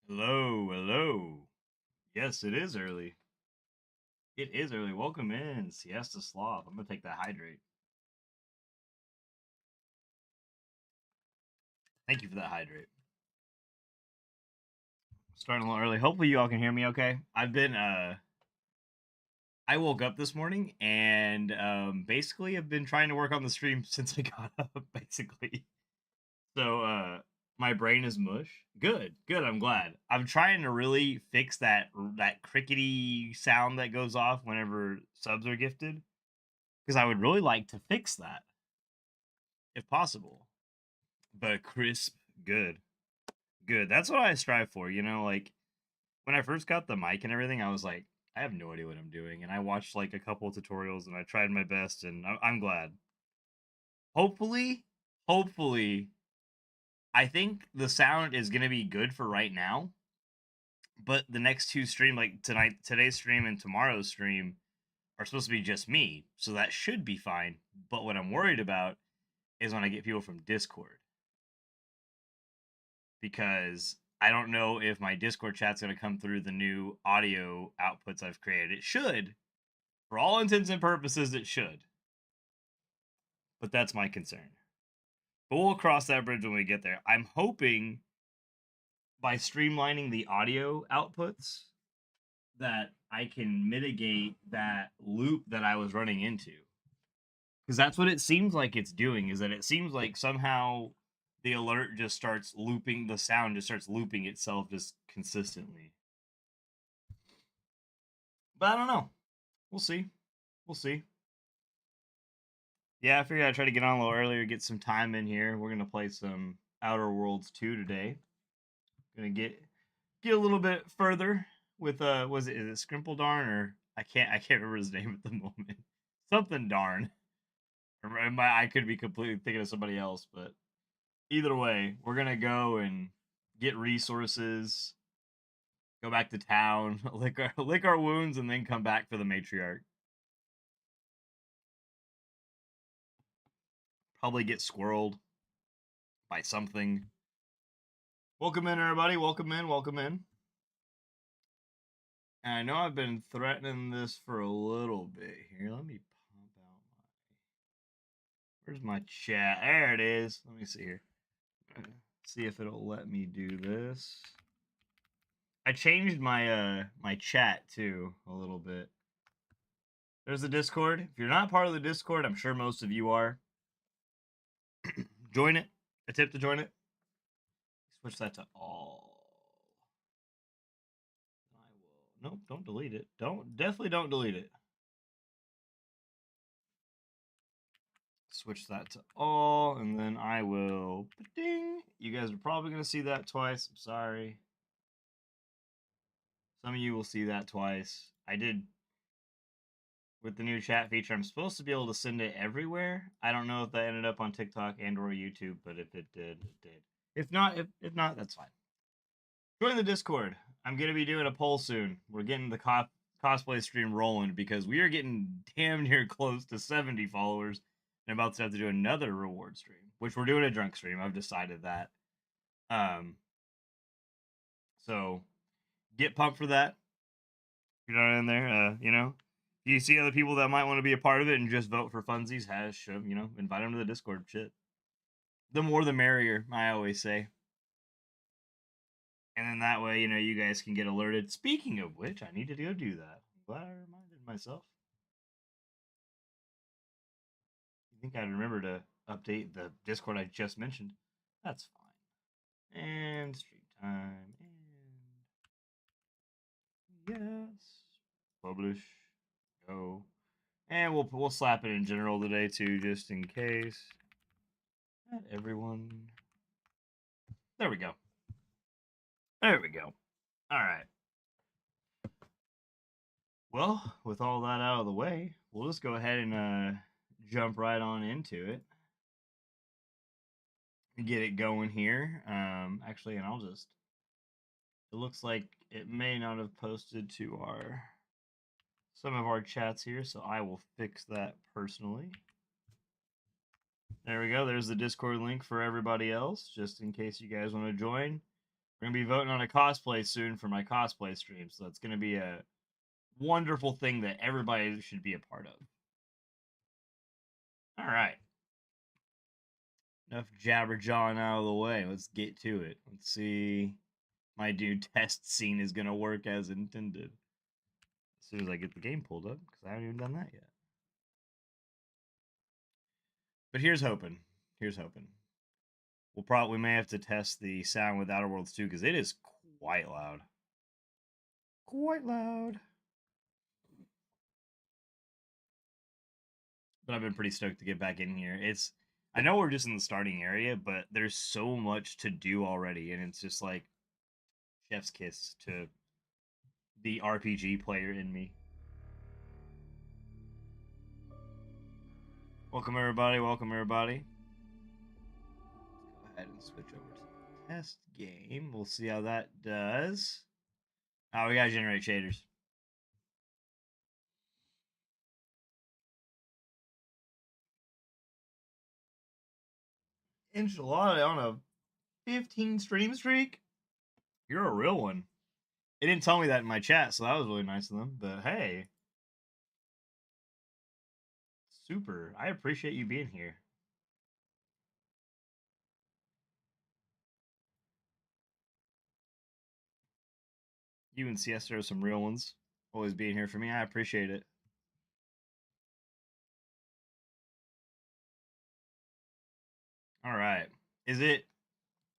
Hello, hello. Yes, it is early. It is early. Welcome in, Siesta Sloth. I'm gonna take that hydrate. Thank you for that hydrate. Starting a little early. Hopefully you all can hear me okay. I woke up this morning and basically have been trying to work on the stream since I got up, basically. So my brain is mush. Good, good, I'm glad. I'm trying to really fix that crickety sound that goes off whenever subs are gifted. Because I would really like to fix that if possible. But crisp, good, good. That's what I strive for. Like when I first got the mic and everything, I was like, I have no idea what I'm doing, and I watched like a couple of tutorials and I tried my best, and I'm glad. Hopefully, hopefully, I think the sound is gonna be good for right now. But the next two stream, like today's stream and tomorrow's stream, are supposed to be just me, so that should be fine. But what I'm worried about is when I get people from Discord because I don't know if my Discord chat's going to come through the new audio outputs I've created. It should. For all intents and purposes, it should. But that's my concern. But we'll cross that bridge when we get there. I'm hoping by streamlining the audio outputs that I can mitigate that loop that I was running into. Because that's what it seems like it's doing, is that it seems like somehow the alert just starts looping, the sound just starts looping itself just consistently. But I don't know. We'll see. We'll see. Yeah, I figured I'd try to get on a little earlier, get some time in here. We're gonna play some Outer Worlds 2 today. Gonna get a little bit further with was it is it Scrimpledarn or I can't remember his name at the moment. Something darn. I could be completely thinking of somebody else, but either way, we're gonna go and get resources, go back to town, lick our wounds, and then come back for the matriarch. Probably get squirreled by something. Welcome in, everybody. Welcome in. Welcome in. And I know I've been threatening this for a little bit here. Let me pump out my. Where's my chat? There it is. Let me see here. See if it'll let me do this. I changed my chat too a little bit. There's the Discord. If you're not part of the Discord, I'm sure most of you are. Join it. Attempt to join it. Switch that to all. I will. Nope, don't delete it. Definitely don't delete it. Switch that to all, and then I will ding. You guys are probably going to see that twice. I'm sorry. Some of you will see that twice. I did with the new chat feature. I'm supposed to be able to send it everywhere. I don't know if that ended up on TikTok and or YouTube, but if it did, it did. If not, that's fine. Join the Discord. I'm gonna be doing a poll soon. We're getting the cosplay stream rolling because we are getting damn near close to 70 followers. And I'm about to have to do another reward stream, which we're doing a drunk stream. I've decided that. Um, so get pumped for that. You're not in there, you see other people that might want to be a part of it and just vote for funsies, invite them to the Discord. Shit. The more the merrier, I always say. And then that way, you guys can get alerted. Speaking of which, I need to go do that. I'm glad I reminded myself. You think I'd remember to update the Discord I just mentioned? That's fine. And stream time. And yes. Publish. Go. And we'll slap it in general today too, just in case. Not everyone. There we go. There we go. All right. Well, with all that out of the way, we'll just go ahead and jump right on into it. Get it going here. Actually, and I'll just. It looks like it may not have posted to some of our chats here, so I will fix that personally. There we go. There's the Discord link for everybody else, just in case you guys want to join. We're gonna be voting on a cosplay soon for my cosplay stream, so that's gonna be a wonderful thing that everybody should be a part of. All right. Enough jabber jawing out of the way. Let's get to it. Let's see. My new test scene is gonna work as intended. As soon as I get the game pulled up, because I haven't even done that yet. But here's hoping. Here's hoping. We may have to test the sound with Outer Worlds 2 because it is quite loud. Quite loud. But I've been pretty stoked to get back in here. I know we're just in the starting area, but there's so much to do already, and it's just like chef's kiss to the RPG player in me. Welcome everybody, welcome everybody. Let's go ahead and switch over to the test game. We'll see how that does. Oh, we gotta generate shaders. Enchilada on a 15 stream streak? You're a real one. It didn't tell me that in my chat, so that was really nice of them. But hey, super. I appreciate you being here. You and Siesta are some real ones. Always being here for me. I appreciate it. All right.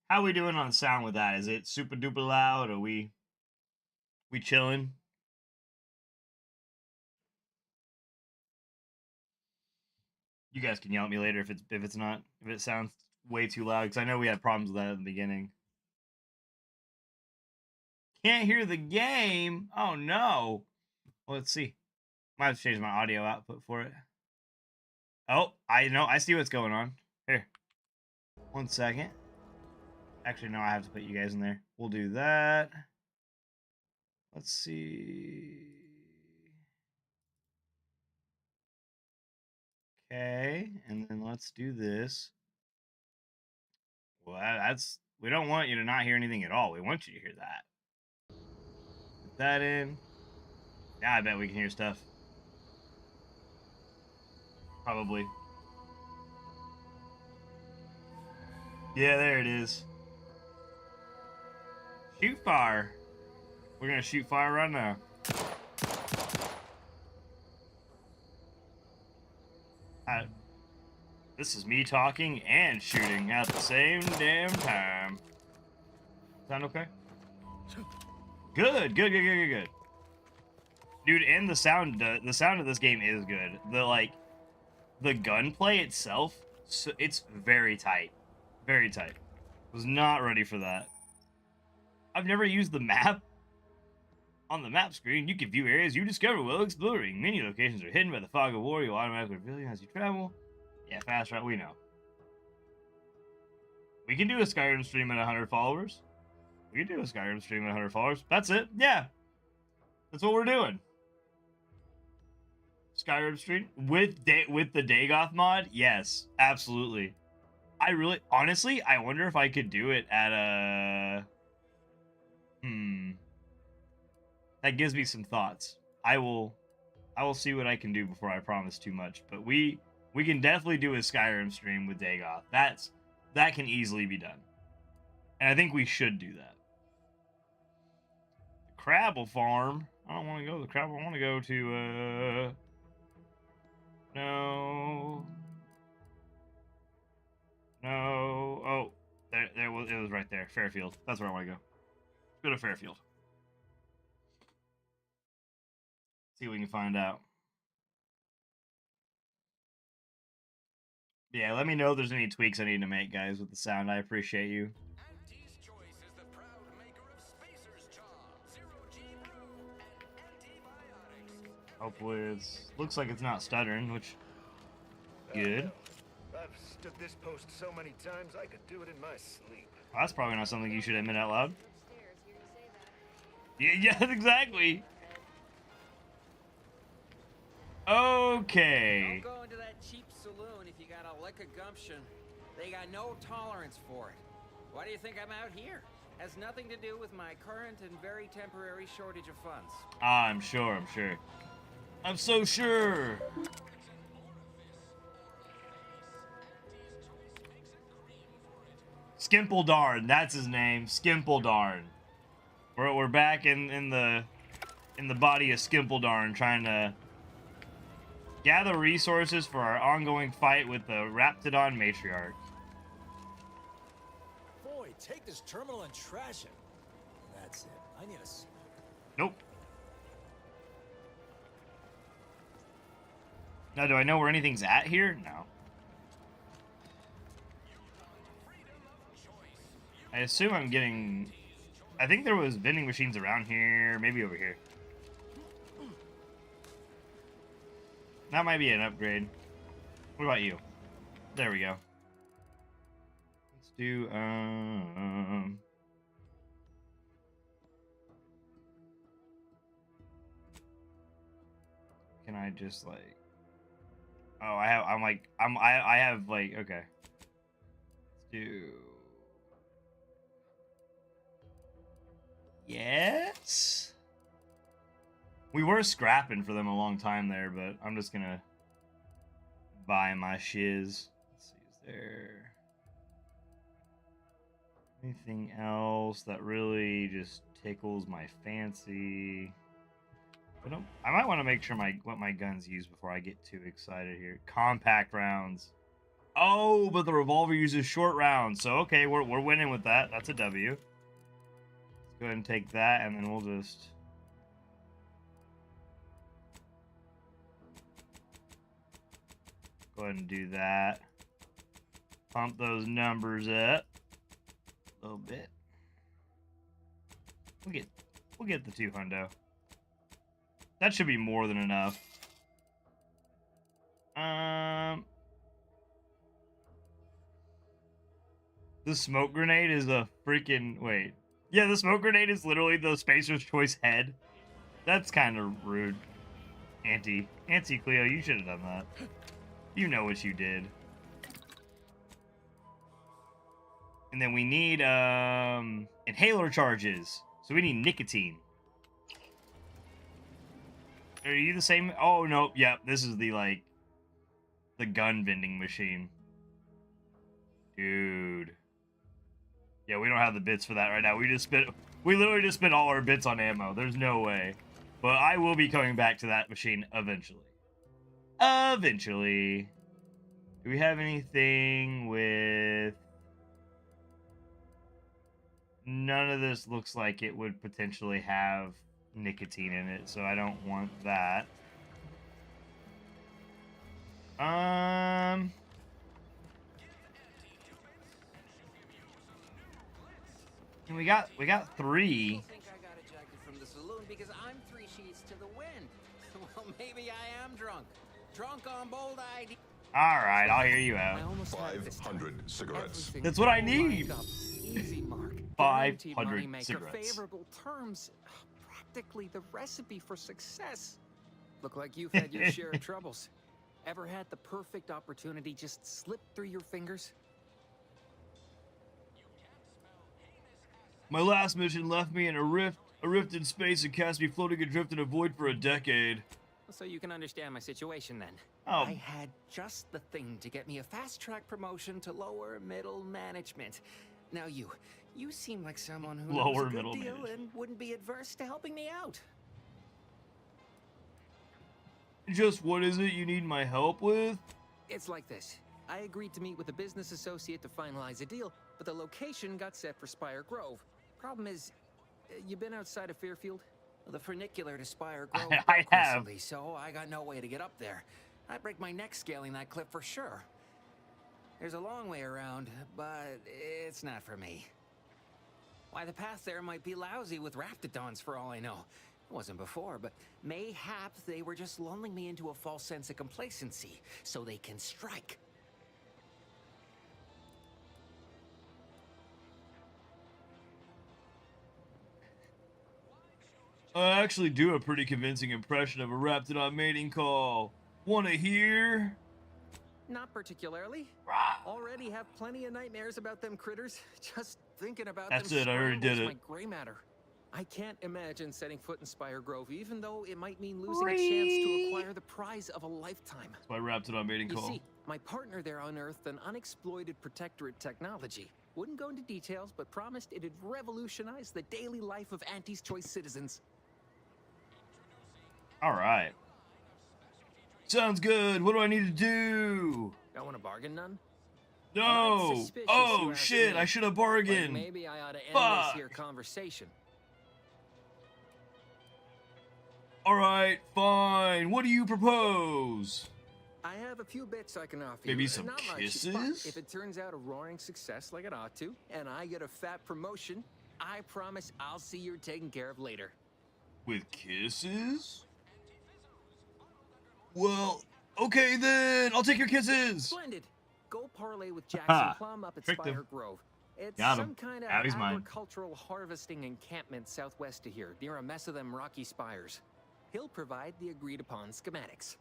How we doing on sound with that? Is it super duper loud? Are we chilling? You guys can yell at me later if it sounds way too loud, because I know we had problems with that in the beginning. Can't hear the game. Oh no. Well, let's see. Might have to change my audio output for it. Oh, I know. I see what's going on. Here. 1 second. Actually, no, I have to put you guys in there. We'll do that. Let's see. Okay, and then let's do this. Well, we don't want you to not hear anything at all. We want you to hear that. Put that in. Yeah, I bet we can hear stuff. Probably. Yeah, there it is. Shoot fire. We're gonna shoot fire right now. This is me talking and shooting at the same damn time. Sound okay? Good. Dude, and the sound of this game is good. The gunplay itself, so it's very tight. Very tight. Was not ready for that. I've never used the map. On the map screen, you can view areas you discover while exploring. Many locations are hidden by the fog of war. You'll automatically reveal as you travel. Yeah, fast route, we know. We can do a Skyrim stream at 100 followers. We can do a Skyrim stream at 100 followers. That's it. Yeah. That's what we're doing. Skyrim stream with the Dagoth mod? Yes, absolutely. Honestly, I wonder if I could do it at a... That gives me some thoughts. I will see what I can do before I promise too much. But we can definitely do a Skyrim stream with Dagoth. That can easily be done. And I think we should do that. The Crabble Farm. I don't want to go to the Crabble. I want to go to no. Oh, it was right there. Fairfield. That's where I want to go. Go to Fairfield. See what we can find out. Yeah, let me know if there's any tweaks I need to make, guys, with the sound. I appreciate you. Hopefully looks like it's not stuttering, which good. I've stood this post so many times I could do it in my sleep. Well, that's probably not something you should admit out loud. Yeah, exactly. Okay. Don't go into that cheap saloon if you got a lick of gumption. They got no tolerance for it. Why do you think I'm out here? Has nothing to do with my current and very temporary shortage of funds. I'm sure, I'm sure. I'm so sure. Skimpledarn, that's his name. Skimpledarn. We're back in the body of Skimpledarn, trying to gather resources for our ongoing fight with the Raptidon Matriarch. Boy, take this terminal and trash it. That's it. I need a... Nope. Now, do I know where anything's at here? No. I assume I'm getting... I think there was vending machines around here. Maybe over here. That might be an upgrade. What about you? There we go. Let's do, can I just, like... Oh, I have, like, okay. Let's do... Yes? We were scrapping for them a long time there, but I'm just gonna buy my shiz. Let's see, is there anything else that really just tickles my fancy? I might want to make sure what my guns use before I get too excited here. Compact rounds. Oh, but the revolver uses short rounds, so okay, we're winning with that. That's a W. Go ahead and take that, and then we'll just... Go ahead and do that. Pump those numbers up a little bit. We'll get the 200. That should be more than enough. The smoke grenade is a freaking... Wait. Yeah, the smoke grenade is literally the Spacer's Choice head. That's kind of rude. Auntie Cleo, you should have done that. You know what you did. And then we need inhaler charges. So we need nicotine. Are you the same? Oh no, yeah, this is the the gun vending machine. Dude. Yeah, we don't have the bits for that right now. We literally just spent all our bits on ammo. There's no way. But I will be coming back to that machine eventually. Eventually. Do we have anything with... None of this looks like it would potentially have nicotine in it, so I don't want that. And we got 3. I think I got ejected from the saloon because I'm 3 sheets to the wind. Well, maybe I am drunk. Drunk on bold ID. All right, I'll hear you I out. almost had it this time. 500 cigarettes. Everything That's what I lined need. up. Easy, Mark. 500 Guaranteed moneymaker, cigarettes. favorable terms, practically the recipe for success. Look like you've had your share of troubles. Ever had the perfect opportunity just slip through your fingers? My last mission left me in a rift in space and cast me floating adrift in a void for a decade. So you can understand my situation then. Oh. I had just the thing to get me a fast-track promotion to lower middle management. Now you seem like someone who knows Lower a good middle deal management. and wouldn't be adverse to helping me out. Just what is it you need my help with? It's like this. I agreed to meet with a business associate to finalize a deal, but the location got set for Spire Grove. Problem is, you been outside of Fairfield? Well, the funicular to Spire Grove I broke have. recently, so I got no way to get up there. I'd break my neck scaling that cliff for sure. There's a long way around, but it's not for me. Why, the path there might be lousy with Raptidons for all I know. It wasn't before, but mayhap they were just lulling me into a false sense of complacency so they can strike. I actually do a pretty convincing impression of a Raptidon mating call. Wanna hear? Not particularly. Rah. Already have plenty of nightmares about them critters. Just Thinking about That's them it, I already did scrambles it. my gray matter. I can't imagine setting foot in Spire Grove, even though it might mean losing a chance to acquire the prize of a lifetime. That's why I wrapped it on mating You call. see, my partner there unearthed an unexploited protectorate technology. Wouldn't go into details, but promised it'd revolutionize the daily life of Auntie's Choice citizens. All right. Sounds good. What do I need to do? I want to bargain none? No. suspicious, Oh you ask shit! me. I should have Like bargained. maybe I ought to end Fuck. this here conversation. All right, fine. What do you propose? I have a few bits I can offer Maybe you. some Not much, kisses? but if it turns out a roaring success like it ought to, and I get a fat promotion, I promise I'll see you're taken care of later. With kisses? Well, okay then. I'll take your kisses. Splendid. Go parlay with Jackson Plum up at Tricked him. Spire Grove. It's Got him. some kind of Now he's mine. agricultural harvesting encampment southwest of here, near a mess of them rocky spires. He'll provide the agreed upon schematics.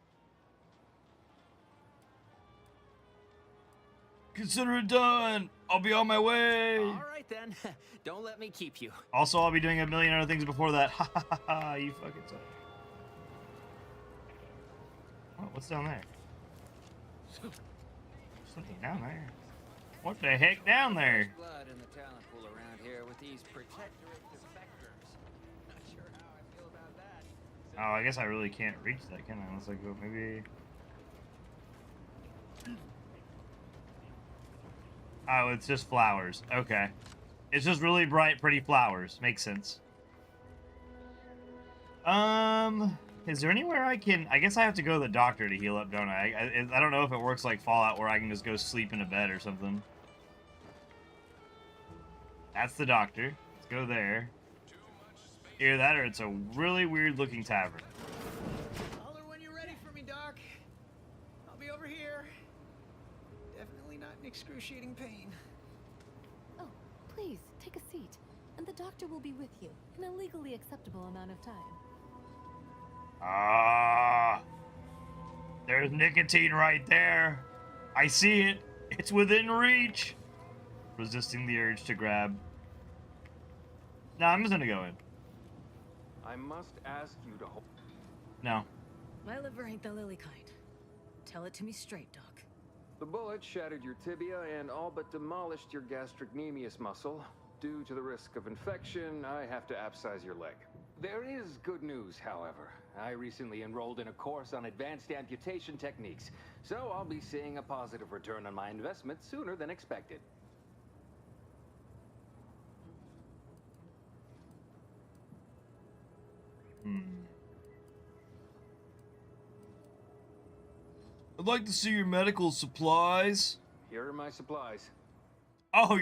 Consider it done. I'll be on my way. All right then. Don't let me keep you. Also, I'll be doing a million other things before that. Ha ha ha ha. You fucking suck. Oh, what's down there? Something down there. What the heck down there? Blood in the talent pool around here with these protectorate defectors. Not sure how I feel about that. Oh, I guess I really can't reach that, can I? Unless I go maybe. Oh, it's just flowers. Okay. It's just really bright, pretty flowers. Makes sense. Is there anywhere I can... I guess I have to go to the doctor to heal up, don't I? I don't know if it works like Fallout where I can just go sleep in a bed or something. That's the doctor. Let's go there. Either that or it's a really weird looking tavern. Holler when you're ready for me, Doc. I'll be over here. Definitely not in excruciating pain. Oh, please, take a seat. And the doctor will be with you in a legally acceptable amount of time. Ah, there's nicotine right there. I see it. It's within reach. Resisting the urge to grab. No, I'm just gonna go in. I must ask you to hold. No. My liver ain't the lily kind. Tell it to me straight, Doc. The bullet shattered your tibia and all but demolished your gastrocnemius muscle. Due to the risk of infection, I have to abscise your leg. There is good news, however. I recently enrolled in a course on advanced amputation techniques, so I'll be seeing a positive return on my investment sooner than expected. I'd like to see your medical supplies. Here are my supplies. Oh,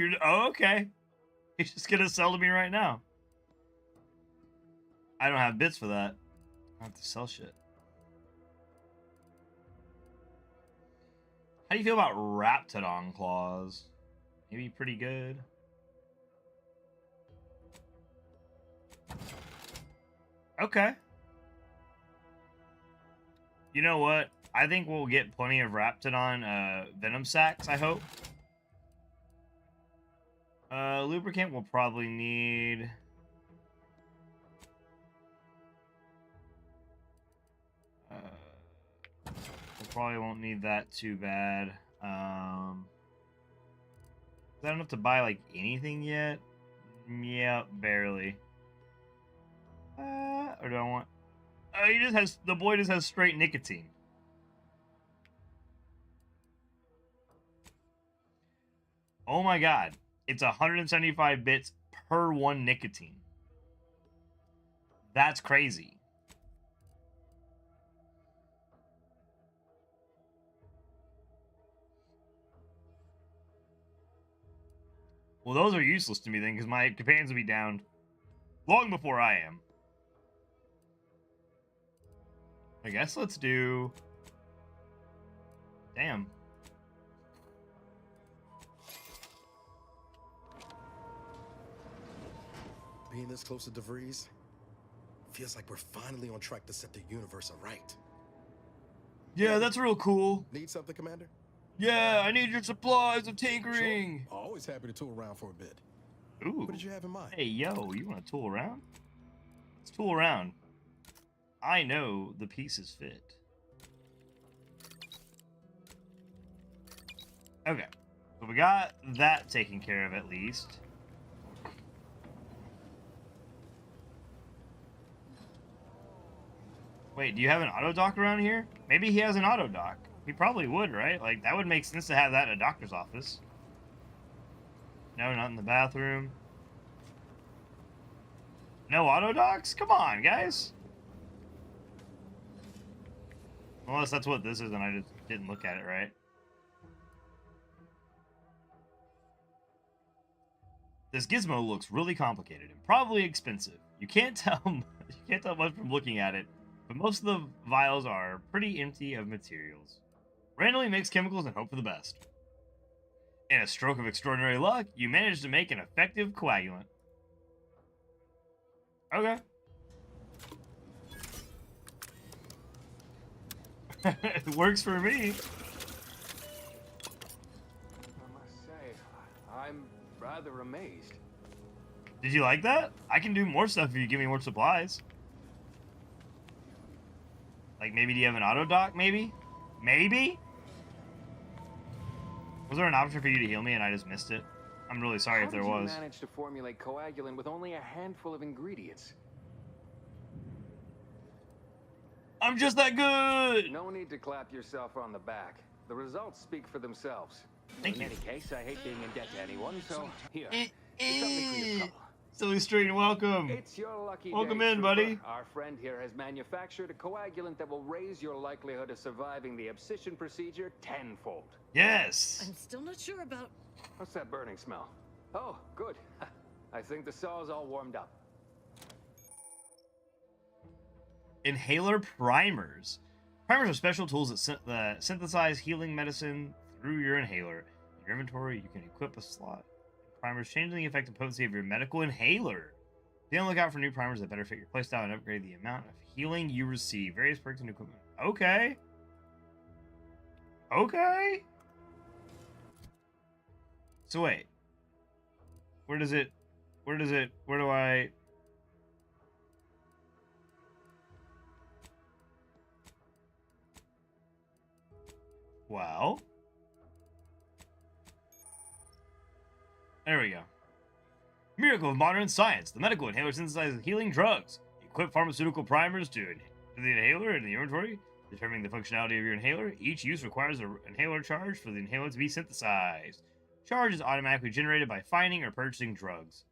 okay. You're just gonna sell to me right now. I don't have bits for that. I have to sell shit. How do you feel about Raptidon claws? Maybe pretty good. Okay. You know what? I think we'll get plenty of Raptidon venom sacs, I hope. Lubricant we'll probably need. We probably won't need that too bad. Is that enough to buy like anything yet? Yeah, barely. Or do I want? He just has, the boy just has straight nicotine. Oh my god. It's 175 bits per one nicotine. That's crazy. Well, those are useless to me then, because my companions will be down long before I am. I guess let's do... Damn. Being this close to DeVries feels like we're finally on track to set the universe aright. Yeah, that's real cool. Need something, Commander? Yeah, I need your supplies of tinkering. Sure. Always happy to tool around for a bit. Ooh. What did you have in mind? Hey, yo, you want to tool around? Let's tool around. I know the pieces fit. Okay. So we got that taken care of at least. Wait, do you have an auto dock around here? Maybe he has an auto dock. He probably would, right? Like, that would make sense to have that in a doctor's office. No, not in the bathroom. No auto docks? Come on, guys. Unless that's what this is and I just didn't look at it right. This gizmo looks really complicated and probably expensive. You can't tell much from looking at it, but most of the vials are pretty empty of materials. Randomly mix chemicals and hope for the best. In a stroke of extraordinary luck, you manage to make an effective coagulant. Okay. It works for me. I must say, I'm rather amazed. Did you like that? I can do more stuff if you give me more supplies. Like, maybe do you have an auto dock, maybe? Maybe? Was there an option for you to heal me and I just missed it? I'm really sorry if there was. How did you manage to formulate coagulant with only a handful of ingredients? I'm just that good! No need to clap yourself on the back. The results speak for themselves. Thank in you. any case, I hate being in debt to anyone, so here, it's something for your trouble. Silly Street, welcome. It's your lucky Welcome day, in, Trooper. buddy. Our friend here has manufactured a coagulant that will raise your likelihood of surviving the abscission procedure tenfold. Yes. I'm still not sure about... What's that burning smell? Oh, good. I think the saw's all warmed up. Inhaler primers. Primers are special tools that synthesize healing medicine through your inhaler. In your inventory, you can equip a slot. Primers change the effective potency of your medical inhaler. Be on the lookout for new primers that better fit your playstyle and upgrade the amount of healing you receive. Various perks and equipment. Okay. Okay. So wait. Where do I... Well... There we go. Miracle of modern science. The medical inhaler synthesizes healing drugs. Equip pharmaceutical primers to the inhaler in the inventory. Determining the functionality of your inhaler. Each use requires an inhaler charge for the inhaler to be synthesized. Charge is automatically generated by finding or purchasing drugs.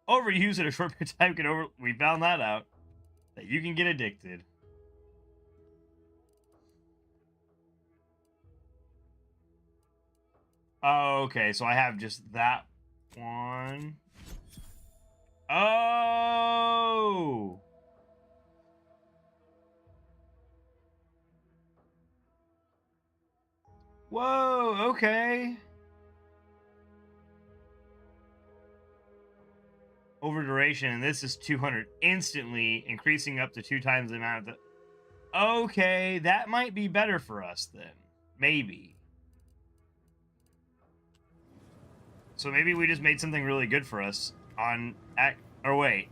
Overuse at a short period of time can we found that out. That you can get addicted. Oh, okay, so I have just that one. Oh! Whoa, okay. Over duration, and this is 200 instantly, increasing up to 2 times the amount of the... Okay, that might be better for us then. Maybe. So maybe we just made something really good for us on... Or wait.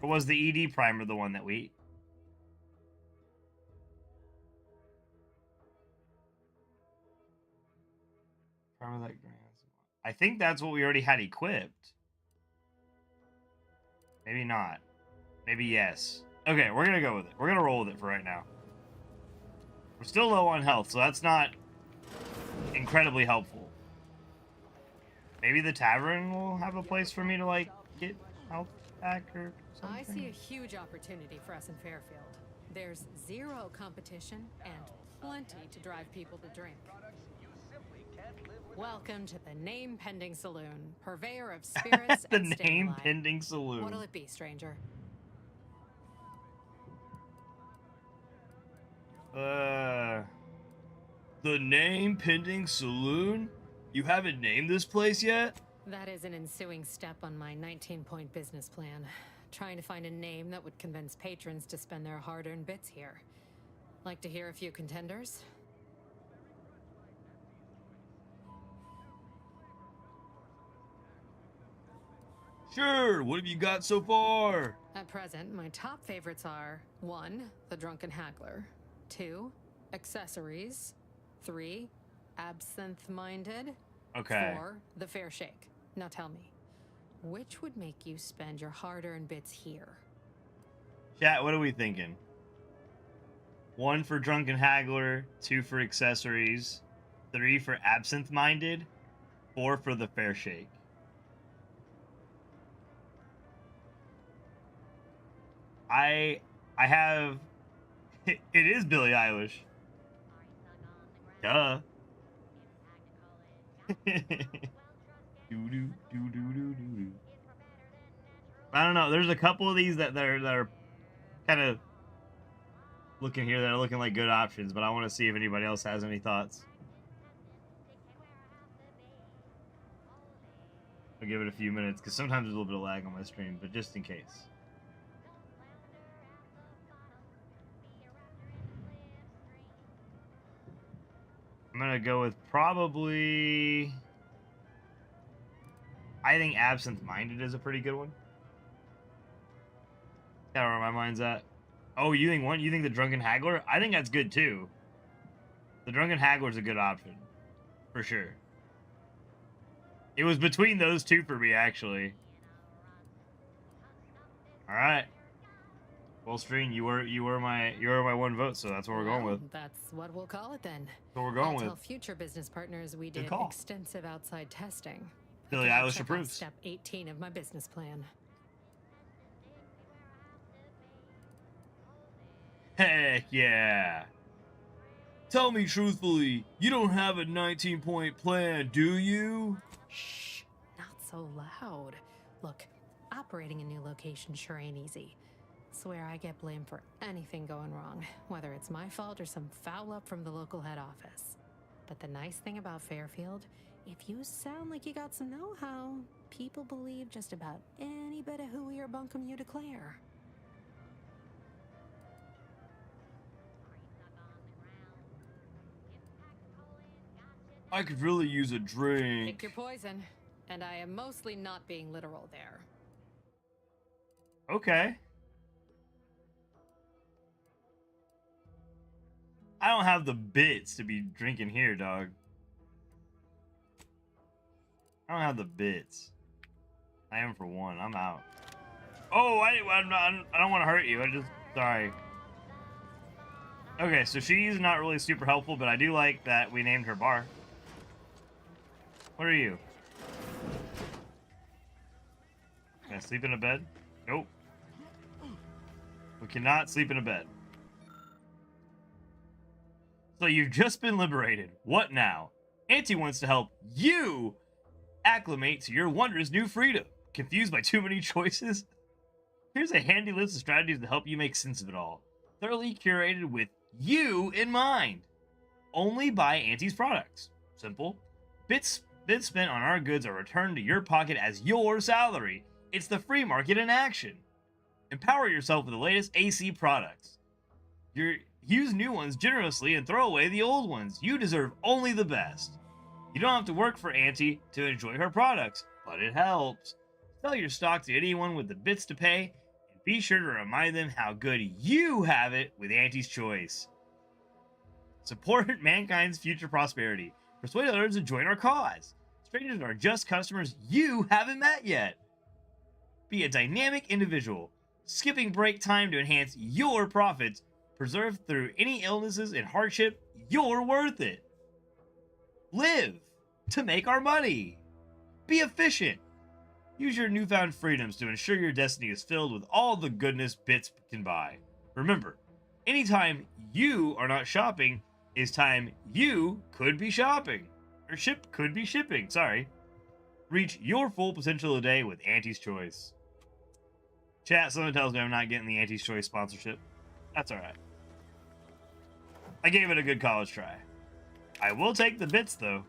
Or was the ED primer the one that we... Primer that grants... I think that's what we already had equipped. Maybe not. Maybe yes. Okay, we're gonna go with it. We're gonna roll with it for right now. We're still low on health, so that's not incredibly helpful. Maybe the tavern will have a place for me to, like, get health back or something? I see a huge opportunity for us in Fairfield. There's zero competition and plenty to drive people to drink. Welcome to the Name Pending Saloon, purveyor of spirits The and Name stimuli. Pending Saloon. What'll it be, stranger? The Name Pending Saloon? You haven't named this place yet? That is an ensuing step on my 19-point business plan. Trying to find a name that would convince patrons to spend their hard-earned bits here. Like to hear a few contenders? Sure, what have you got so far? At present, my top favorites are 1. The Drunken Haggler, 2. Accessories, 3. Absinthe Minded, Okay. 4. The Fair Shake. Now tell me, which would make you spend your hard-earned bits here? Chat, what are we thinking? 1 for Drunken Haggler, 2 for Accessories, 3 for Absinthe Minded, 4 for the Fair Shake. I have it is Billie Eilish. Duh. I don't know. There's a couple of these that are kind of looking here that are looking like good options, but I want to see if anybody else has any thoughts. I'll give it a few minutes because sometimes there's a little bit of lag on my stream, but just in case. I'm gonna go with probably. I think Absinthe Minded is a pretty good one. Kind of where my mind's at. Oh, you think one? You think the Drunken Haggler? I think that's good too. The Drunken Haggler is a good option, for sure. It was between those two for me, actually. All right. Well, Stream, you were my one vote, so that's what we're going with. That's what we'll call it then. So we're going I'll tell with. future business partners we Good did call. extensive outside testing. Billie I'll Eilish check off approves. Step 18 of my business plan. Heck yeah. Tell me truthfully, you don't have a 19-point plan, do you? Shh, not so loud. Look, operating a new location sure ain't easy. Swear I get blamed for anything going wrong, whether it's my fault or some foul up from the local head office. But the nice thing about Fairfield, if you sound like you got some know-how, people believe just about any bit of hooey or bunkum you declare. I could really use a drink. Pick your poison, and I am mostly not being literal there. Okay. I don't have the bits to be drinking here, dog. I don't have the bits. I am for one. I'm out. Oh, I don't want to hurt you. I just sorry. Okay, so she's not really super helpful, but I do like that we named her bar. What are you? Can I sleep in a bed? Nope. We cannot sleep in a bed. So you've just been liberated. What now? Auntie wants to help you acclimate to your wondrous new freedom. Confused by too many choices? Here's a handy list of strategies to help you make sense of it all. Thoroughly curated with you in mind. Only buy Auntie's products. Simple. Bits spent on our goods are returned to your pocket as your salary. It's the free market in action. Empower yourself with the latest AC products. Use new ones generously and throw away the old ones. You deserve only the best. You don't have to work for Auntie to enjoy her products, but it helps. Sell your stock to anyone with the bits to pay, and be sure to remind them how good you have it with Auntie's Choice. Support mankind's future prosperity. Persuade others to join our cause. Strangers are just customers you haven't met yet. Be a dynamic individual, skipping break time to enhance your profits. Preserved through any illnesses and hardship, you're worth it. Live to make our money. Be efficient. Use your newfound freedoms to ensure your destiny is filled with all the goodness bits can buy. Remember, anytime you are not shopping is time you could be shopping. Or could be shipping, sorry. Reach your full potential today with Auntie's Choice. Chat, someone tells me I'm not getting the Auntie's Choice sponsorship. That's alright. I gave it a good college try. I will take the bits, though.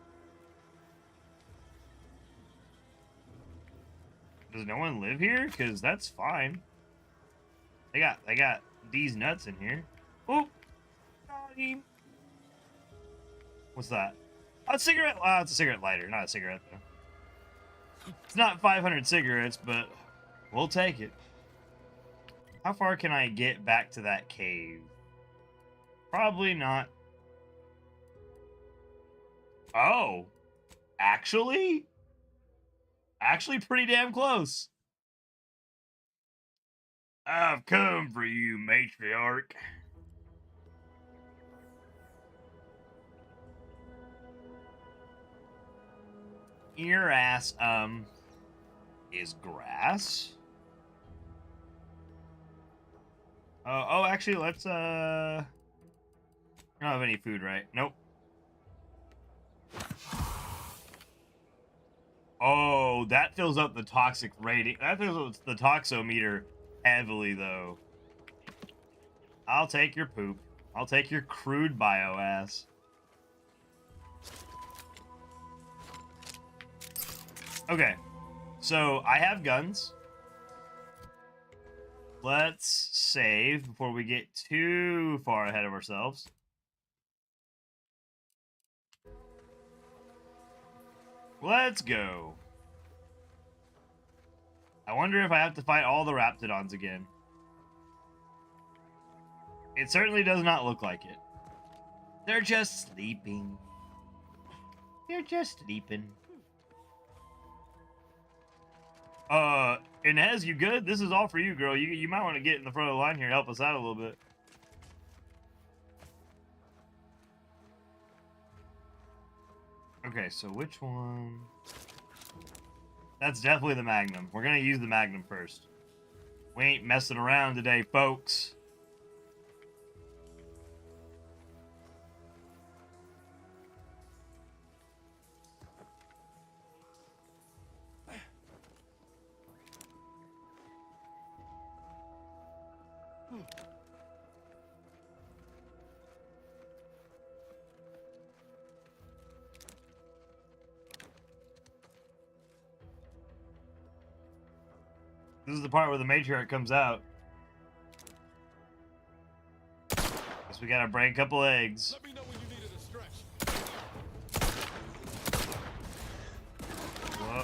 Does no one live here? Because that's fine. They got these nuts in here. Oh, got him. What's that? Oh, a cigarette. It's a cigarette lighter, not a cigarette though. It's not 500 cigarettes, but we'll take it. How far can I get back to that cave? Probably not. Oh, actually pretty damn close. I've come for you, matriarch. Your ass, is grass? Oh, actually, let's, I don't have any food, right? Nope. Oh, that fills up the toxic rating. That fills up the toxometer heavily, though. I'll take your poop. I'll take your crude bio ass. Okay, so I have guns. Let's save before we get too far ahead of ourselves. Let's go. I wonder if I have to fight all the Raptidons again. It certainly does not look like it. They're just sleeping. They're just sleeping. Inez, you good? This is all for you, girl. You might want to get in the front of the line here and help us out a little bit. Okay, so which one? That's definitely the Magnum. We're gonna use the Magnum first. We ain't messing around today, folks. This is the part where the matriarch comes out. Guess we gotta break a couple eggs. Let me know when you needed a stretch.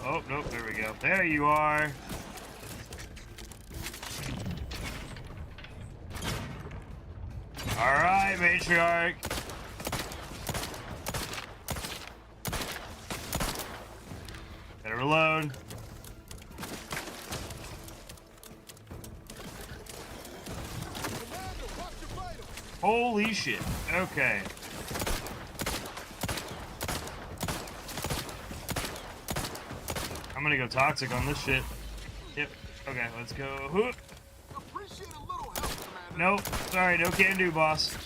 Oh, nope, there we go. There you are. Alright, matriarch. Better reload. Holy shit. Okay. I'm gonna go toxic on this shit. Yep. Okay, let's go. Hoop. Nope. Sorry, no can do, boss.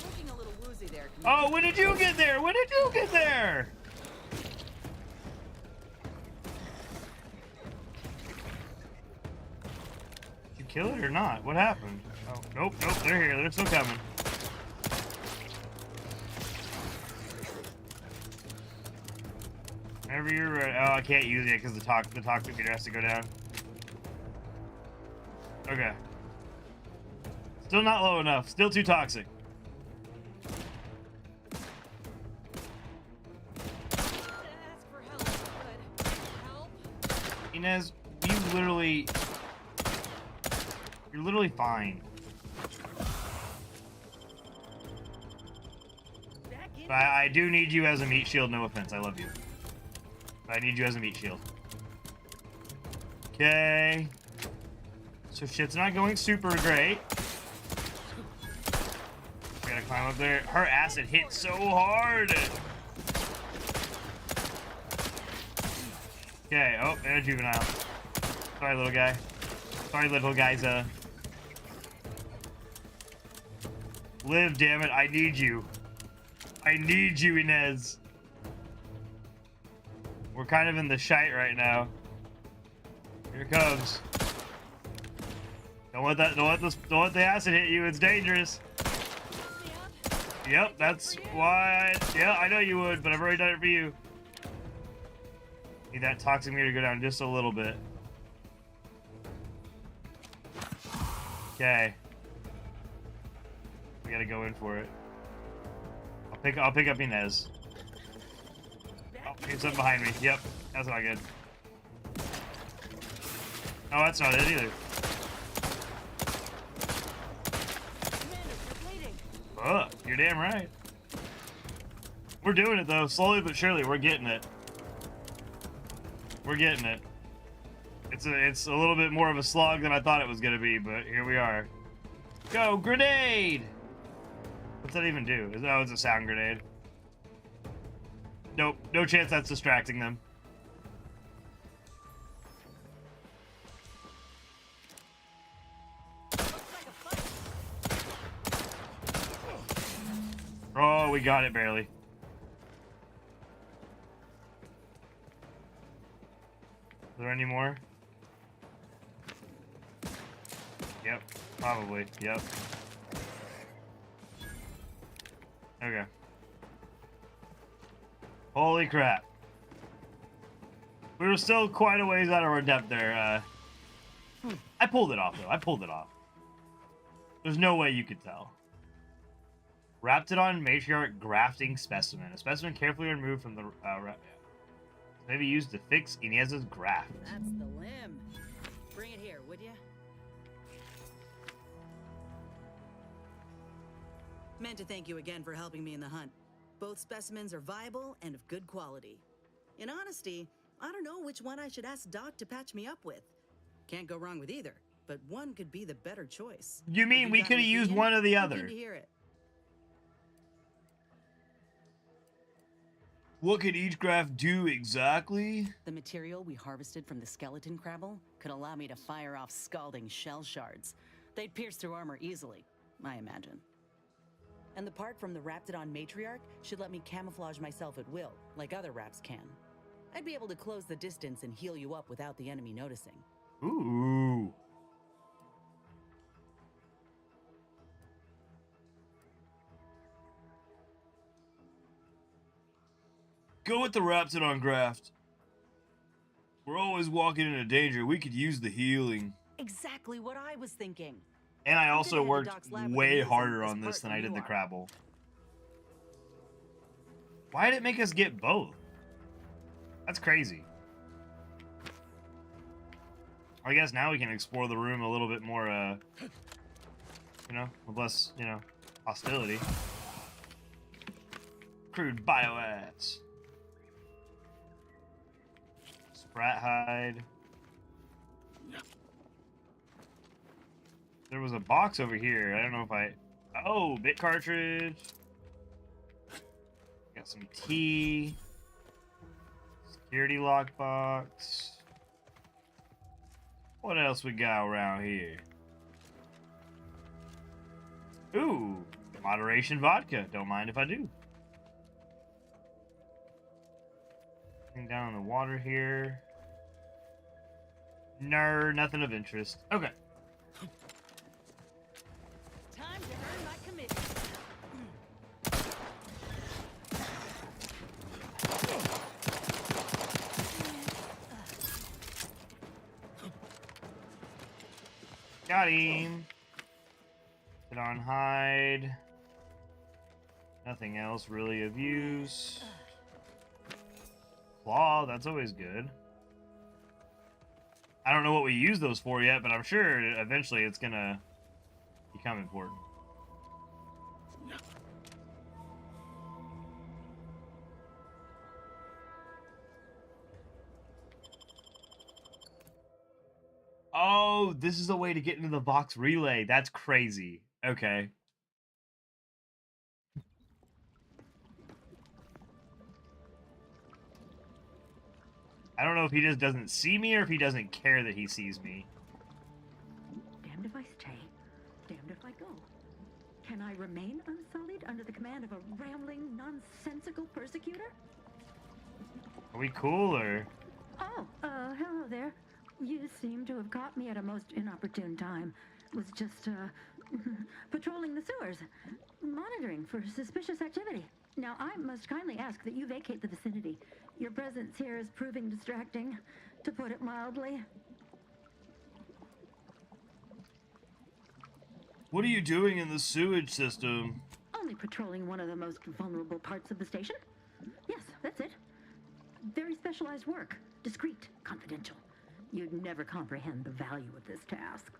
Oh, when did you get there? When did you get there? Did you kill it or not? What happened? Oh, nope, nope. They're here. They're still coming. Whenever you're ready. Oh, I can't use it because the toxic meter has to go down. Okay. Still not low enough. Still too toxic. Inez, you're literally fine. But I do need you as a meat shield, no offense, I love you. But I need you as a meat shield. Okay. So shit's not going super great. Gotta climb up there. Her acid hit so hard! Okay, oh, and a juvenile. Sorry, little guy. Sorry, little guys, Live, damn it, I need you. I need you, Inez. We're kind of in the shite right now. Here it comes. Don't let the acid hit you, it's dangerous. Yep, that's why, yeah, I know you would, but I've already done it for you. Need that toxic meter to go down just a little bit. Okay. We gotta go in for it. I'll pick up Inez. Oh, he's up behind me. Yep, that's not good. Oh, that's not it either. Commander, you're bleeding. Fuck, you're damn right. We're doing it though, slowly but surely. We're getting it. We're getting it. It's a little bit more of a slog than I thought it was gonna be, but here we are. Go grenade! What's that even do? Oh, it's a sound grenade. Nope, no chance that's distracting them. Oh, we got it barely. Is there any more? Yep, probably. Yep. Okay. Holy crap. We were still quite a ways out of our depth there. I pulled it off, though. I pulled it off. There's no way you could tell. Raptidon matriarch grafting specimen. A specimen carefully removed from the maybe used to fix Inez's graft. That's the limb. Bring it here, would you? Meant to thank you again for helping me in the hunt. Both specimens are viable and of good quality. In honesty, I don't know which one I should ask Doc to patch me up with. Can't go wrong with either, but one could be the better choice. You mean we could have used one or the other? To hear it. What could each graft do exactly? The material we harvested from the skeleton crabble could allow me to fire off scalding shell shards. They'd pierce through armor easily, I imagine. And the part from the Raptidon matriarch should let me camouflage myself at will, like other Raps can. I'd be able to close the distance and heal you up without the enemy noticing. Ooh. Go with the Raptidon graft. We're always walking into danger. We could use the healing. Exactly what I was thinking. And I also worked way harder on this than I did the Crabble. Why did it make us get both? That's crazy. I guess now we can explore the room a little bit more, you know, with less, you know, hostility. Crude bioads. Sprat hide. There was a box over here. I don't know if I... Oh, bit cartridge. Got some tea. Security lockbox. What else we got around here? Ooh, moderation vodka. Don't mind if I do. Anything down in the water here? No, nothing of interest. Okay. Time to earn my commitment. Got him. Put on hide. Nothing else really of use. Claw, that's always good. I don't know what we use those for yet, but I'm sure eventually it's gonna become important. Oh, this is a way to get into the Vox relay. That's crazy. Okay. I don't know if he just doesn't see me or if he doesn't care that he sees me. Damned if I stay, damned if I go. Can I remain unsullied under the command of a rambling, nonsensical persecutor? Are we cool or? Oh, hello there. You seem to have caught me at a most inopportune time. Was just, patrolling the sewers, monitoring for suspicious activity. Now, I must kindly ask that you vacate the vicinity. Your presence here is proving distracting, to put it mildly. What are you doing in the sewage system? Only patrolling one of the most vulnerable parts of the station. Yes, that's it. Very specialized work. Discreet, confidential. You'd never comprehend the value of this task.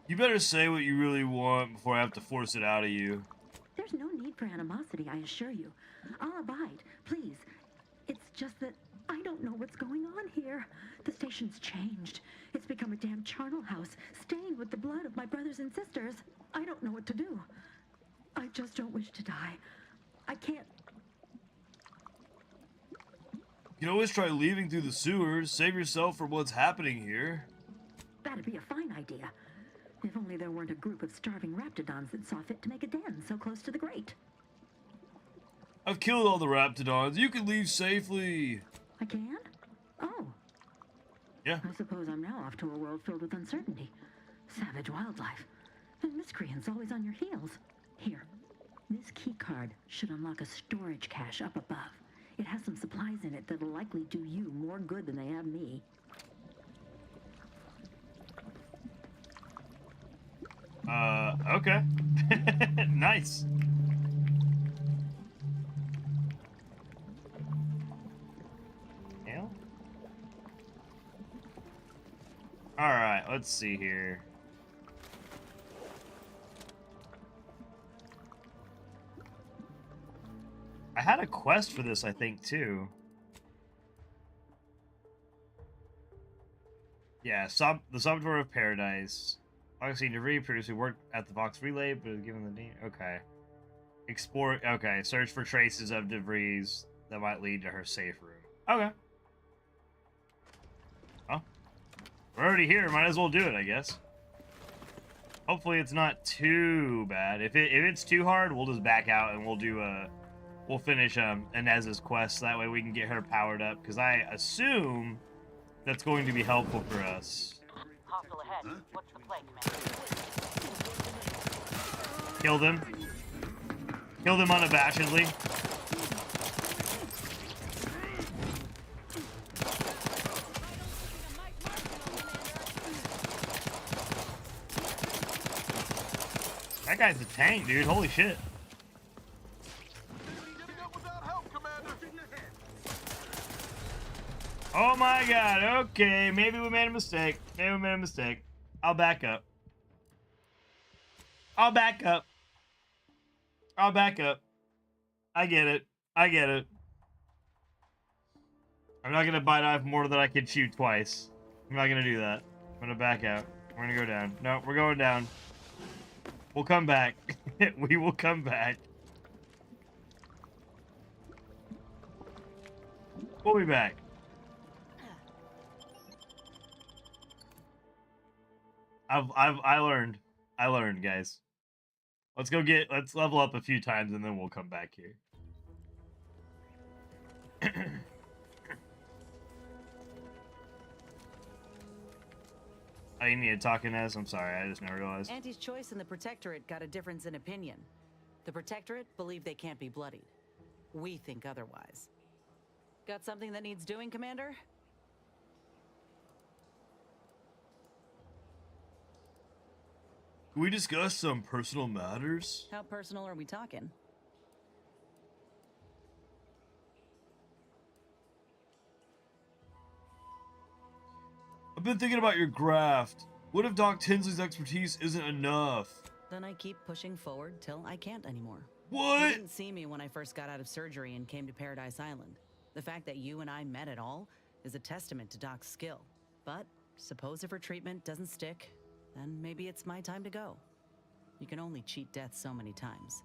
You better say what you really want before I have to force it out of you. There's no need for animosity, I assure you. I'll abide, please. It's just that I don't know what's going on here. The station's changed. It's become a damn charnel house, stained with the blood of my brothers and sisters. I don't know what to do. I just don't wish to die. I can't. You can always try leaving through the sewers. Save yourself from what's happening here. That'd be a fine idea. If only there weren't a group of starving raptidons that saw fit to make a den so close to the grate. I've killed all the raptidons. You can leave safely. I can? Oh. Yeah. I suppose I'm now off to a world filled with uncertainty, savage wildlife, and miscreants always on your heels. Here, this key card should unlock a storage cache up above. It has some supplies in it that'll likely do you more good than they have me. Okay. Nice. Hell? Alright, let's see here. I had a quest for this, I think, too. Yeah, the Saboteur of Paradise. Augustine DeVries previously worked at the Vox Relay, but was given the name. Okay. Explore. Okay, search for traces of DeVries that might lead to her safe room. Okay. Well, we're already here. Might as well do it, I guess. Hopefully, it's not too bad. If it's too hard, we'll just back out and we'll do we'll finish Inez's quest. So that way we can get her powered up. Because I assume that's going to be helpful for us. Hostile ahead. What's the play, Commander? Kill them. Kill them unabashedly. That guy's a tank, dude. Holy shit. Oh my god, okay. Maybe we made a mistake. Maybe we made a mistake. I'll back up. I'll back up. I'll back up. I get it. I get it. I'm not gonna bite off more than I can chew twice. I'm not gonna do that. I'm gonna back out. We're gonna go down. No, we're going down. We'll come back. We will come back. We'll be back. I learned, guys. Let's level up a few times and then we'll come back here. Oh, you need to talk, Inez? I'm sorry, I just never realized. Auntie's choice and the Protectorate got a difference in opinion. The Protectorate believe they can't be bloodied. We think otherwise. Got something that needs doing, Commander? Can we discuss some personal matters? How personal are we talking? I've been thinking about your graft. What if Doc Tinsley's expertise isn't enough? Then I keep pushing forward till I can't anymore. What? You didn't see me when I first got out of surgery and came to Paradise Island. The fact that you and I met at all is a testament to Doc's skill. But suppose if her treatment doesn't stick, then maybe it's my time to go. You can only cheat death so many times.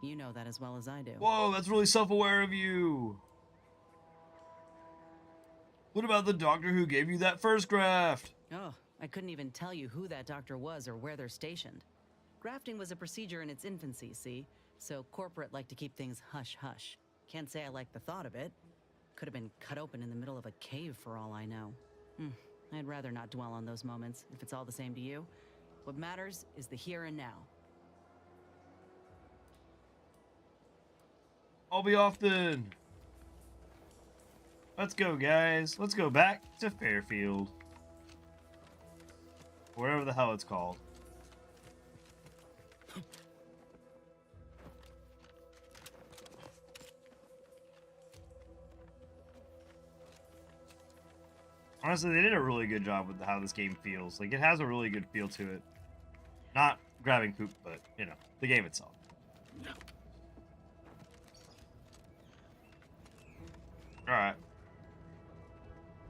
You know that as well as I do. Whoa, that's really self-aware of you. What about the doctor who gave you that first graft? Oh, I couldn't even tell you who that doctor was or where they're stationed. Grafting was a procedure in its infancy, see? So corporate like to keep things hush-hush. Can't say I like the thought of it. Could have been cut open in the middle of a cave for all I know. I'd rather not dwell on those moments, if it's all the same to you. What matters is the here and now. I'll be off then. Let's go, guys. Let's go back to Fairfield. Wherever the hell it's called. Honestly, they did a really good job with how this game feels. Like, it has a really good feel to it. Not grabbing poop, but, you know, the game itself. Alright.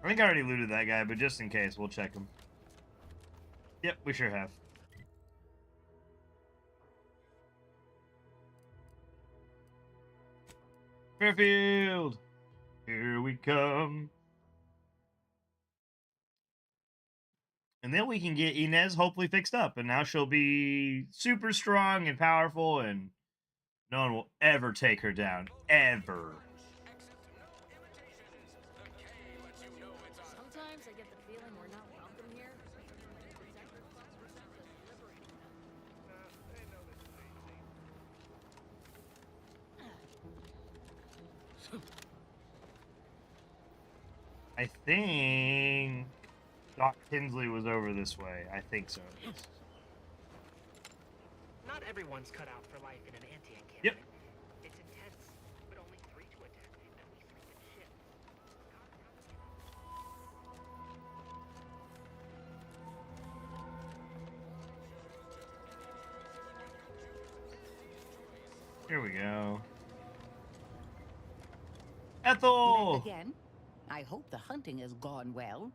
I think I already looted that guy, but just in case, we'll check him. Yep, we sure have. Fairfield! Here we come. And then we can get Inez hopefully fixed up, and now she'll be super strong and powerful, and no one will ever take her down. Ever. Sometimes I get the feeling we're not welcome here. I think Doc Tinsley was over this way. I think so. Not everyone's cut out for life in an anti-encampment. Yep. It's intense, but only 3 to attend, and we sleep in shifts. Here we go. Ethel! Again? I hope the hunting has gone well.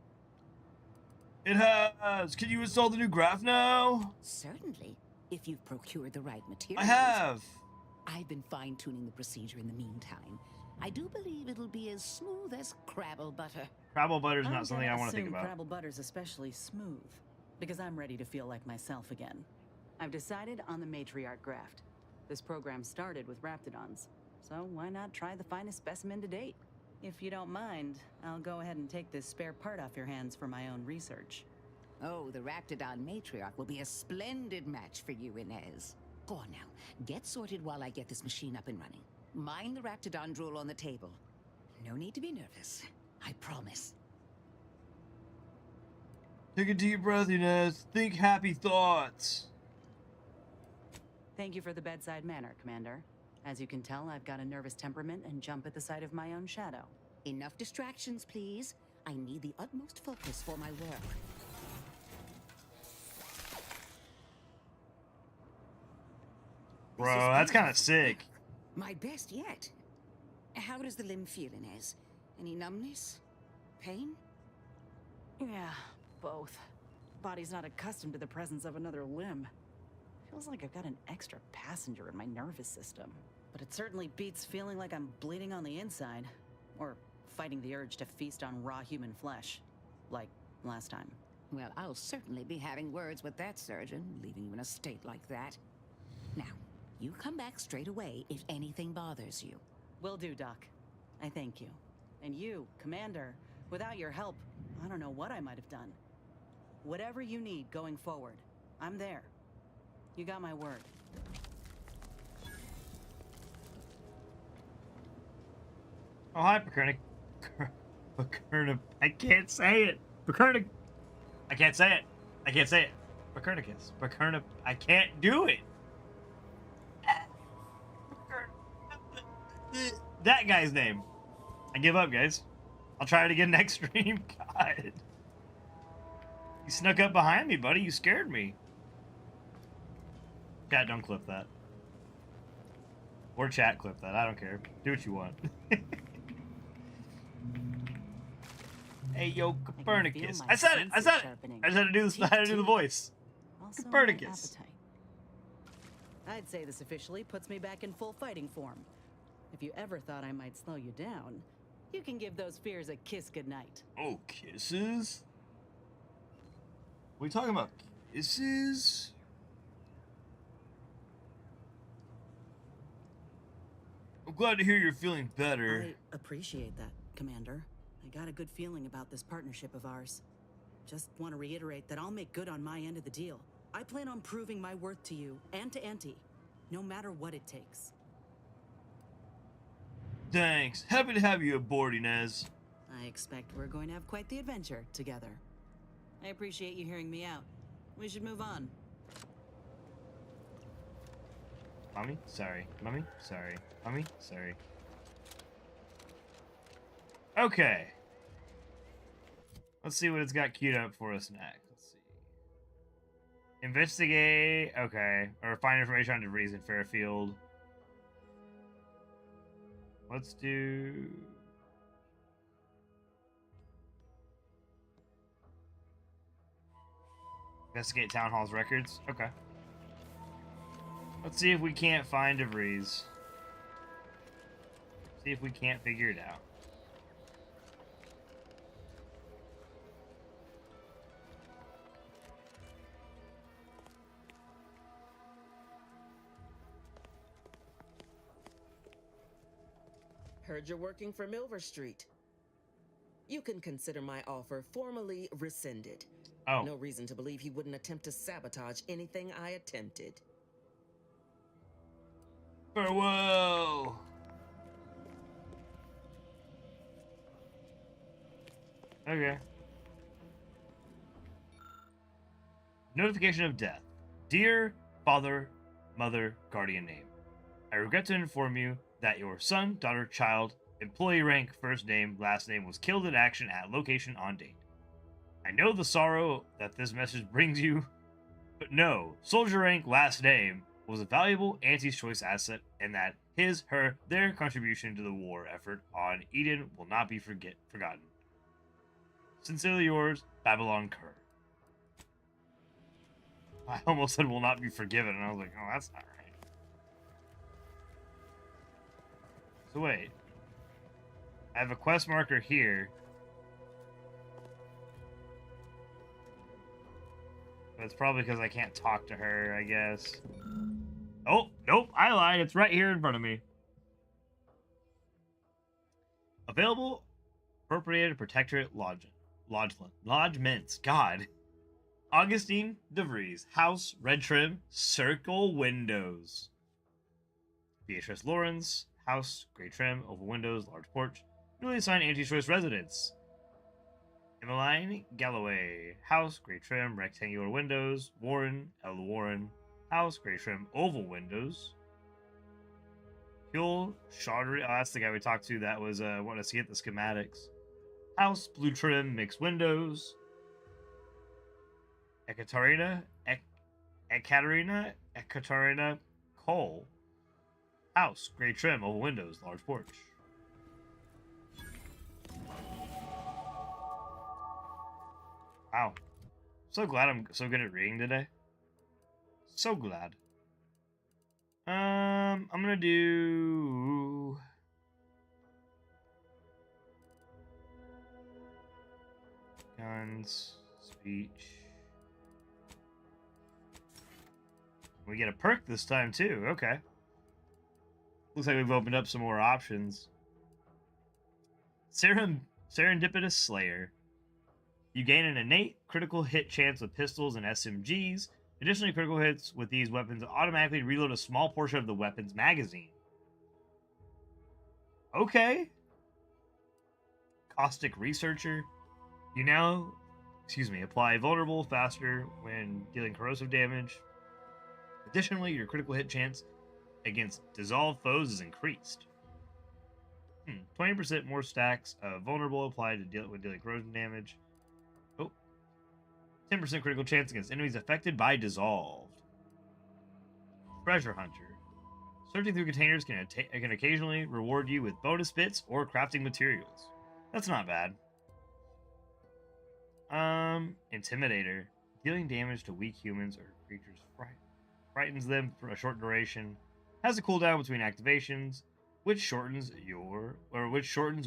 It has! Can you install the new graph now? Certainly, if you've procured the right materials. I have! I've been fine-tuning the procedure in the meantime. I do believe it'll be as smooth as Crabble butter. Crabble butter's not something I want to think about. Crabble butter's especially smooth, because I'm ready to feel like myself again. I've decided on the matriarch graft. This program started with Raptidons, so why not try the finest specimen to date? If you don't mind, I'll go ahead and take this spare part off your hands for my own research. Oh, the Raptidon matriarch will be a splendid match for you, Inez. Go on now, get sorted while I get this machine up and running. Mind the Raptidon drool on the table. No need to be nervous, I promise. Take a deep breath, Inez. Think happy thoughts. Thank you for the bedside manner, Commander. As you can tell, I've got a nervous temperament and jump at the sight of my own shadow. Enough distractions, please. I need the utmost focus for my work. Bro, that's kind of sick. My best yet. How does the limb feel, Inez? Any numbness? Pain? Yeah, both. Body's not accustomed to the presence of another limb. Feels like I've got an extra passenger in my nervous system. But it certainly beats feeling like I'm bleeding on the inside. Or fighting the urge to feast on raw human flesh. Like last time. Well, I'll certainly be having words with that surgeon, leaving you in a state like that. Now, you come back straight away if anything bothers you. Will do, Doc. I thank you. And you, Commander, without your help, I don't know what I might have done. Whatever you need going forward, I'm there. You got my word. Oh, hi, Pacernic. Pacernic. I can't say it. Pacernic. I can't say it. I can't say it. Pacernicus. Pacernic. I can't do it. That guy's name. I give up, guys. I'll try it again next stream. God. You snuck up behind me, buddy. You scared me. Chat, don't clip that. Or chat clip that. I don't care. Do what you want. Hey, yo, Copernicus. I said it. I said it. I just had to do this. I had to do the voice. Also, Copernicus. I'd say this officially puts me back in full fighting form. If you ever thought I might slow you down, you can give those fears a kiss goodnight. Oh, kisses? What are we talking about? Kisses? I'm glad to hear you're feeling better. I appreciate that, Commander. I got a good feeling about this partnership of ours. Just want to reiterate that I'll make good on my end of the deal. I plan on proving my worth to you and to Auntie, no matter what it takes. Thanks. Happy to have you aboard, Inez. I expect we're going to have quite the adventure together. I appreciate you hearing me out. We should move on. Mommy? Sorry. Mommy? Sorry. Mommy? Sorry. Okay. Let's see what it's got queued up for us next. Let's see. Investigate. Okay. Or find information on debris in Fairfield. Let's do... Investigate Town Hall's records. Okay. Let's see if we can't find debris. See if we can't figure it out. Heard you're working for Milver Street. You can consider my offer formally rescinded. Oh. No reason to believe he wouldn't attempt to sabotage anything I attempted. Farewell. Okay. Notification of death. Dear father, mother, guardian name. I regret to inform you that your son, daughter, child, employee rank, first name, last name was killed in action at location on date. I know the sorrow that this message brings you, but no, soldier rank, last name was a valuable Auntie's Choice asset, and that his, her, their contribution to the war effort on Eden will not be forgotten. Sincerely yours, Babylon Kerr. I almost said will not be forgiven, and I was like, oh, that's not right. So wait. I have a quest marker here. But it's probably because I can't talk to her, I guess. Oh, nope, I lied. It's right here in front of me. Available appropriated protectorate lodgements. God. Augustine DeVries. House, red trim, circle windows. Beatrice Lawrence. House, gray trim, oval windows, large porch. Newly assigned anti-choice residence. Emmeline Galloway. House, gray trim, rectangular windows. Warren, L. Warren. House, gray trim, oval windows. Huel Chaudry. Oh, that's the guy we talked to that was wanting us to get the schematics. House, blue trim, mixed windows. Ekaterina Cole. House, gray trim, oval windows, large porch. Wow. So glad I'm so good at reading today. So glad. I'm gonna do... Guns, speech. We get a perk this time too, okay. Looks like we've opened up some more options. Serendipitous Slayer. You gain an innate critical hit chance with pistols and SMGs. Additionally, critical hits with these weapons automatically reload a small portion of the weapon's magazine. Okay. Caustic Researcher. You now, apply vulnerable faster when dealing corrosive damage. Additionally, your critical hit chance against dissolved foes is increased. 20% more stacks of vulnerable applied to dealing corrosion damage. 10% critical chance against enemies affected by dissolved. Treasure Hunter. Searching through containers can occasionally reward you with bonus bits or crafting materials. That's not bad. Intimidator. Dealing damage to weak humans or creatures frightens them for a short duration. Has a cooldown between activations, which shortens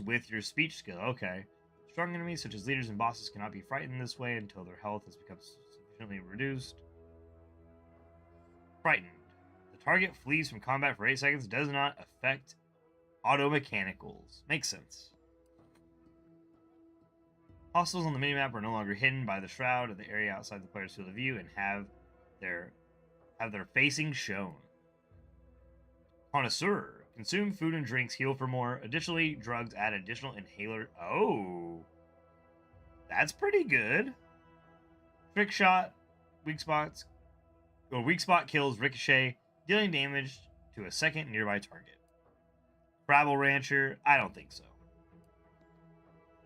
with your speech skill. Okay. Strong enemies, such as leaders and bosses, cannot be frightened this way until their health has become sufficiently reduced. Frightened. The target flees from combat for 8 seconds, does not affect auto mechanicals. Makes sense. Hostiles on the minimap are no longer hidden by the shroud of the area outside the player's field of view and have their facing shown. Connoisseur. Consume food and drinks, heal for more. Additionally, drugs add additional inhaler. Oh. That's pretty good. Trick shot. Weak spot kills ricochet, dealing damage to a second nearby target. Travel Rancher. I don't think so.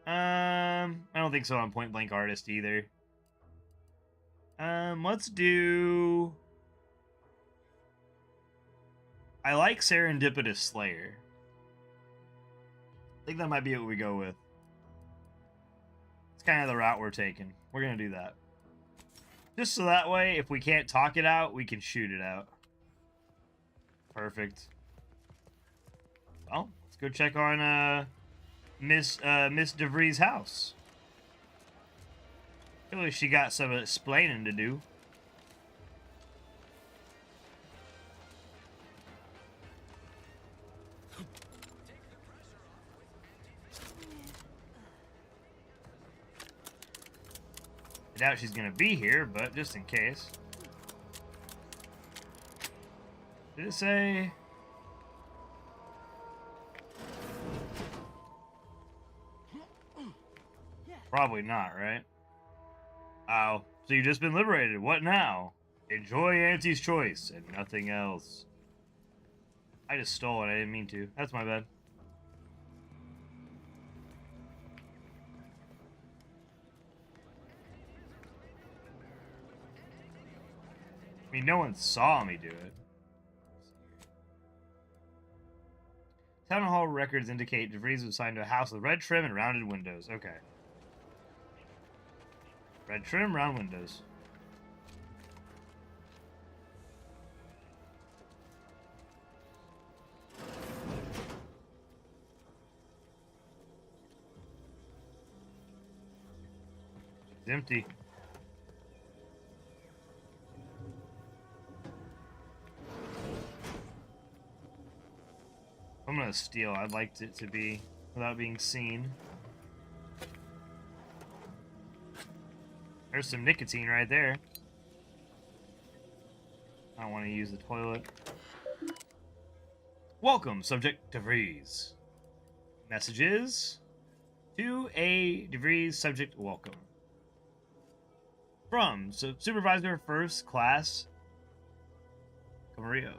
I don't think so on Point Blank Artist either. Let's do... I like Serendipitous Slayer. I think that might be what we go with. It's kind of the route we're taking. We're gonna do that. Just so that way, if we can't talk it out, we can shoot it out. Perfect. Well, let's go check on, Miss DeVries' house. I feel like she got some explaining to do. I doubt she's gonna be here, but just in case. Did it say? Probably not, right? Oh, so you've just been liberated. What now? Enjoy Auntie's choice and nothing else. I just stole it. I didn't mean to. That's my bad. I mean, no one saw me do it. Town Hall records indicate DeVries was assigned to a house with red trim and rounded windows. Okay. Red trim, round windows. It's empty. I'm gonna steal. I'd like it to be without being seen. There's some nicotine right there. I don't want to use the toilet. Welcome, Subject DeVries. Messages to a DeVries subject welcome. From Supervisor First Class Camarillo.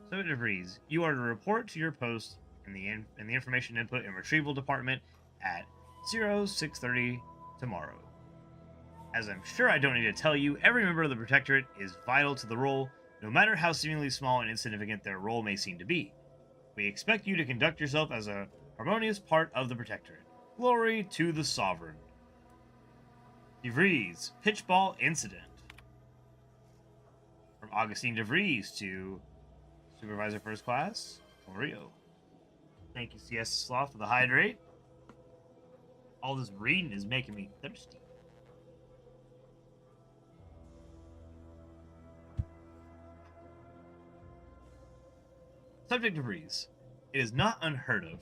Subject DeVries, you are to report to your post in the Information Input and Retrieval Department at 0630 tomorrow. As I'm sure I don't need to tell you, every member of the Protectorate is vital to the role, no matter how seemingly small and insignificant their role may seem to be. We expect you to conduct yourself as a harmonious part of the Protectorate. Glory to the Sovereign. DeVries, Pitchball Incident. From Augustine DeVries to Supervisor First Class, Rio. Thank you, CS Sloth, for the hydrate. All this reading is making me thirsty. Subject DeVries. It is not unheard of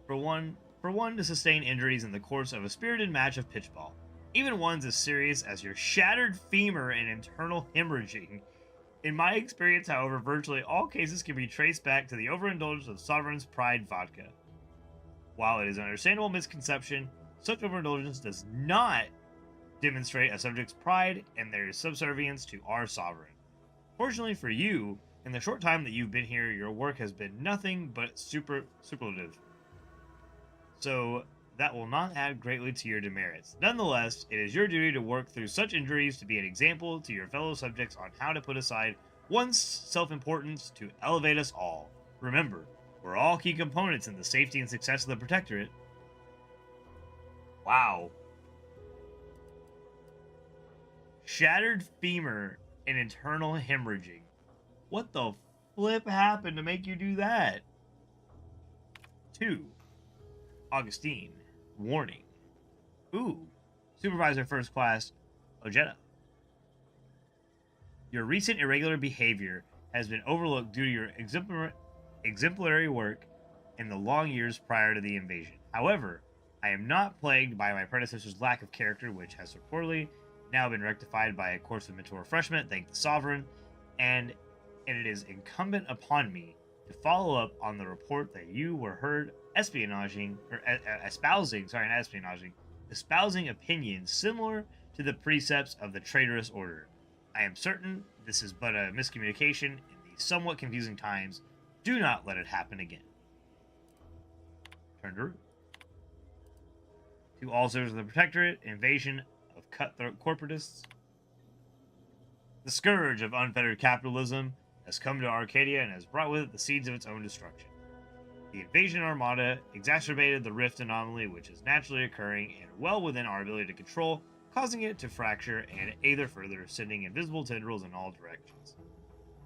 for one to sustain injuries in the course of a spirited match of pitchball, even ones as serious as your shattered femur and internal hemorrhaging. In my experience, however, virtually all cases can be traced back to the overindulgence of Sovereign's Pride vodka. While it is an understandable misconception, such overindulgence does not demonstrate a subject's pride and their subservience to our Sovereign. Fortunately for you, in the short time that you've been here, your work has been nothing but superlative. So that will not add greatly to your demerits. Nonetheless, it is your duty to work through such injuries to be an example to your fellow subjects on how to put aside one's self-importance to elevate us all. Remember, we're all key components in the safety and success of the Protectorate. Wow. Shattered femur and internal hemorrhaging. What the flip happened to make you do that? 2. Augustine. Warning. Ooh. Supervisor First Class Ojeda. Your recent irregular behavior has been overlooked due to your exemplary work in the long years prior to the invasion. However, I am not plagued by my predecessor's lack of character, which has reportedly now been rectified by a course of mental refreshment, thank the Sovereign, and it is incumbent upon me to follow up on the report that you were heard espousing opinions similar to the precepts of the traitorous order. I am certain this is but a miscommunication in these somewhat confusing times. Do not let it happen again. Turn to root. To all soldiers of the Protectorate, invasion of cutthroat corporatists. The scourge of unfettered capitalism has come to Arcadia and has brought with it the seeds of its own destruction. The invasion armada exacerbated the rift anomaly which is naturally occurring and well within our ability to control, causing it to fracture and either further, sending invisible tendrils in all directions.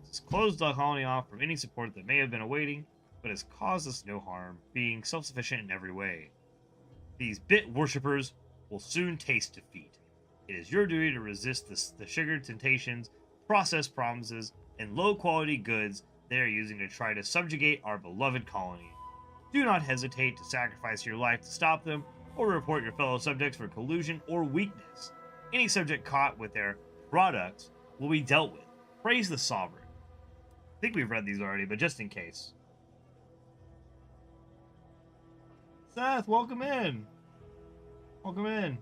This has closed the colony off from any support that may have been awaiting, but has caused us no harm, being self-sufficient in every way. These bit worshippers will soon taste defeat. It is your duty to resist the sugared temptations, processed promises, and low-quality goods they are using to try to subjugate our beloved colony. Do not hesitate to sacrifice your life to stop them, or report your fellow subjects for collusion or weakness. Any subject caught with their products will be dealt with. Praise the Sovereign. I think we've read these already, but just in case. Seth, welcome in. Welcome in.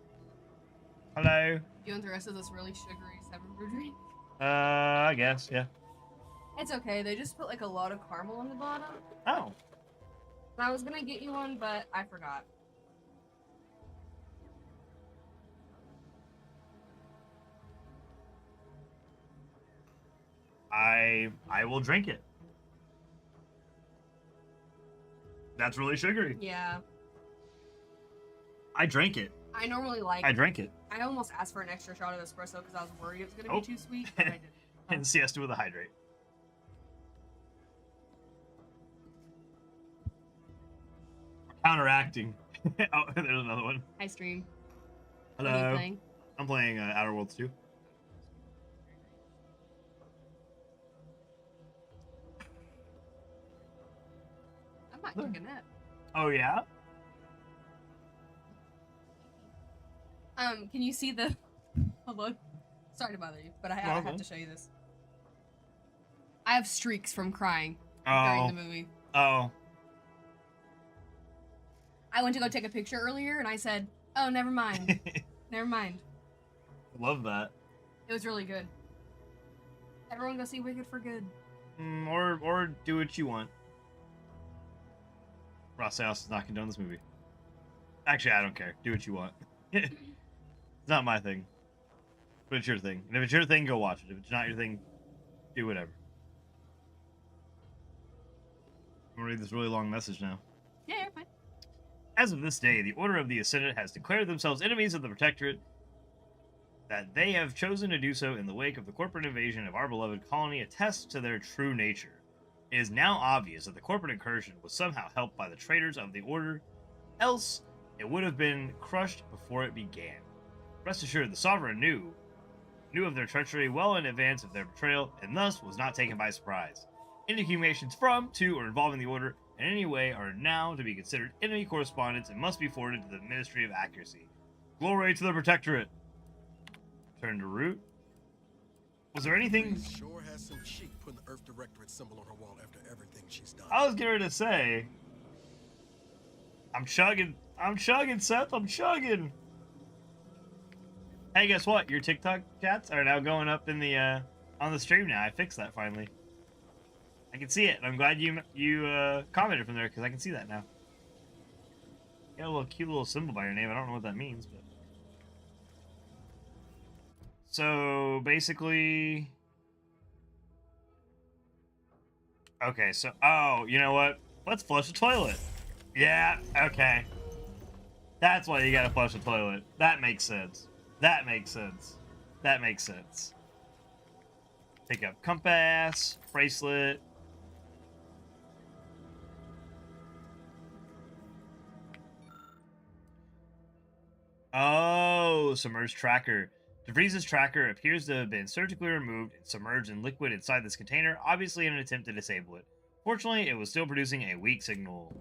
Hello. You want the rest of this really sugary Seven Brew drink? I guess, yeah. It's okay, they just put like a lot of caramel on the bottom. Oh. I was gonna get you one, but I forgot. I will drink it. That's really sugary. Yeah. I drank it. I normally like. I drank it. I almost asked for an extra shot of espresso because I was worried it was gonna be too sweet, but I didn't. And siesta with a hydrate. Counteracting. Oh, there's another one. Hi, stream. Hello. What are you playing? I'm playing Outer Worlds 2. I'm not kicking that. Oh yeah. Can you see the? Hold on. Sorry to bother you, but I have to show you this. I have streaks from crying during the movie. Oh. I went to go take a picture earlier, and I said, "Oh, never mind, never mind." Love that. It was really good. Everyone go see Wicked for Good. Or do what you want. Ross House does not condone this movie. Actually, I don't care. Do what you want. It's not my thing. But it's your thing. And if it's your thing, go watch it. If it's not your thing, do whatever. I'm gonna read this really long message now. Yeah, you're fine. As of this day, the Order of the Ascendant has declared themselves enemies of the Protectorate, that they have chosen to do so in the wake of the corporate invasion of our beloved colony attests to their true nature. It is now obvious that the corporate incursion was somehow helped by the traitors of the Order, else it would have been crushed before it began. Rest assured, the Sovereign knew of their treachery well in advance of their betrayal, and thus was not taken by surprise. Any communications from, to, or involving the Order in any way are now to be considered enemy correspondence and must be forwarded to the Ministry of Accuracy. Glory to the Protectorate! Turn to root. Was there anything... Sure has some cheek putting the Earth Directorate symbol on her wall after everything she's done. I was getting ready to say... I'm chugging, Seth, I'm chugging! Hey, guess what? Your TikTok chats are now going up in the, on the stream now. I fixed that finally. I can see it, and I'm glad you commented from there, because I can see that now. You got a little cute little symbol by your name. I don't know what that means, but... So, basically... Okay, so... Oh, you know what? Let's flush the toilet. Yeah, okay. That's why you gotta flush the toilet. That makes sense. That makes sense. That makes sense. Pick up compass, bracelet. Oh, submerged tracker. DeVries' tracker appears to have been surgically removed and submerged in liquid inside this container, obviously in an attempt to disable it. Fortunately, it was still producing a weak signal.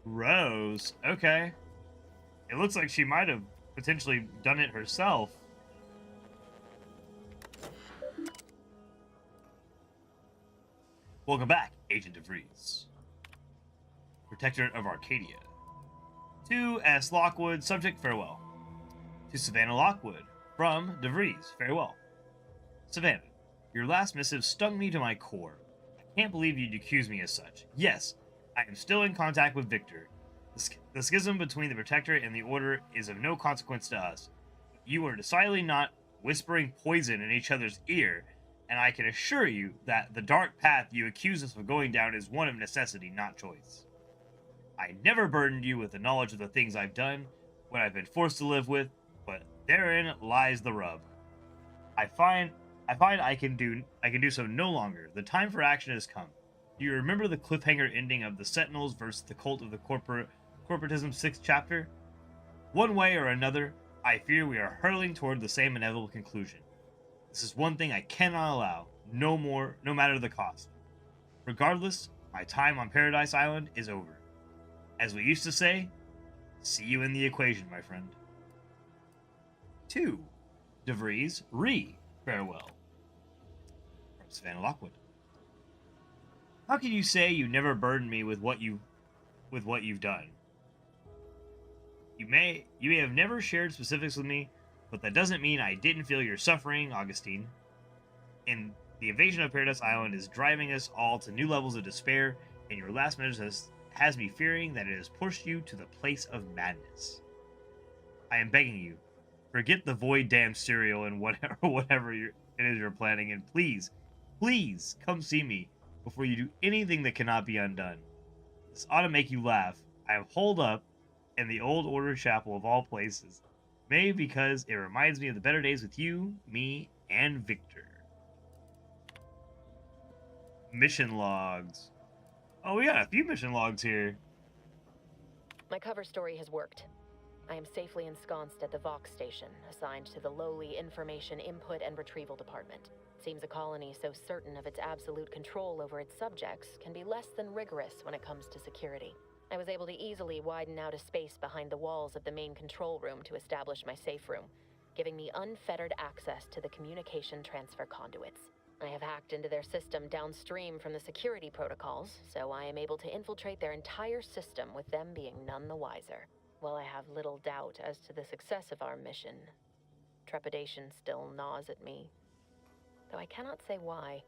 Rose? Okay. It looks like she might have potentially done it herself. Welcome back, Agent DeVries. Protectorate of Arcadia. To S. Lockwood, subject, farewell. To Savannah Lockwood, from DeVries, farewell. Savannah, your last missive stung me to my core. I Can't believe you'd accuse me as such. Yes, I am still in contact with Victor. The schism between the Protector and the Order is of no consequence to us. You are decidedly not whispering poison in each other's ear, and I can assure you that the dark path you accuse us of going down is one of necessity, not choice. I never burdened you with the knowledge of the things I've done, what I've been forced to live with, but therein lies the rub. I find I can do so no longer. The time for action has come. Do you remember the cliffhanger ending of the Sentinels versus the Cult of the Corporatism 6th chapter? One way or another, I fear we are hurtling toward the same inevitable conclusion. This is one thing I cannot allow, no matter the cost. Regardless, my time on Paradise Island is over. As we used to say, see you in the equation, my friend. 2. DeVries, farewell. From Savannah Lockwood. How can you say you never burdened me with what you've done? You may have never shared specifics with me, but that doesn't mean I didn't feel your suffering, Augustine. And the invasion of Paradise Island is driving us all to new levels of despair, and your last message has me fearing that it has pushed you to the place of madness. I am begging you, forget the void damn cereal and whatever it is you're planning, and please come see me before you do anything that cannot be undone. This ought to make you laugh. I am holed up in the Old Order Chapel of all places. Maybe because it reminds me of the better days with you, me, and Victor. Mission logs. Oh, we got a few mission logs here. My cover story has worked. I am safely ensconced at the Vox station, assigned to the lowly Information Input and Retrieval Department. Seems a colony so certain of its absolute control over its subjects can be less than rigorous when it comes to security. I was able to easily widen out a space behind the walls of the main control room to establish my safe room, giving me unfettered access to the communication transfer conduits. I have hacked into their system downstream from the security protocols, so I am able to infiltrate their entire system with them being none the wiser. While I have little doubt as to the success of our mission, trepidation still gnaws at me, though I cannot say why.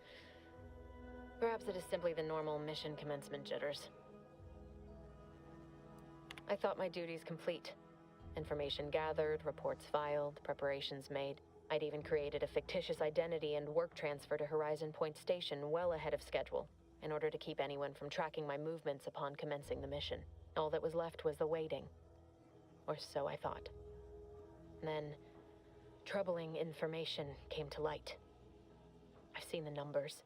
Perhaps it is simply the normal mission commencement jitters. I thought my duties complete. Information gathered, reports filed, preparations made. I'd even created a fictitious identity and work transfer to Horizon Point Station well ahead of schedule, in order to keep anyone from tracking my movements upon commencing the mission. All that was left was the waiting. Or so I thought. Then, troubling information came to light. I've seen the numbers.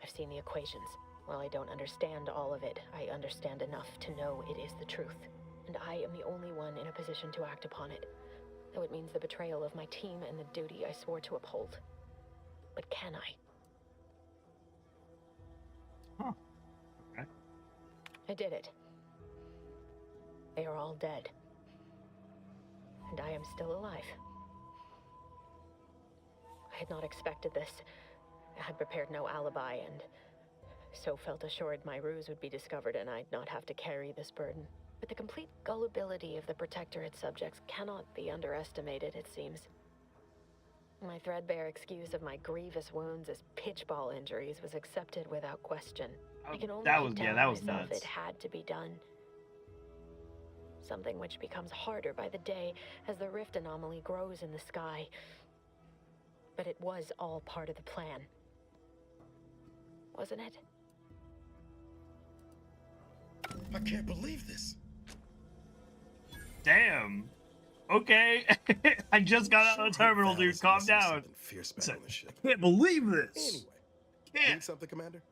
I've seen the equations. While I don't understand all of it, I understand enough to know it is the truth. And I am the only one in a position to act upon it, though it means the betrayal of my team and the duty I swore to uphold. But can I? Huh. Okay. I did it. They are all dead. And I am still alive. I had not expected this. I had prepared no alibi, and so felt assured my ruse would be discovered and I'd not have to carry this burden. But the complete gullibility of the Protectorate subjects cannot be underestimated, it seems. My threadbare excuse of my grievous wounds as pitchball injuries was accepted without question. I can only keep telling myself it had to be done. Something which becomes harder by the day as the rift anomaly grows in the sky. But it was all part of the plan. Wasn't it? I can't believe this. Damn. Okay. I just got out of the terminal, dude. Calm down. Fierce back on the ship. Can't believe this. Anyway, need something, Commander?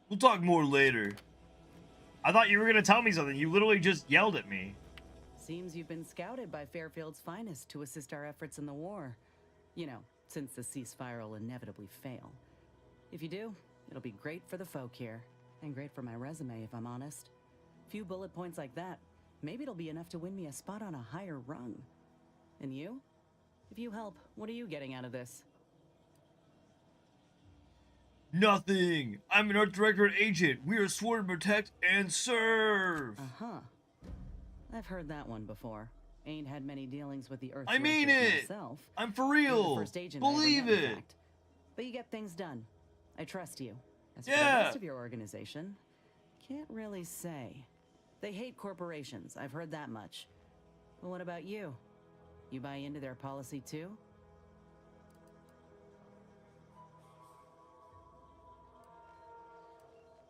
We'll talk more later. I thought you were gonna tell me something. You literally just yelled at me. Seems you've been scouted by Fairfield's finest to assist our efforts in the war. You know, since the ceasefire will inevitably fail. If you do, it'll be great for the folk here. And great for my resume, if I'm honest. Few bullet points like that, maybe it'll be enough to win me a spot on a higher rung. And you? If you help, what are you getting out of this? Nothing. I'm an Art Directorate agent. We are sworn to protect and serve. Uh-huh. I've heard that one before. Ain't had many dealings with the Earth. I mean it! Myself. I'm for You're the real! first agent I ever Believe met, in it! fact. But you get things done. I trust you. As for Yeah. the rest of your organization, can't really say. They hate corporations, I've heard that much. But what about you? You buy into their policy too?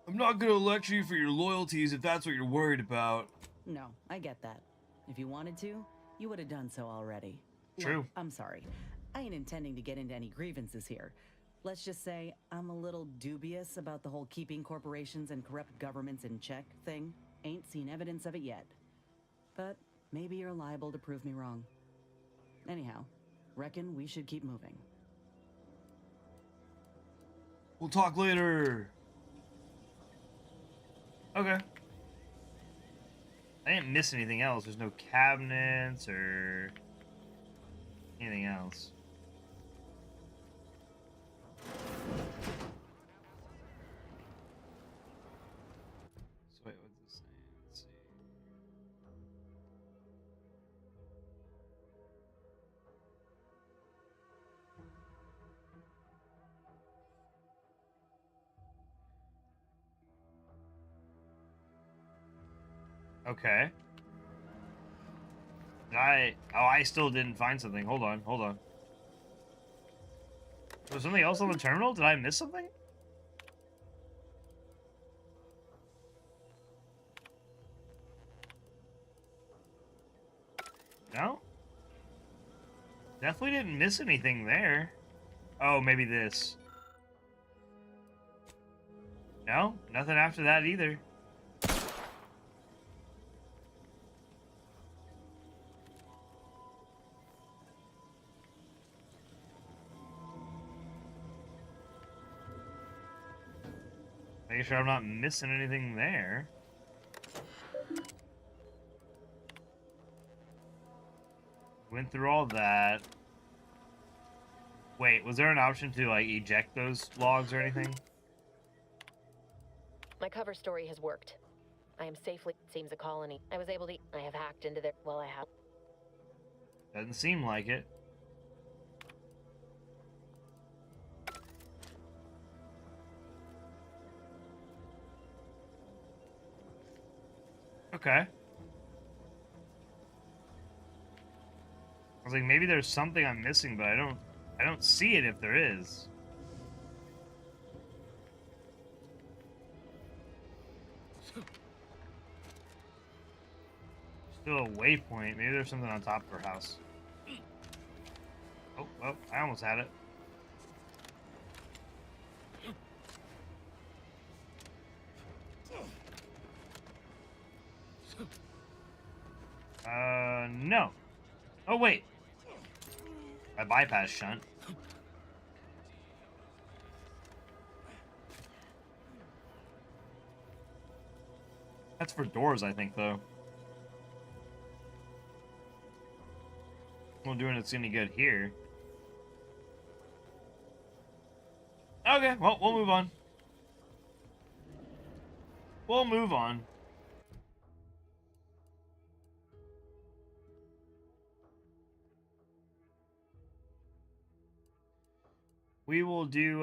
I'm not gonna lecture you for your loyalties if that's what you're worried about. No, I get that. If you wanted to, you would have done so already. True. Look, I'm sorry. I ain't intending to get into any grievances here. Let's just say I'm a little dubious about the whole keeping corporations and corrupt governments in check thing. Ain't seen evidence of it yet. But maybe you're liable to prove me wrong. Anyhow, reckon we should keep moving. We'll talk later. Okay. I didn't miss anything else. There's no cabinets or anything else. So wait, what's this saying? Let's see. Okay. I still didn't find something. Hold on. Was something else on the terminal? Did I miss something? No? Definitely didn't miss anything there. Oh, maybe this. No? Nothing after that either. Making sure I'm not missing anything there. Went through all that. Wait, was there an option to, like, eject those logs or anything? My cover story has worked. I am safely, seems a colony. I was able to, I have hacked into their, well, I have. Doesn't seem like it. Okay. I was like, maybe there's something I'm missing, but I don't see it if there is. Still a waypoint. Maybe there's something on top of her house. Oh, well, I almost had it. No. Oh, wait. I bypassed shunt. That's for doors, I think, though. I'm not doing it's any good here. Okay, well, we'll move on. We'll move on. We will do,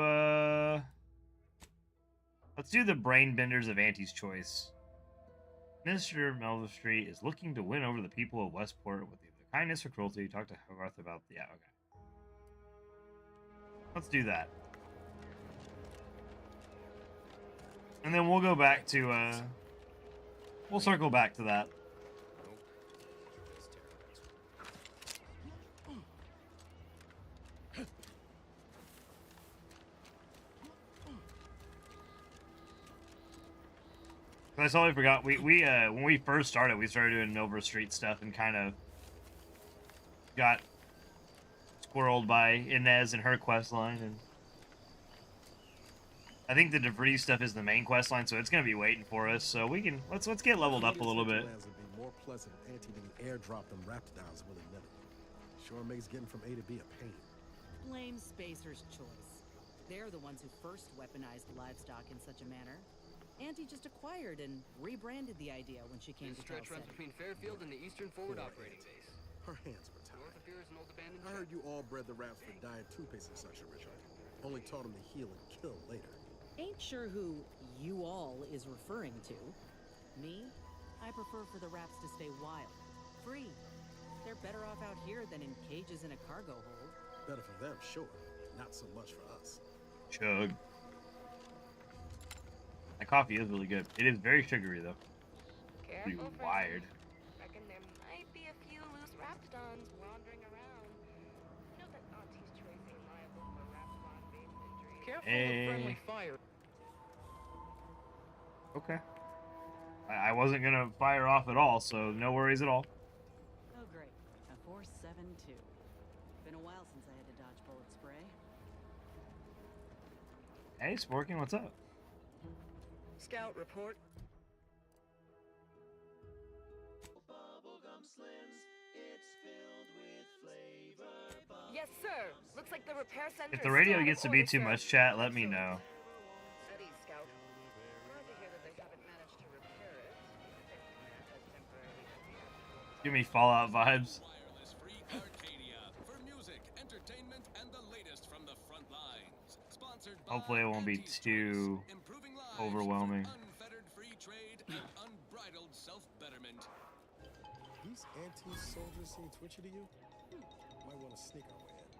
let's do the brain benders of Auntie's choice. Mr. Melville Street is looking to win over the people of Westport with either kindness or cruelty. Talk to Hogarth about the... Yeah, okay. Let's do that. And then we'll go back to, we'll circle back to that. I totally forgot. We when we first started, we started doing Milver Street stuff and kind of got squirreled by Inez and her quest line. And I think the debris stuff is the main quest line, so it's gonna be waiting for us. So we can let's get leveled up a little bit. Would be more pleasant if Auntie didn't airdrop them Raptidons willy-nilly. Sure makes getting from A to B a pain. Blame Spacer's choice. They're the ones who first weaponized livestock in such a manner. Auntie just acquired and rebranded the idea when she came to Stretch runs between Fairfield and the Eastern Forward Operating Base. Her hands were tied. North of here is an old abandoned I heard you all bred the raps for diet toothpaste and such, Richard. Only taught them to heal and kill later. Ain't sure who you all is referring to. Me? I prefer for the raps to stay wild, free. They're better off out here than in cages in a cargo hold. Better for them, sure. Not so much for us. Chug. That coffee is really good. It is very sugary though. Pretty wired. Reckon there might be a few loose raptidons wandering around. You know that Auntie's choice ain't liable for raptidon based injuries. Careful of friendly fire. Okay. I wasn't gonna fire off at all, so no worries at all. Oh great, a 4.72. Been a while since I had to dodge bullet spray. Hey, Sporkin, what's up? Scout report. Yes, sir. Looks like the repair center. If the radio gets to be too much, chat, let me know. At ease, Scout. Glad to hear that they haven't managed to repair it. Give me Fallout vibes. Wireless free Arcadia for music, entertainment, and the latest from the front lines. Sponsored by Hopefully it won't be too overwhelming. unfettered free trade and unbridled self-betterment. These anti-soldiers seem twitchy to you? Might want to sneak our way in.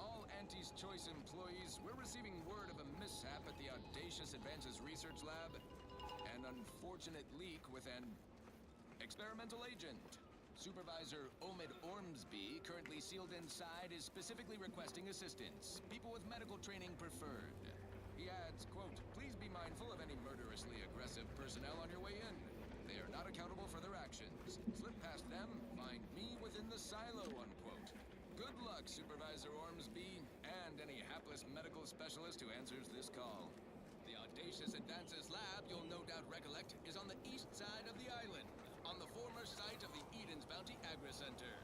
All Auntie's Choice employees, we're receiving word of a mishap at the Audacious Advances Research Lab. An unfortunate leak with an experimental agent. Supervisor Omid Ormsby, currently sealed inside, is specifically requesting assistance. People with medical training preferred. He adds, quote, "Please be mindful of any murderously aggressive personnel on your way in. They are not accountable for their actions. Slip past them, find me within the silo," unquote. Good luck, Supervisor Ormsby, and any hapless medical specialist who answers this call. The Audacious Advances Lab, you'll no doubt recollect, is on the east side of the island, on the former site of the Eden's Bounty Agri-Center.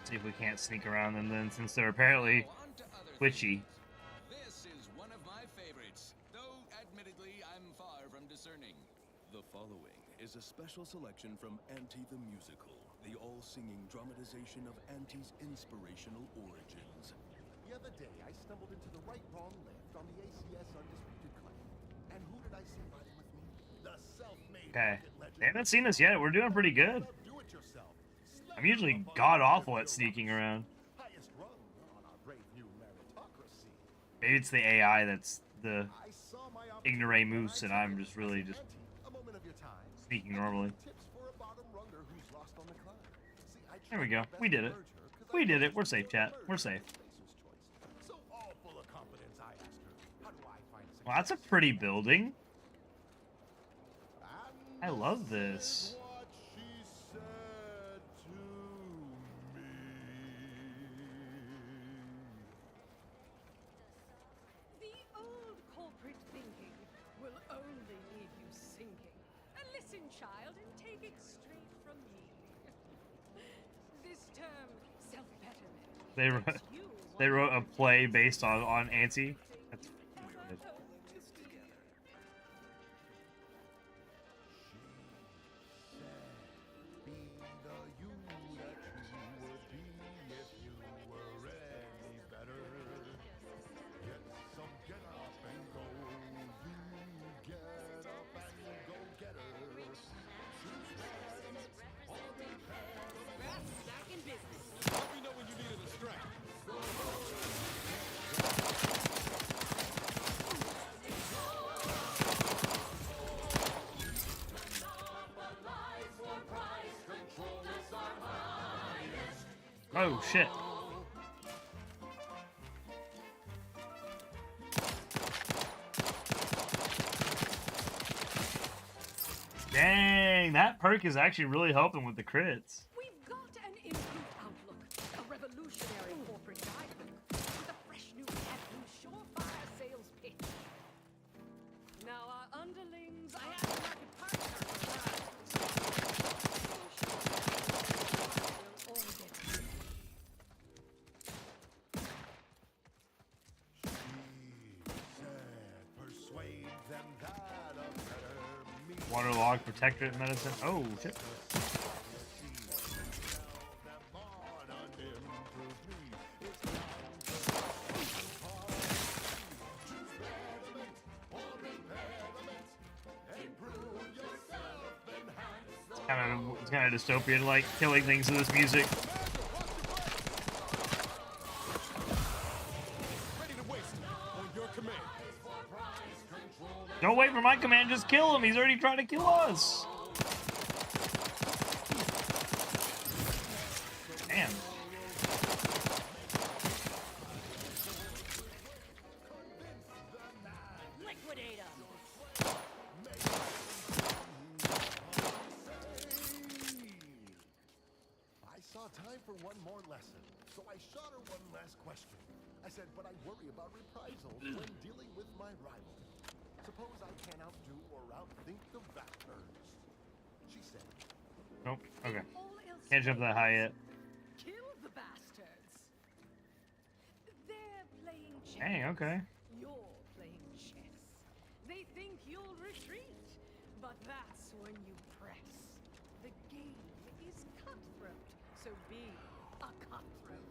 See if we can't sneak around them then, since they're apparently twitchy. This is one of my favorites, though admittedly I'm far from discerning. The following is a special selection from Auntie the Musical, the all-singing dramatization of Auntie's inspirational origins. The other day, I stumbled into the right-wrong lift on the ACS Undisputed Claim. And who did I see riding with me? The self-made Okay. rocket legend. They haven't seen us yet. We're doing pretty good. Do-it-yourself. I'm usually god-awful at sneaking around. Highest rung on our brave new meritocracy. Maybe it's the AI that's the ignoramus, and I'm just really just A moment of your time. sneaking normally. Tips for a bottom runger who's lost on the climb. See, I There we tried go. my best We did to it. merge her 'cause I We did knew it. We're she safe, was chat. the We're first safe. Spacer's choice. So all full of confidence, I asked her, how do I find success? Well, that's a pretty building. I love this. What she said to me. The old corporate thinking will only leave you sinking. Listen, child, and take it straight from me. This term, self-betterment. They wrote, they wrote a play based on Auntie. That's weird. Be the you that you would be if you were any better. Get up and go. You get up and go get her. Back in business. Let me know when you needed a stretch. Oh shit. Dang, that perk is actually really helping with the crits. We've got an improved outlook, a revolutionary corporate guidebook, with a fresh new ad whose surefire sales pitch. Now our underlings, I have a market partner for that. We'll all get it. She said, persuade them Waterlog Protectorate Medicine. Oh, shit. It's kind of dystopian, like killing things to this music. Don't wait for my command, just kill him. He's already trying to kill us. Damn. Liquidate him. I saw time for one more lesson, so I shot her one last question. I said, but I worry about reprisals when dealing with my rival. Suppose I can't outdo or outthink the Vaptors. She said. Nope. Okay. Can't jump that high yet. Kill the bastards. They're playing chess. Dang, okay. You're playing chess. They think you'll retreat, but that's when you press. The game is cutthroat, so be a cutthroat.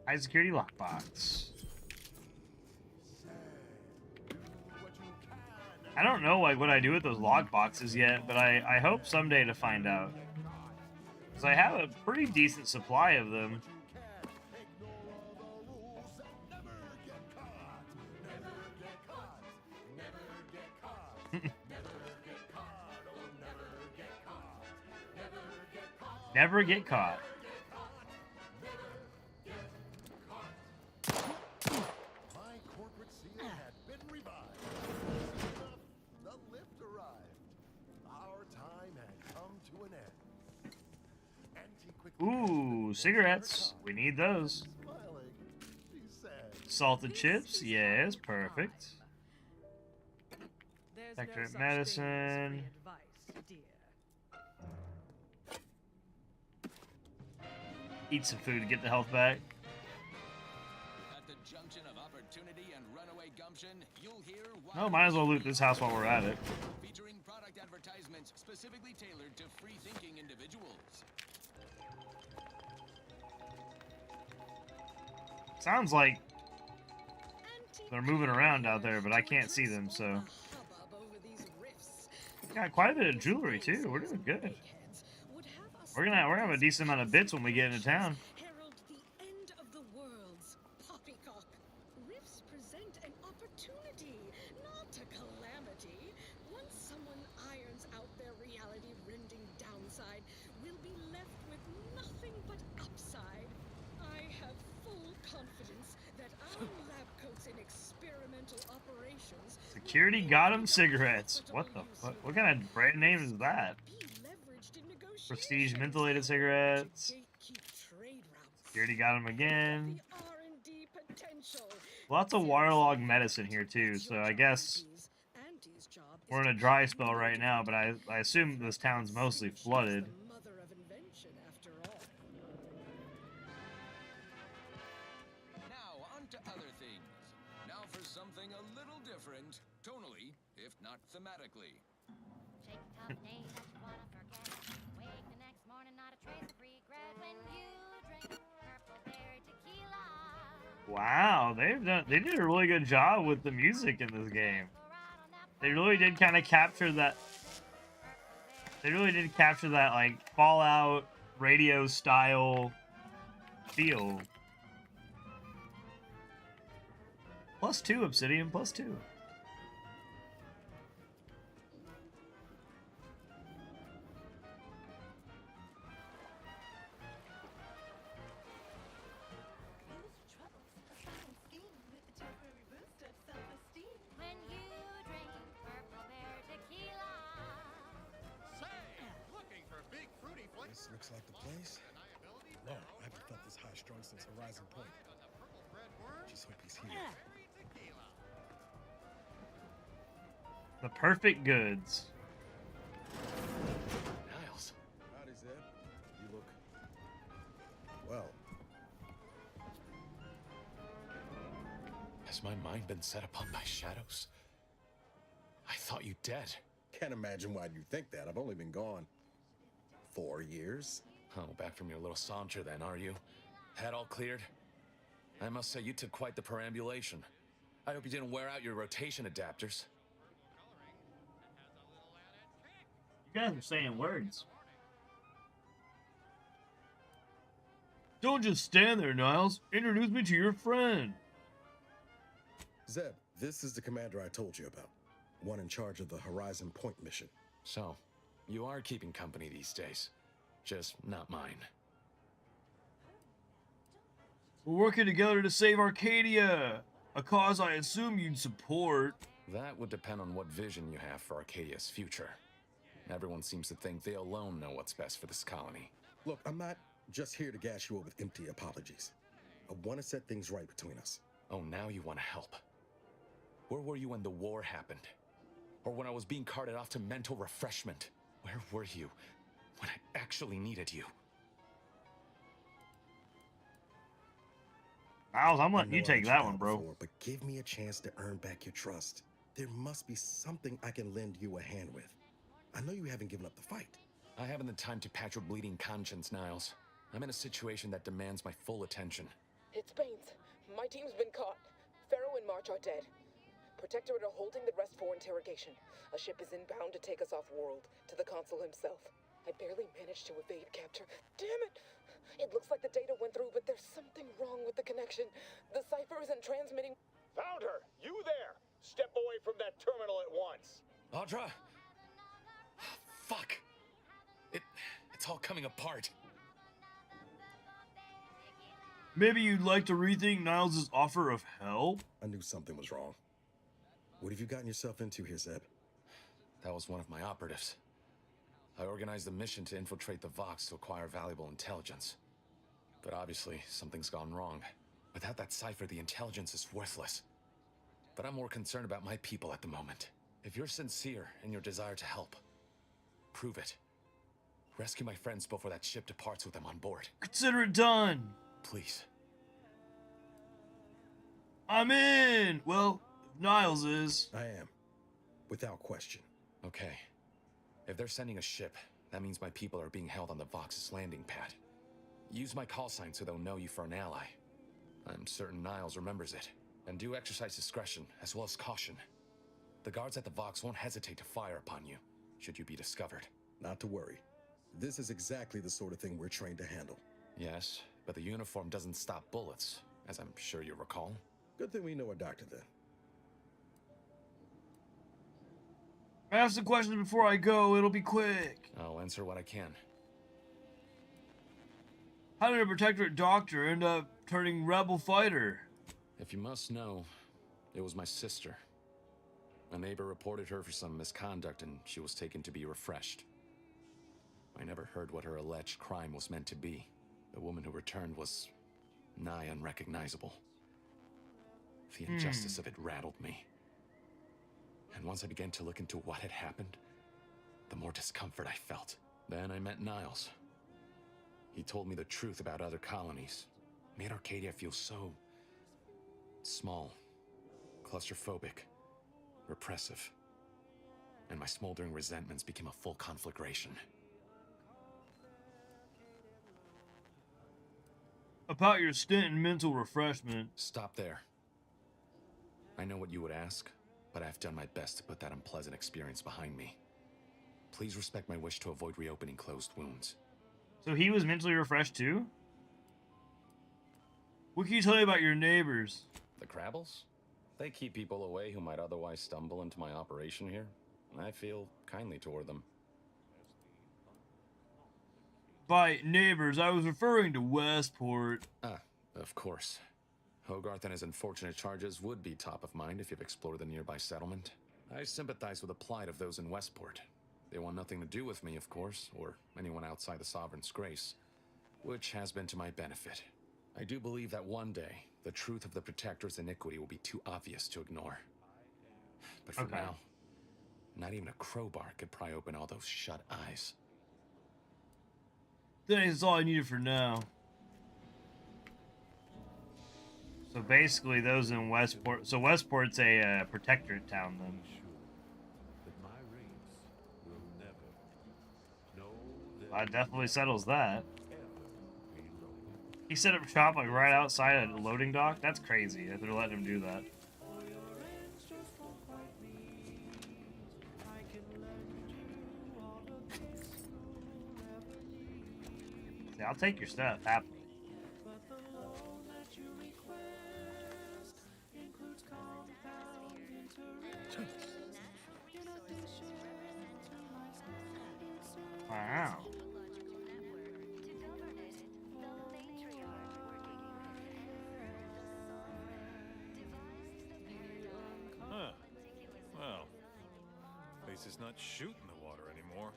High security lockbox. I don't know like what I do with those lockboxes yet, but I hope someday to find out. Because I have a pretty decent supply of them. Never get caught. My corporate seal had been revived. The lift arrived. Our time had come to an end. Ooh, cigarettes. We need those. Smiling, she said, Salted chips. Yes, perfect. There's Protectorate no such medicine. thing as free advice, dear. Eat some food to get the health back. At the junction of opportunity and runaway gumption, you'll hear Oh, might as well loot this house while we're at it. featuring product advertisements specifically tailored to free-thinking individuals. Sounds like they're moving around out there, but I can't see them, so. Got quite a bit of jewelry too. We're doing good. We're gonna have a decent amount of bits when we get into town. Herald the end of the worlds. Poppycock. Rifts present an opportunity, not a calamity. Once someone irons out their reality-rending downside, we'll be left with nothing but upside. I have full confidence that our lab coats in experimental operations Security got him cigarettes. What the fuck? What kind of brand name is that? Prestige mentholated cigarettes. Security got him again. Lots of waterlogged medicine here too, so I guess we're in a dry spell right now, but I assume this town's mostly flooded. Now, on to other things. Now for something a little different, tonally, if not thematically. Shake the tough days that you wanna forget. Wake the next morning, not a trace of regret when you drink purple berry tequila. Wow, they did a really good job with the music in this game. They really did kind of capture that. They really did capture that like Fallout radio style feel. +2 Obsidian, +2. When you drink purple berry tequila. looking for big fruity This looks like the place. No, I haven't felt this high strung since Horizon Point. Just hope he's here. The perfect goods. Niles. Howdy, Zed. You look well. Has my mind been set upon by shadows? I thought you dead. Can't imagine why you think that. I've only been gone 4 years. Oh, back from your little saunter then, are you? Head all cleared? I must say, you took quite the perambulation. I hope you didn't wear out your rotation adapters. You guys are saying words. Don't just stand there, Niles. Introduce me to your friend. Zeb, this is the commander I told you about. One in charge of the Horizon Point mission. So, you are keeping company these days. Just not mine. We're working together to save Arcadia, a cause I assume you'd support. That would depend on what vision you have for Arcadia's future. Everyone seems to think they alone know what's best for this colony. Look, I'm not just here to gas you up with empty apologies. I want to set things right between us. Oh, now you want to help. Where were you when the war happened? Or when I was being carted off to mental refreshment? Where were you when I actually needed you? Niles, I'm letting you take that one, bro. But give me a chance to earn back your trust. There must be something I can lend you a hand with. I know you haven't given up the fight. I haven't the time to patch your bleeding conscience, Niles. I'm in a situation that demands my full attention. It's Baines. My team's been caught. Pharaoh and March are dead. Protectorate are holding the rest for interrogation. A ship is inbound to take us off-world, to the consul himself. I barely managed to evade capture. Damn it! It looks like the data went through, but there's something wrong with the connection. The cipher isn't transmitting. Found her! You there! Step away from that terminal at once! Audra! Fuck! It's all coming apart. Maybe you'd like to rethink Niles' offer of help? I knew something was wrong. What have you gotten yourself into here, Zeb? That was one of my operatives. I organized a mission to infiltrate the Vox to acquire valuable intelligence. But obviously, something's gone wrong. Without that cipher, the intelligence is worthless. But I'm more concerned about my people at the moment. If you're sincere in your desire to help, prove it. Rescue my friends before that ship departs with them on board. Consider it done. Please. I'm in. Well, Niles is. I am. Without question. Okay. If they're sending a ship, that means my people are being held on the Vox's landing pad. Use my call sign so they'll know you for an ally. I'm certain Niles remembers it. And do exercise discretion, as well as caution. The guards at the Vox won't hesitate to fire upon you, should you be discovered. Not to worry. This is exactly the sort of thing we're trained to handle. Yes, but the uniform doesn't stop bullets, as I'm sure you recall. Good thing we know a doctor then. Ask the question before I go, it'll be quick. I'll answer what I can. How did a Protectorate doctor end up turning rebel fighter? If you must know, it was my sister. A neighbor reported her for some misconduct and she was taken to be refreshed. I never heard what her alleged crime was meant to be. The woman who returned was nigh unrecognizable. The injustice of it rattled me. And once I began to look into what had happened, the more discomfort I felt. Then I met Niles. He told me the truth about other colonies. Made Arcadia feel so small, claustrophobic, repressive. And my smoldering resentments became a full conflagration. About your stint in mental refreshment. Stop there. I know what you would ask, but I've done my best to put that unpleasant experience behind me. Please respect my wish to avoid reopening closed wounds. So he was mentally refreshed too? What can you tell me about your neighbors? The Crabbles? They keep people away who might otherwise stumble into my operation here. I feel kindly toward them. By neighbors, I was referring to Westport. Ah, of course. Hogarth and his unfortunate charges would be top of mind if you've explored the nearby settlement. I sympathize with the plight of those in Westport. They want nothing to do with me, of course, or anyone outside the Sovereign's grace, which has been to my benefit. I do believe that one day, the truth of the Protector's iniquity will be too obvious to ignore. But for now, not even a crowbar could pry open all those shut eyes. Thanks, that's all I needed for now. So basically, those in Westport. So Westport's a protectorate town then. That definitely settles that. He set up shop like right outside a loading dock. That's crazy that they're letting him do that. See, I'll take your stuff happily. Wow. Huh. Well, at least it's not shooting the water anymore.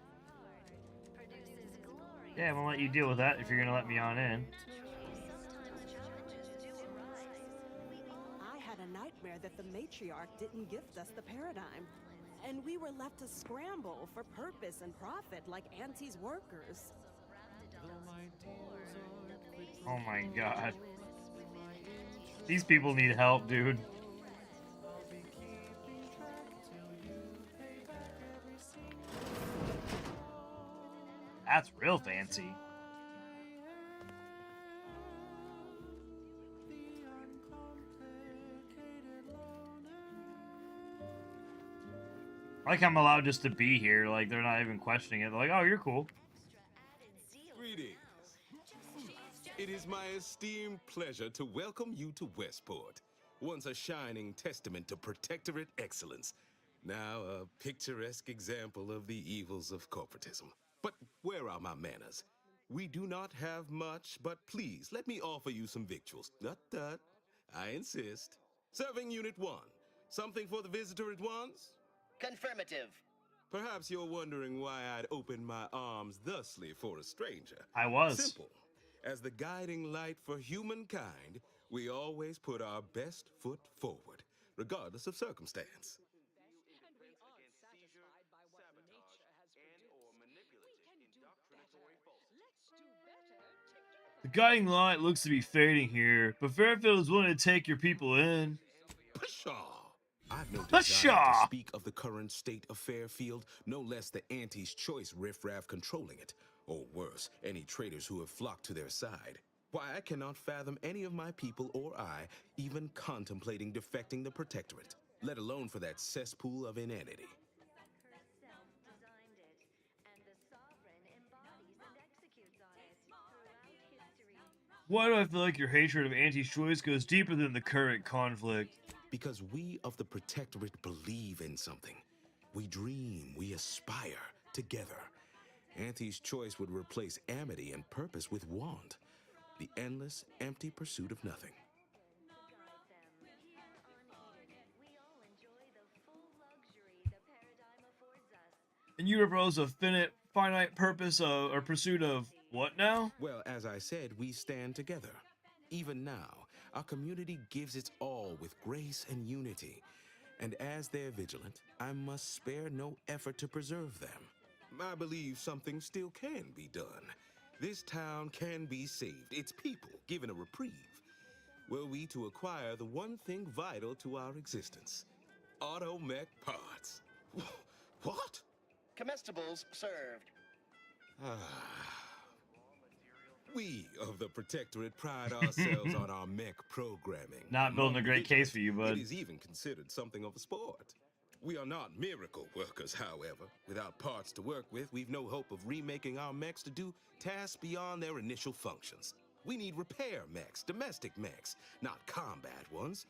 Yeah, I'm gonna let you deal with that if you're gonna let me on in. I had a nightmare that the matriarch didn't gift us the paradigm. And we were left to scramble for purpose and profit like Auntie's workers. Oh my god. These people need help, dude. That's real fancy. Like I'm allowed just to be here, like they're not even questioning it. They're like, oh, you're cool. Greetings. It is my esteemed pleasure to welcome you to Westport, once a shining testament to protectorate excellence, now a picturesque example of the evils of corporatism. But where are my manners? We do not have much, but please let me offer you some victuals. Tut. I insist. Serving Unit 1. Something for the visitor at once? Confirmative. Perhaps you're wondering why I'd open my arms thusly for a stranger. I was. Simple. As the guiding light for humankind, we always put our best foot forward, regardless of circumstance. The guiding light looks to be fading here, but Fairfield is willing to take your people in. Pshaw! I've no desire to speak of the current state of Fairfield, no less the Auntie's Choice riffraff controlling it, or worse, any traitors who have flocked to their side. Why, I cannot fathom any of my people or I even contemplating defecting the Protectorate, let alone for that cesspool of inanity. Why do I feel like your hatred of Auntie's Choice goes deeper than the current conflict? Because we of the Protectorate believe in something. We dream, we aspire, together. Auntie's Choice would replace amity and purpose with want. The endless, empty pursuit of nothing. And you propose a finite purpose or pursuit of what now? Well, as I said, we stand together. Even now, our community gives its all with grace and unity. And as they're vigilant, I must spare no effort to preserve them. I believe something still can be done. This town can be saved, its people given a reprieve. Were we to acquire the one thing vital to our existence, automech parts. What? Comestibles served. We of the Protectorate pride ourselves on our mech programming. Not building a great case for you, bud. It is even considered something of a sport. We are not miracle workers, however. Without parts to work with, we've no hope of remaking our mechs to do tasks beyond their initial functions. We need repair mechs, domestic mechs, not combat ones.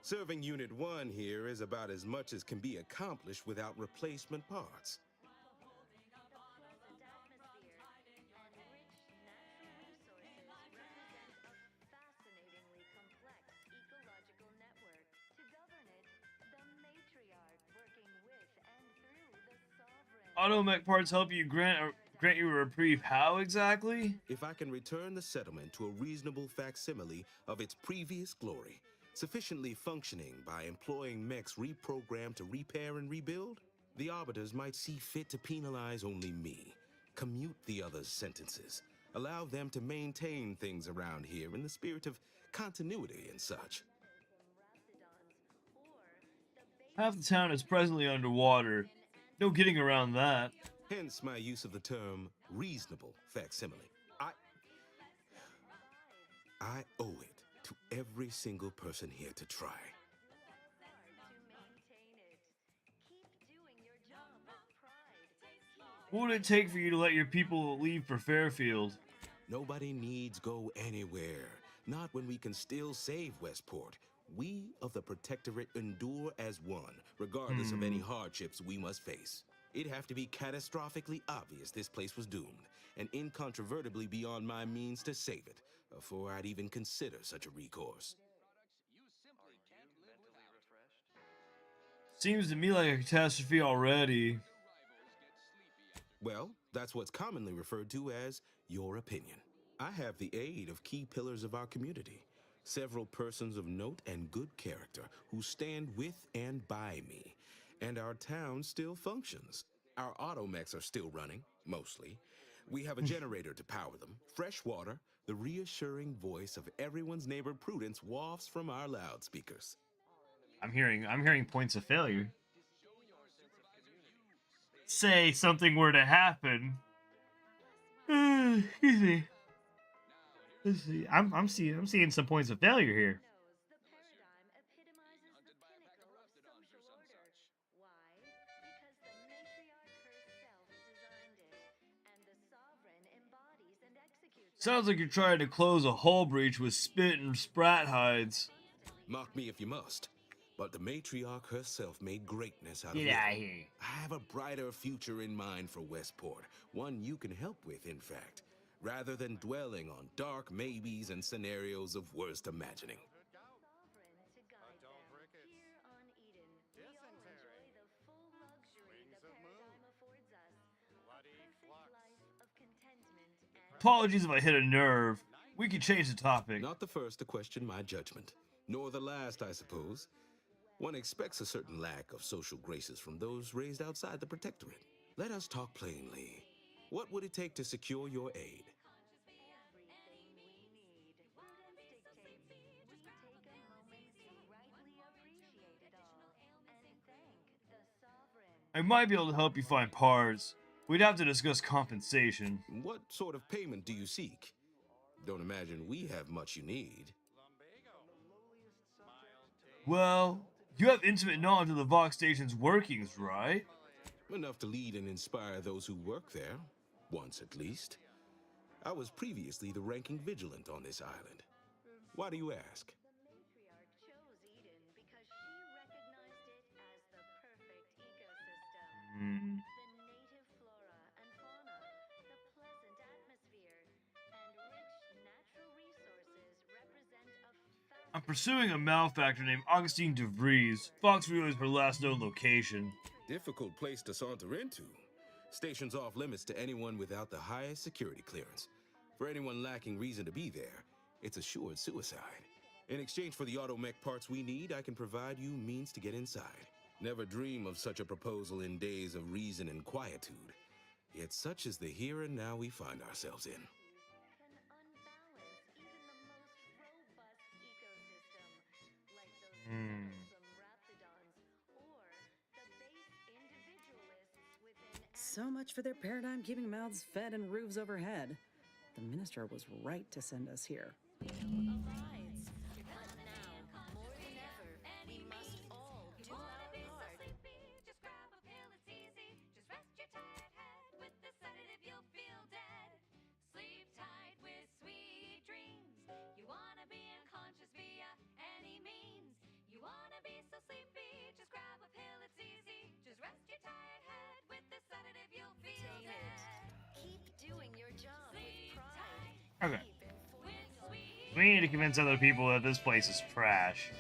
Serving Unit 1 here is about as much as can be accomplished without replacement parts. Automech parts help you grant you a reprieve. How exactly? If I can return the settlement to a reasonable facsimile of its previous glory, sufficiently functioning by employing mechs reprogrammed to repair and rebuild, the Arbiters might see fit to penalize only me, commute the others' sentences, allow them to maintain things around here in the spirit of continuity and such. Half the town is presently underwater. No getting around that. Hence my use of the term reasonable facsimile. I owe it to every single person here to try. What would it take for you to let your people leave for Fairfield? Nobody needs go anywhere. Not when we can still save Westport. We of the Protectorate endure as one, regardless of any hardships we must face. It'd have to be catastrophically obvious this place was doomed, and incontrovertibly beyond my means to save it, before I'd even consider such a recourse. Seems to me like a catastrophe already. Well, that's what's commonly referred to as your opinion. I have the aid of key pillars of our community, several persons of note and good character who stand with and by me, and our town still functions. Our automechs are still running, mostly. We have a generator to power them, fresh water, the reassuring voice of everyone's neighbor Prudence wafts from our loudspeakers. I'm hearing points of failure. Say something were to happen. Excuse me. Let's see. I'm seeing some points of failure here. Sounds like you're trying to close a hull breach with spit and sprat hides. Mock me if you must, but the matriarch herself made greatness out of Get it. out of here. I have a brighter future in mind for Westport, one you can help with, in fact, rather than dwelling on dark maybes and scenarios of worst imagining. Apologies if I hit a nerve. We can change the topic. Not the first to question my judgment, nor the last, I suppose. One expects a certain lack of social graces from those raised outside the Protectorate. Let us talk plainly. What would it take to secure your aid? I might be able to help you find parts. We'd have to discuss compensation. What sort of payment do you seek? Don't imagine we have much you need. Well, you have intimate knowledge of the Vox Station's workings, right? Enough to lead and inspire those who work there, once at least. I was previously the ranking vigilant on this island. Why do you ask? I'm pursuing a malefactor named Augustine DeVries. Foxville is her last known location. Difficult place to saunter into. Station's off limits to anyone without the highest security clearance. For anyone lacking reason to be there, it's assured suicide. In exchange for the automech parts we need, I can provide you means to get inside. Never dream of such a proposal in days of reason and quietude. Yet such is the here and now we find ourselves in. So much for their paradigm keeping mouths fed and roofs overhead. The minister was right to send us here. Okay. We need to convince other people that this place is trash.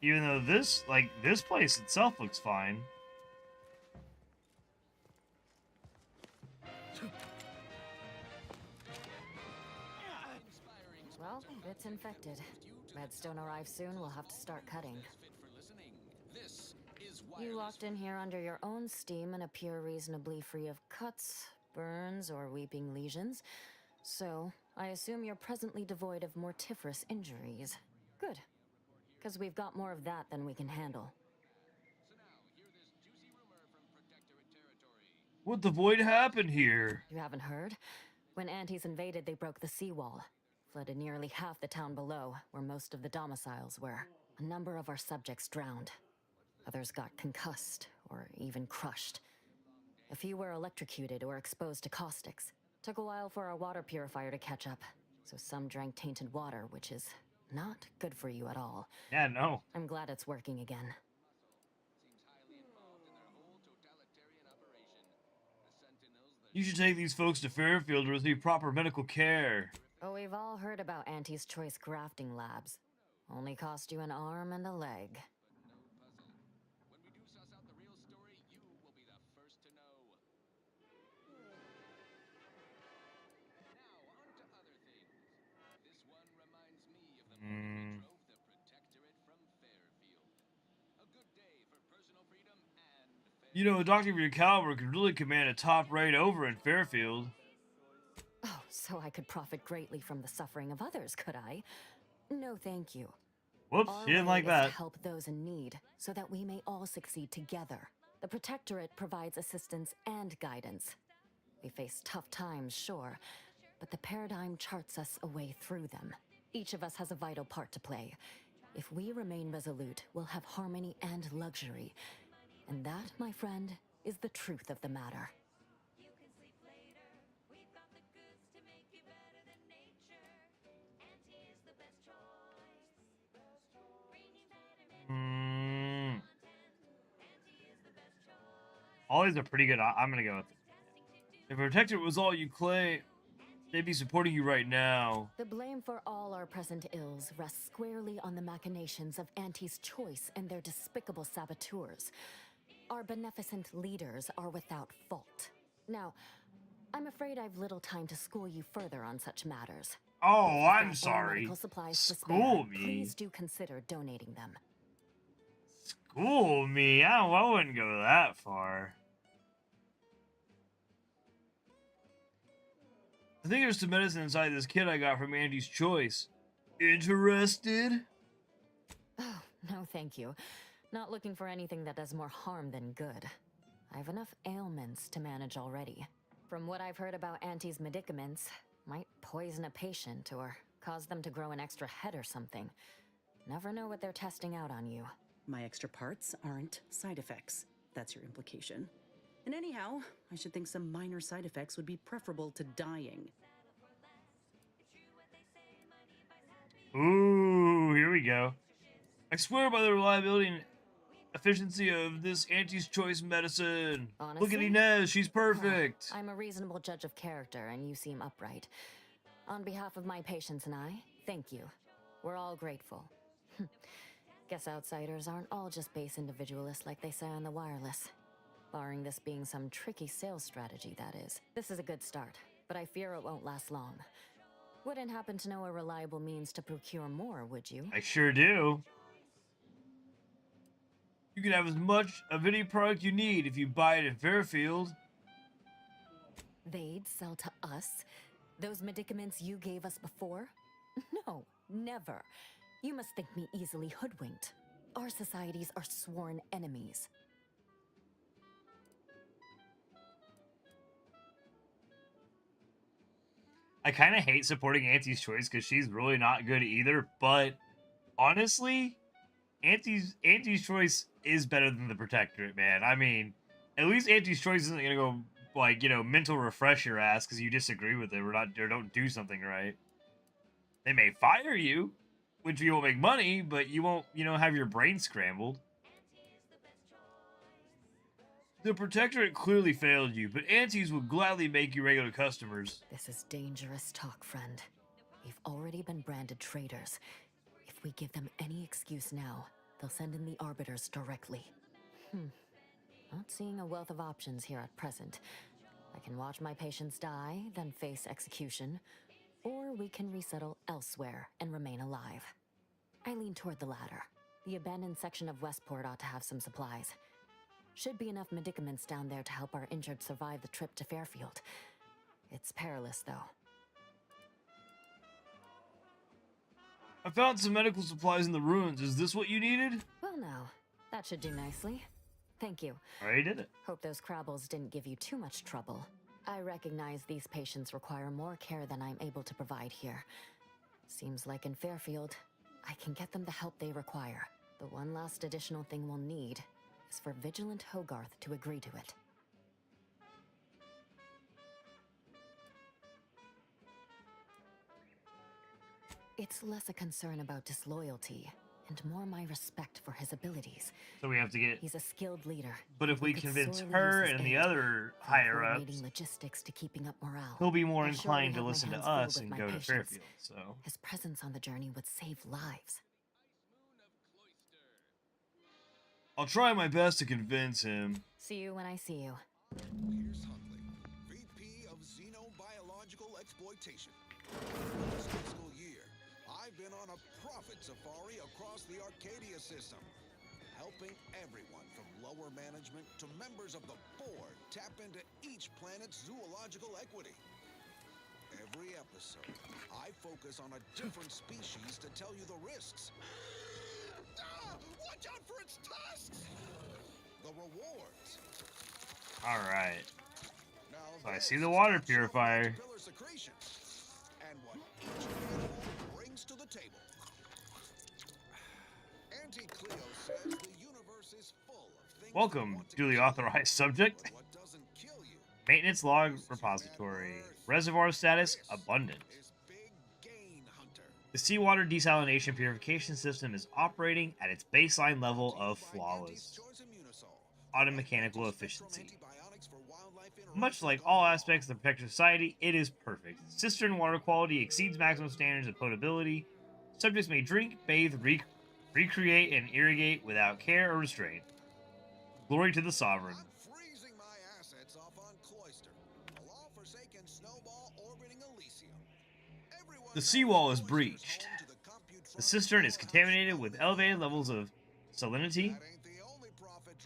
Even though this place itself looks fine. Well, it's infected. Redstone arrives soon, we'll have to start cutting. You locked in here under your own steam and appear reasonably free of cuts, burns, or weeping lesions. So, I assume you're presently devoid of mortiferous injuries. Good. Because we've got more of that than we can handle. What the void happened here? You haven't heard? When Antes invaded, they broke the seawall. Flooded nearly half the town below, where most of the domiciles were. A number of our subjects drowned. Others got concussed, or even crushed. A few were electrocuted or exposed to caustics. Took a while for our water purifier to catch up, so some drank tainted water, which is not good for you at all. Yeah, no. I'm glad it's working again. You should take these folks to Fairfield to receive proper medical care. Oh, we've all heard about Auntie's Choice grafting labs. Only cost you an arm and a leg. You know, a doctor of your caliber could really command a top rate over in Fairfield. Oh, so I could profit greatly from the suffering of others, could I? No, thank you. Whoops, Our she didn't way like is that. to help those in need, so that we may all succeed together. The Protectorate provides assistance and guidance. We face tough times, sure, but the paradigm charts us a way through them. Each of us has a vital part to play. If we remain resolute, we'll have harmony and luxury. And that, my friend, is the truth of the matter. All these are pretty good. I'm gonna go with it. If Protectorate was all you claim, they'd be supporting you right now. The blame for all our present ills rests squarely on the machinations of Auntie's Choice and their despicable saboteurs. Our beneficent leaders are without fault. Now, I'm afraid I've little time to school you further on such matters. Oh, If you've I'm got any sorry. medical supplies to School spare, me. please do consider donating them. School me? I wouldn't go that far. I think there's some medicine inside this kit I got from Andy's Choice. Interested? Oh, no thank you. Not looking for anything that does more harm than good. I have enough ailments to manage already. From what I've heard about Auntie's medicaments, might poison a patient or cause them to grow an extra head or something. Never know what they're testing out on you. My extra parts aren't side effects. That's your implication. And anyhow, I should think some minor side effects would be preferable to dying. Ooh, here we go. I swear by the reliability and efficiency of this Auntie's Choice medicine. Look at Honestly? Inez, she's perfect. I'm a reasonable judge of character, and you seem upright. On behalf of my patients and I, thank you. We're all grateful. Guess outsiders aren't all just base individualists like they say on the wireless. Barring this being some tricky sales strategy, that is. This is a good start, but I fear it won't last long. Wouldn't happen to know a reliable means to procure more, would you? I sure do. You can have as much of any product you need if you buy it in Fairfield. They'd sell to us? Those medicaments you gave us before? No, never. You must think me easily hoodwinked. Our societies are sworn enemies. I kind of hate supporting Auntie's Choice because she's really not good either, but honestly, Auntie's Choice is better than the Protectorate, man. I mean, at least Auntie's Choice isn't gonna go, like, you know, mental refresh your ass because you disagree with it or don't do something right. They may fire you, which you won't make money, but you won't, you know, have your brain scrambled. The Protectorate clearly failed you, but Auntie's will gladly make you regular customers. This is dangerous talk, friend. We've already been branded traitors. If we give them any excuse now, they'll send in the arbiters directly. Not seeing a wealth of options here at present. I can watch my patients die, then face execution, or we can resettle elsewhere and remain alive. I lean toward the latter. The abandoned section of Westport ought to have some supplies. Should be enough medicaments down there to help our injured survive the trip to Fairfield. It's perilous, though. I found some medical supplies in the ruins. Is this what you needed? Well, no. That should do nicely. Thank you. Already did it. Hope those Crabbles didn't give you too much trouble. I recognize these patients require more care than I'm able to provide here. Seems like in Fairfield, I can get them the help they require. The one last additional thing we'll need is for Vigilant Hogarth to agree to it. It's less a concern about disloyalty and more my respect for his abilities. So we have to get. He's a skilled leader. But if we could convince sorely her use his and the aid, other from higher coordinating ups, logistics to keeping up morale. he'll be more I surely inclined to have my listen to hands full us with and my go to patients. Fairfield. So His presence on the journey would save lives. I'll try my best to convince him. See you when I see you. Here's Huntley, VP of Xenobiological Exploitation. This fiscal year, I've been on a profit safari across the Arcadia system, helping everyone from lower management to members of the board tap into each planet's zoological equity. Every episode, I focus on a different species to tell you the risks. Watch out for its tusks! The rewards. All right. Now, So I see the water purifier. caterpillar secretion and what each animal brings to the table. Auntie Cleo says the universe is full of things. Welcome, duly authorized subject. What doesn't kill you Maintenance log repository. Reservoir status abundant. is Big Gain Hunter. The seawater desalination purification system is operating at its baseline level of flawless automechanical efficiency. Much like all aspects of the Protector Society, it is perfect. Cistern water quality exceeds maximum standards of potability. Subjects may drink, bathe, recreate, and irrigate without care or restraint. Glory to the Sovereign. Freezing my assets off on Cloister, a law-forsaken snowball orbiting Elysium. The seawall is breached. The cistern is contaminated with elevated levels of salinity.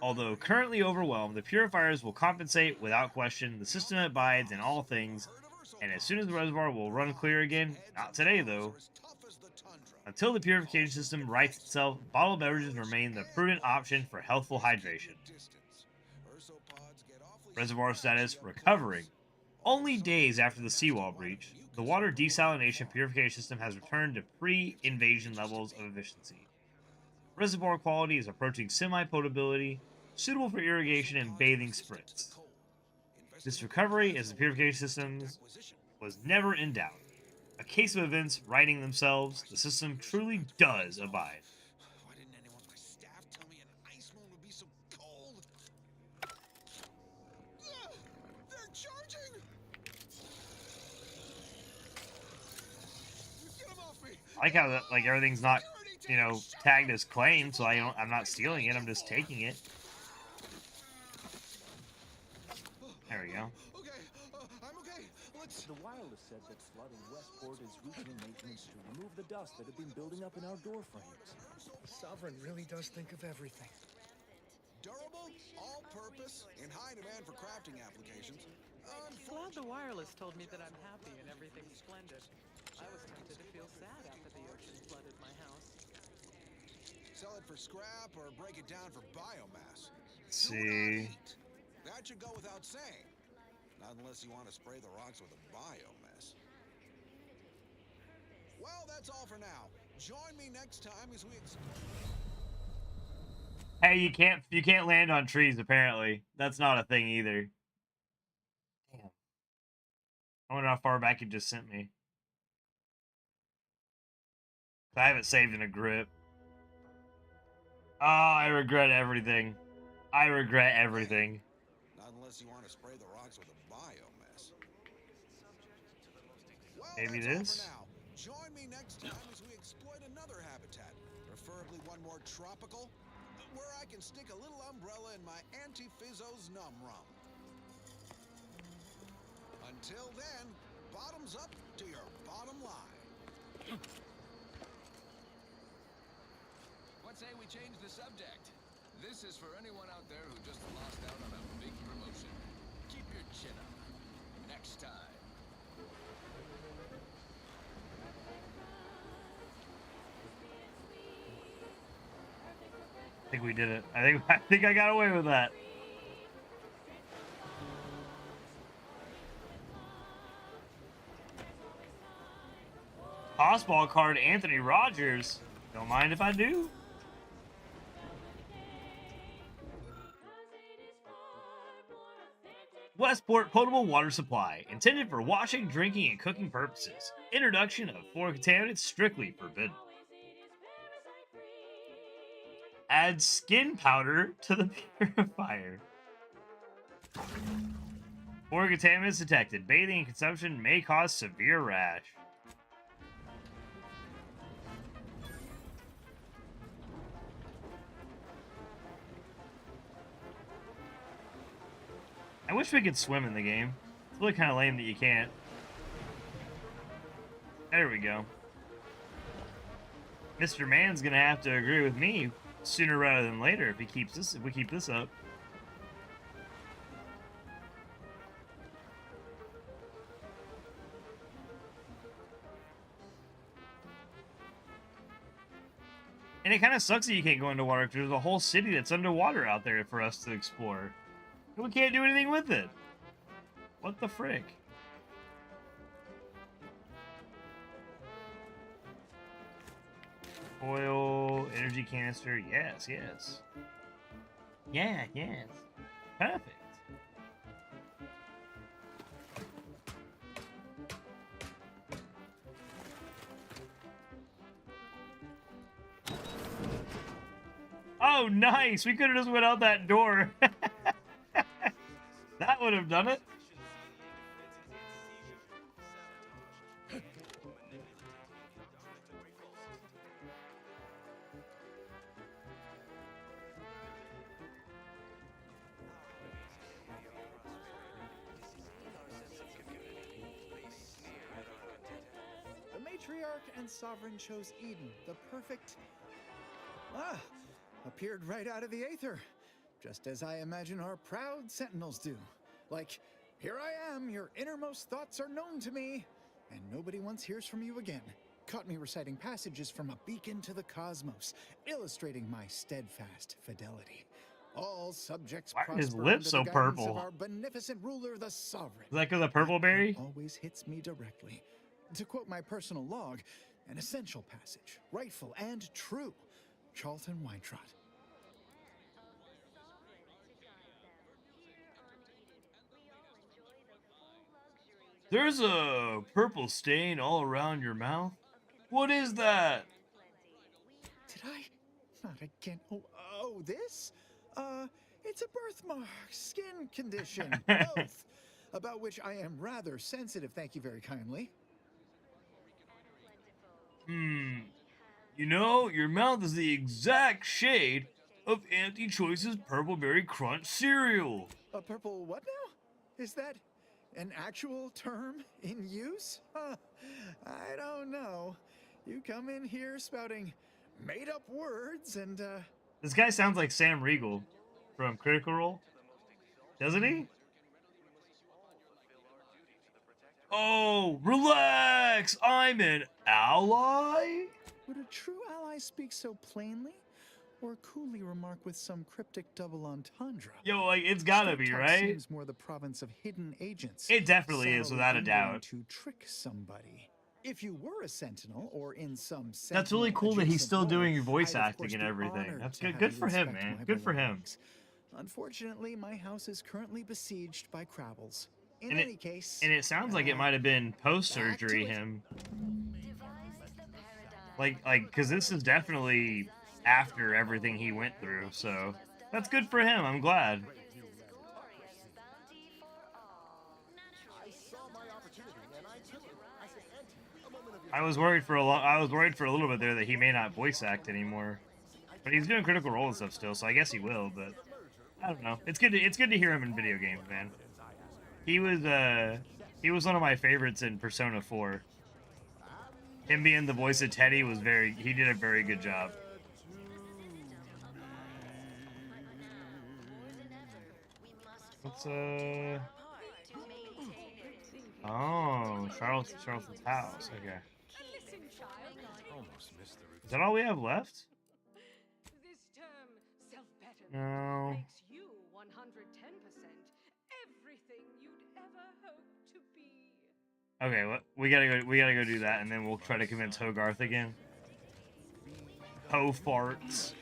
Although currently overwhelmed, the purifiers will compensate without question. The system abides in all things, and as soon as the reservoir will run clear again, not today though. Until the purification system rights itself, bottled beverages remain the prudent option for healthful hydration. Reservoir status recovering. Only days after the seawall breach, the water desalination purification system has returned to pre-invasion levels of efficiency. Reservoir quality is approaching semi-potability, suitable for irrigation and bathing sprints. This recovery as the purification system was never in doubt. A case of events righting themselves, the system truly does abide. Why didn't anyone on my staff tell me an ice moon would be so cold? They're charging! Get them off me! I like how that, like everything's not, you know, tagged as claim, so I'm not stealing it. I'm just taking it. There we go. Okay, I'm okay. Let's. The wireless said that flooding Westport is routine maintenance to remove the dust that had been building up in our door frames. The Sovereign really does think of everything. Durable, all-purpose, in high demand for crafting applications. Glad the wireless told me that I'm happy and everything's splendid. I was tempted to feel sad after the ocean flooded my house. Sell it for scrap or break it down for biomass. Let's see. That should go without saying. Not unless you want to spray the rocks with a biomess. Well, that's all for now. Join me next time as we explore. Hey, you can't land on trees apparently. That's not a thing either. Damn. I wonder how far back it just sent me. I have it saved in a grip. Oh, I regret everything. I regret everything. Not unless you want to spray the rocks with a biomess. Well, Maybe that's this? all for now. Join me next time as we exploit another habitat, preferably one more tropical, where I can stick a little umbrella in my Auntie Fizzo's Num Rum. Until then, bottoms up to your bottom line. What say we change the subject? This is for anyone out there who just lost out on a big promotion. Keep your chin up. Next time. I think we did it. I think I got away with that. Tossball card Anthony Rogers. Don't mind if I do. Westport potable water supply, intended for washing, drinking, and cooking purposes. Introduction of foreign contaminants strictly forbidden. Add skin powder to the purifier. Foreign contaminants detected. Bathing and consumption may cause severe rash. I wish we could swim in the game. It's really kind of lame that you can't. There we go. Mr. Man's gonna have to agree with me sooner rather than later if we keep this up. And it kind of sucks that you can't go underwater because there's a whole city that's underwater out there for us to explore. And we can't do anything with it. What the frick? Oil, energy canister, yes, yes. Yeah, yes. Perfect. Oh, nice! We could have just went out that door. That would have done it. The matriarch and sovereign chose Eden, the perfect... appeared right out of the aether. Just as I imagine our proud sentinels do. Like, here I am, your innermost thoughts are known to me, and nobody once hears from you again. Caught me reciting passages from a beacon to the cosmos, illustrating my steadfast fidelity. All subjects Why are his prosper lips under the so guidance purple? of our beneficent ruler, the sovereign. Is that because of purple berry? Always hits me directly. To quote my personal log, an essential passage, rightful and true. Charlton Weintraut. There's a purple stain all around your mouth. What is that? Did I? Not again. Oh, this? It's a birthmark, skin condition, both, about which I am rather sensitive, thank you very kindly. You know, your mouth is the exact shade of Auntie Choice's Purple Berry Crunch cereal. A purple what now? Is that an actual term in use? I don't know. You come in here spouting made-up words and, This guy sounds like Sam Riegel from Critical Role. Doesn't he? Oh, relax! I'm an ally? Would a true ally speak so plainly? Or coolly remark with some cryptic double entendre? Yo, like, it's gotta Straight be, talk right? Seems more the province of hidden agents. It definitely is, Subtly without a angling doubt. To trick somebody. If you were a sentinel, or in some That's really cool that he's sentinel-adjacent still role, doing your voice I'd of acting course and be everything. honored That's to good. have Good you for him, inspect man. my Good for him. belongings. Unfortunately, my house is currently besieged by Crabbles. In And any case, And it sounds like it might have been post-surgery him. Like, because this is definitely after everything he went through, so that's good for him. I'm glad. I was worried for a little bit there that he may not voice act anymore, but he's doing Critical Role and stuff still, so I guess he will. But I don't know. It's good to hear him in video games, man. He was one of my favorites in Persona 4. Him being the voice of Teddy he did a very good job. What's oh, Charlton's house. Okay. Almost missed the route. Is that all we have left? This term, No. Makes you 110% everything you'd ever hope to be. Okay, we gotta go do that, and then we'll try to convince Hogarth again. Ho farts.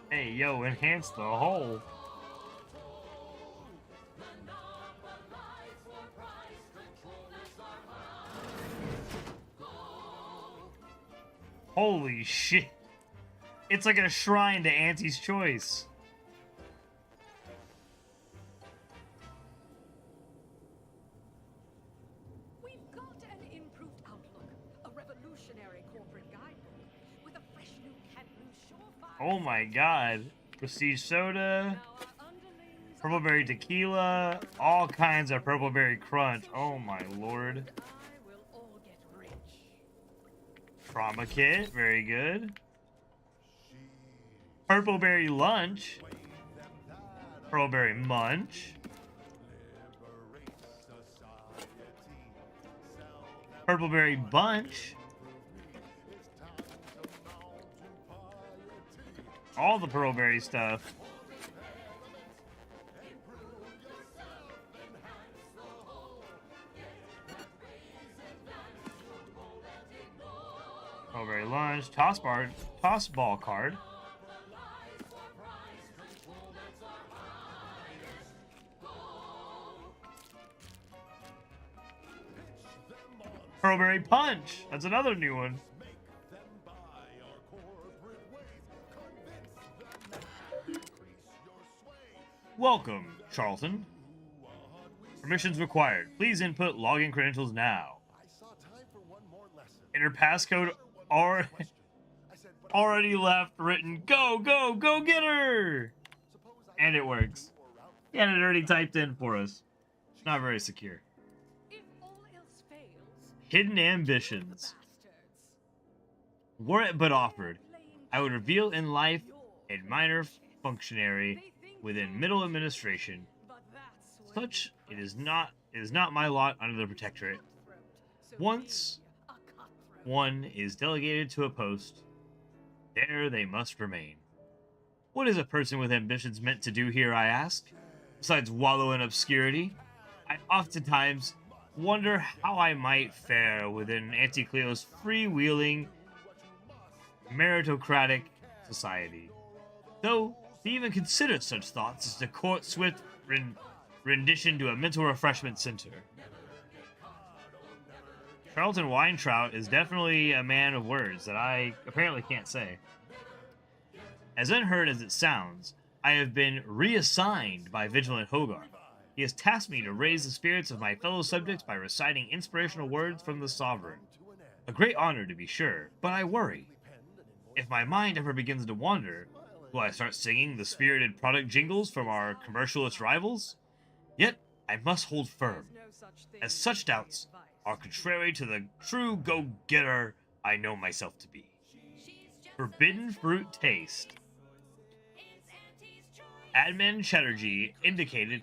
Hey, yo, enhance the whole. Holy shit. It's like a shrine to Auntie's choice. We've got an improved outlook, a revolutionary corporate guidebook with a fresh new can't lose surefire. Oh my god. Prestige soda, purple berry tequila, all kinds of purple berry crunch. Oh my lord. Trauma kit, very good. Purple berry lunch. Purple berry munch. Purple berry bunch. All the pearlberry stuff. Pearlberry lunch, toss ball card. Pearlberry punch. That's another new one. Welcome, Charlton. Permissions required. Please input login credentials now. Enter passcode already left written. Go, go, go get her! And it works. And it already typed in for us. Not very secure. Hidden ambitions. Were it but offered, I would reveal in life a minor functionary within middle administration. Such it is not my lot under the protectorate. Once one is delegated to a post, there they must remain. What is a person with ambitions meant to do here, I ask? Besides wallow in obscurity, I oftentimes wonder how I might fare within Auntie Cleo's freewheeling, meritocratic society. Though, to even consider such thoughts is to court swift rendition to a mental refreshment center. Charlton Weintraut is definitely a man of words that I apparently can't say. As unheard as it sounds, I have been reassigned by Vigilant Hogarth. He has tasked me to raise the spirits of my fellow subjects by reciting inspirational words from the Sovereign. A great honor, to be sure, but I worry. If my mind ever begins to wander, will I start singing the spirited product jingles from our commercialist rivals? Yet, I must hold firm, as such doubts are contrary to the true go-getter I know myself to be. Forbidden fruit taste. Admin Chatterjee indicated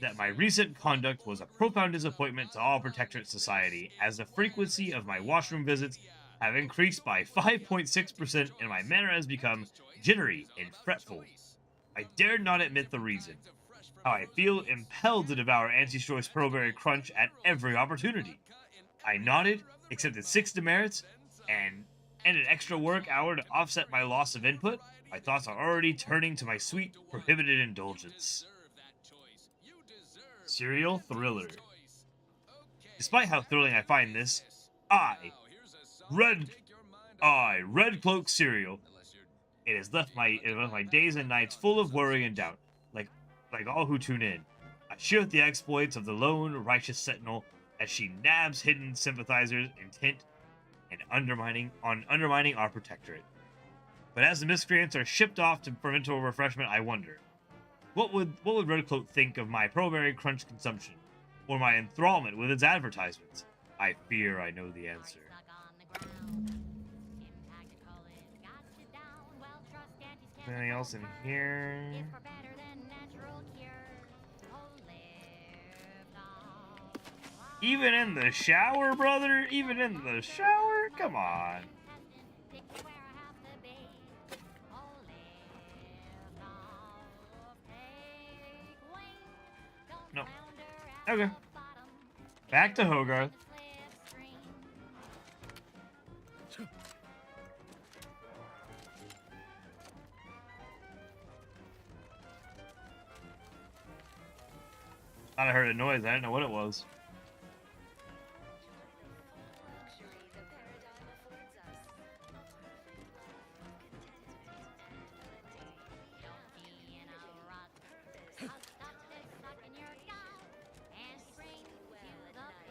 that my recent conduct was a profound disappointment to all Protectorate society, as the frequency of my washroom visits have increased by 5.6% and my manner has become jittery and fretful. I dared not admit the reason. How I feel impelled to devour Auntie's Choice Pearlberry Crunch at every opportunity. I nodded, accepted 6 demerits, and an extra work hour to offset my loss of input. My thoughts are already turning to my sweet, prohibited indulgence. Serial thriller. Despite how thrilling I find this, Red Cloak Serial. It has left my days and nights full of worry and doubt, like all who tune in. I share the exploits of the lone righteous sentinel as she nabs hidden sympathizers intent and undermining our protectorate. But as the miscreants are shipped off for mental refreshment, I wonder, what would Redcloak think of my Pearlberry Crunch consumption, or my enthrallment with its advertisements? I fear I know the answer. Anything else in here? Even in the shower, brother? Even in the shower? Come on. No. Okay. Back to Hogarth. Thought I heard a noise. I didn't know what it was.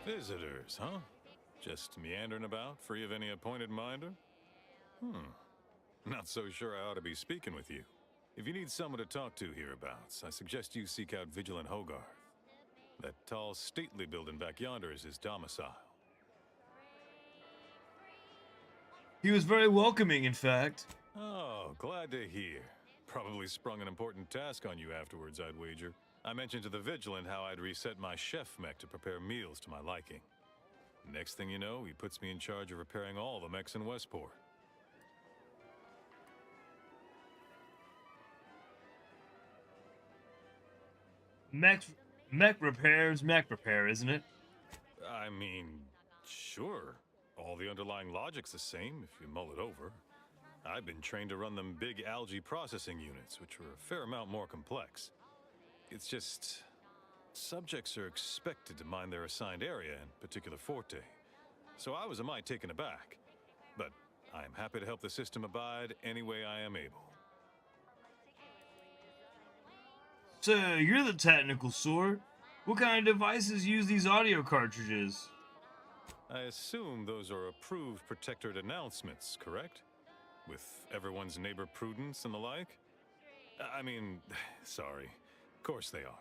Visitors, huh? Just meandering about, free of any appointed minder? Not so sure I ought to be speaking with you. If you need someone to talk to hereabouts, I suggest you seek out Vigilant Hogarth. That tall, stately building back yonder is his domicile. He was very welcoming, in fact. Oh, glad to hear. Probably sprung an important task on you afterwards, I'd wager. I mentioned to the Vigilant how I'd reset my chef mech to prepare meals to my liking. Next thing you know, he puts me in charge of repairing all the mechs in Westport. Mech repair, isn't it? I mean, sure. All the underlying logic's the same if you mull it over. I've been trained to run them big algae processing units, which are a fair amount more complex. It's just, subjects are expected to mind their assigned area and particular forte. So I was a mite taken aback. But I am happy to help the system abide any way I am able. So, you're the technical sort. What kind of devices use these audio cartridges? I assume those are approved protectorate announcements, correct? With everyone's neighbor prudence and the like? I mean, sorry. Of course they are.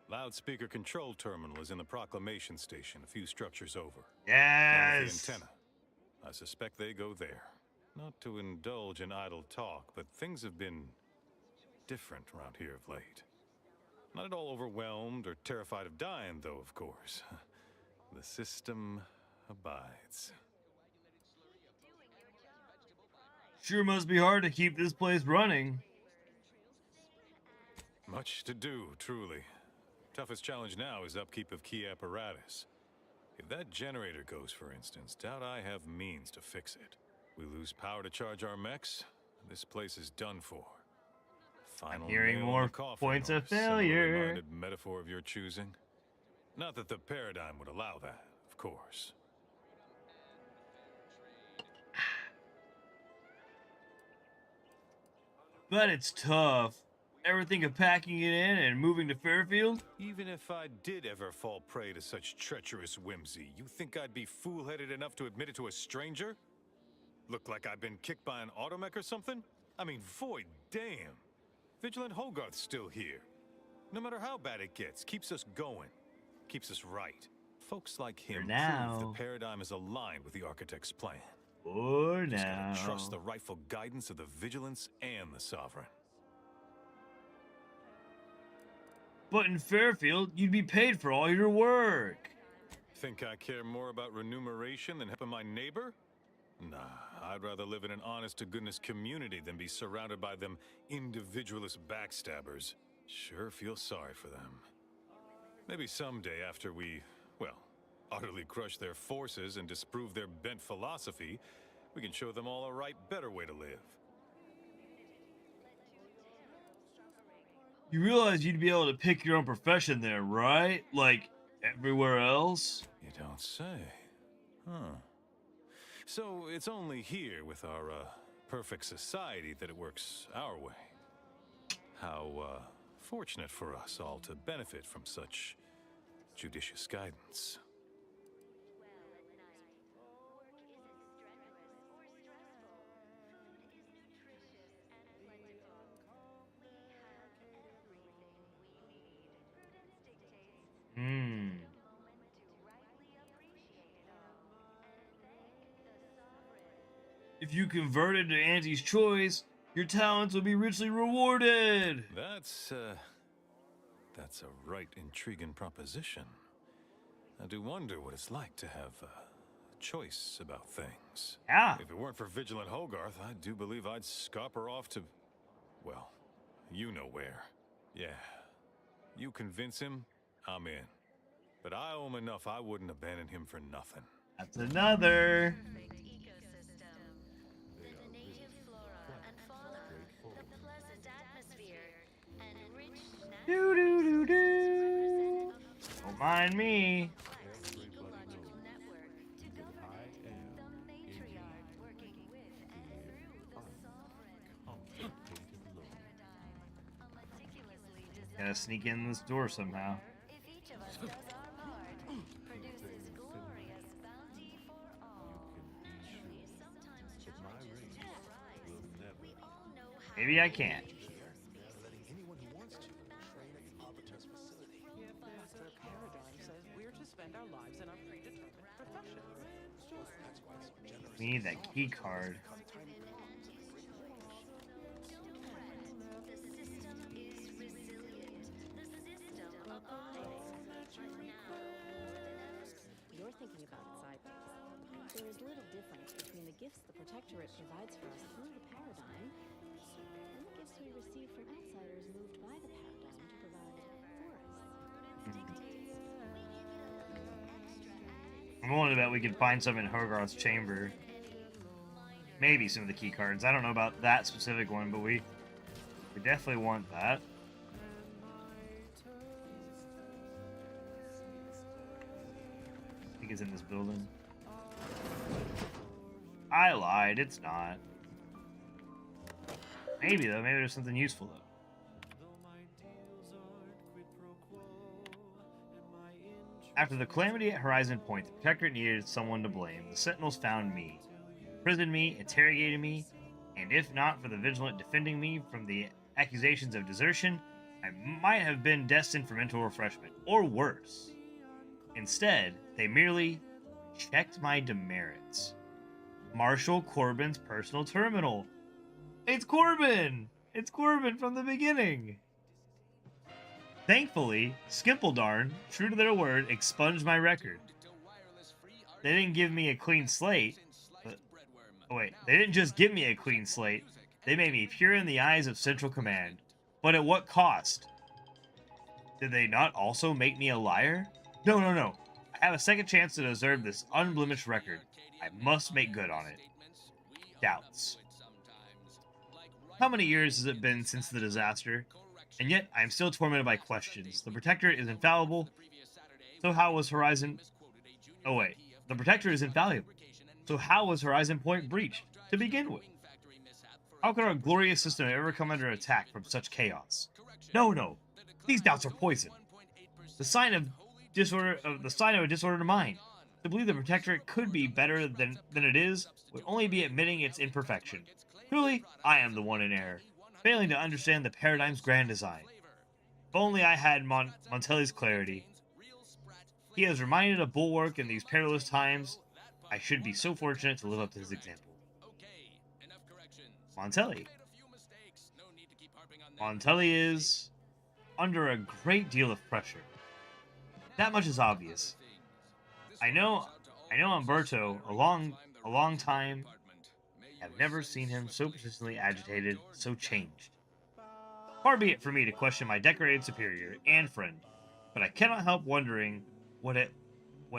Loudspeaker control terminal is in the proclamation station a few structures over. Yes! The antenna. I suspect they go there. Not to indulge in idle talk, but things have been different around here of late. Not at all overwhelmed or terrified of dying, though, of course. The system abides. Sure must be hard to keep this place running. Much to do, truly. Toughest challenge now is upkeep of key apparatus. If that generator goes, for instance, doubt I have means to fix it. We lose power to charge our mechs, this place is done for. Final I'm hearing nail in more the coffin, points or of failure. similarly-minded metaphor of your choosing. Not that the paradigm would allow that, of course. But it's tough. Ever think of packing it in and moving to Fairfield? Even if I did ever fall prey to such treacherous whimsy, you think I'd be fool-headed enough to admit it to a stranger? Look like I've been kicked by an automech or something? I mean, void damn. Vigilant Hogarth's still here. No matter how bad it gets, keeps us going. Keeps us right. Folks like him prove the paradigm is aligned with the Architect's plan. For Just now. gotta trust the rightful guidance of the Vigilance and the Sovereign. But in Fairfield, you'd be paid for all your work. Think I care more about remuneration than helping my neighbor? Nah, I'd rather live in an honest-to-goodness community than be surrounded by them individualist backstabbers. Sure feel sorry for them. Maybe someday after we, well, utterly crush their forces and disprove their bent philosophy, we can show them all a right, better way to live. You realize you'd be able to pick your own profession there, right? Like everywhere else? You don't say. Huh. So it's only here with our, perfect society that it works our way. How, fortunate for us all to benefit from such judicious guidance. If you converted to Auntie's choice, your talents will be richly rewarded. That's a right intriguing proposition. I do wonder what it's like to have a choice about things. Yeah. If it weren't for Vigilant Hogarth, I do believe I'd scupper off to, well, you know where. Yeah. You convince him, I'm in. But I owe him enough I wouldn't abandon him for nothing. That's another. Do do do do. Don't mind me. Gotta sneak in this door somehow. Maybe I can't. We need that key card. You're thinking about it sideways. There is little difference between the gifts the Protectorate provides for us through the Paradigm and the gifts we receive from outsiders moved by the Paradigm to provide for us. I'm willing to bet we could find some in Hogarth's chamber. Maybe some of the key cards. I don't know about that specific one, but we definitely want that. I think it's in this building. I lied, it's not. Maybe though, maybe there's something useful though. After the calamity at Horizon Point, the Protectorate needed someone to blame. The Sentinels found me, imprisoned me, interrogated me, and if not for the Vigilant defending me from the accusations of desertion, I might have been destined for mental refreshment, or worse. Instead, they merely checked my demerits. Marshal Corbin's personal terminal. It's Corbin! It's Corbin from the beginning! Thankfully, Skimpledarn, true to their word, expunged my record. They didn't give me a clean slate, but... Oh wait, they didn't just give me a clean slate, they made me pure in the eyes of Central Command. But at what cost? Did they not also make me a liar? No, no, no. I have a second chance to deserve this unblemished record. I must make good on it. Doubts. How many years has it been since the disaster? And yet, I am still tormented by questions. The Protectorate is infallible. So how was Horizon... Oh wait. The Protectorate is infallible. So how was Horizon Point breached, to begin with? How could our glorious system ever come under attack from such chaos? No, no. These doubts are poison. The sign of a disordered mind. To believe the Protectorate could be better than it is would only be admitting its imperfection. Truly, I am the one in error, failing to understand the Paradigm's grand design. If only I had Montelli's clarity. He has reminded a bulwark in these perilous times. I should be so fortunate to live up to his example. Montelli. Montelli is under a great deal of pressure. That much is obvious. I know Umberto a long time. I've never seen him so persistently agitated, so changed. Far be it for me to question my decorated superior and friend, but I cannot help wondering what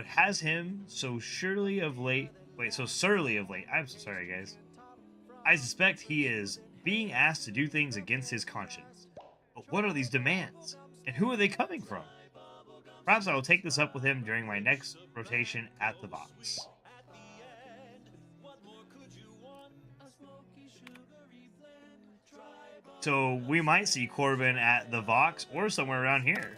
has him so surly of late. I'm so sorry, guys. I suspect he is being asked to do things against his conscience. But what are these demands? And who are they coming from? Perhaps I will take this up with him during my next rotation at the box. So we might see Corbin at the Vox or somewhere around here.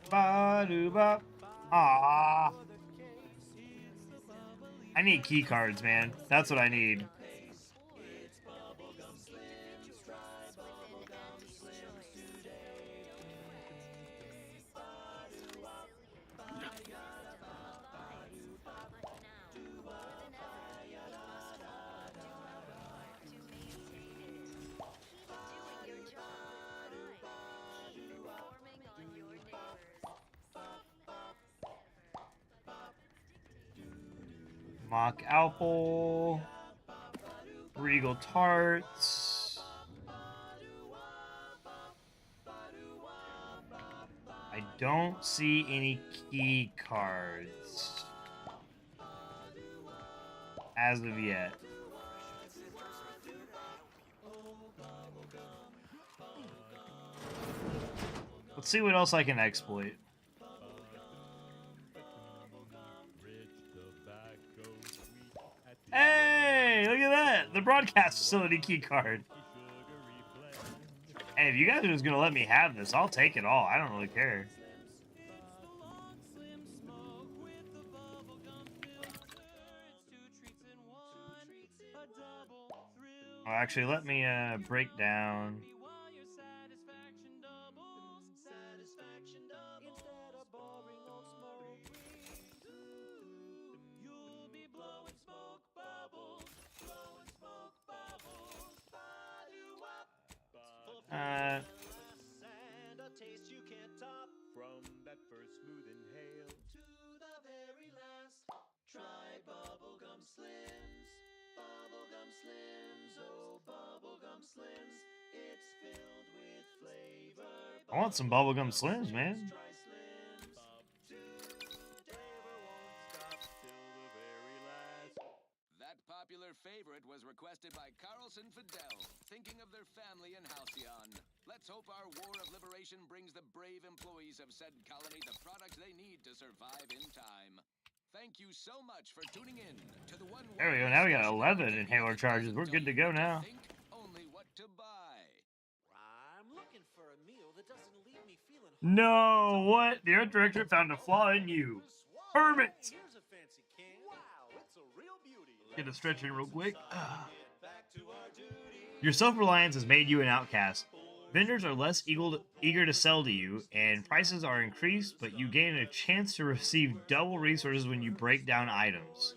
Ba-doo-ba. Ah. I need key cards, man. That's what I need. Mock Apple, Regal Tarts. I don't see any key cards as of yet. Let's see what else I can exploit. Hey, look at that! The broadcast facility key card. Hey, if you guys are just gonna let me have this, I'll take it all. I don't really care. Oh, actually, let me break down. And a taste you can't top. From that first smooth inhale to the very last. Try Bubblegum Slims. Bubblegum Slims. Oh, Bubblegum Slims. It's filled with flavor. I want some bubblegum Slims, man. That popular favorite was requested by Carlson Fidel, thinking of their family in Halcyon. Let's hope our War of Liberation brings the brave employees of said colony the products they need to survive in time. Thank you so much for tuning in to the one. There we go. Now we got 11 inhaler charges. We're good to go now. Only what to buy. I'm looking for a meal that doesn't leave me feeling. No, what? The art director found a flaw in you. Hermit! Here's a fancy can. Wow, it's a real beauty. Get a stretch in real quick. Your self-reliance has made you an outcast. Vendors are less eager to sell to you, and prices are increased, but you gain a chance to receive double resources when you break down items.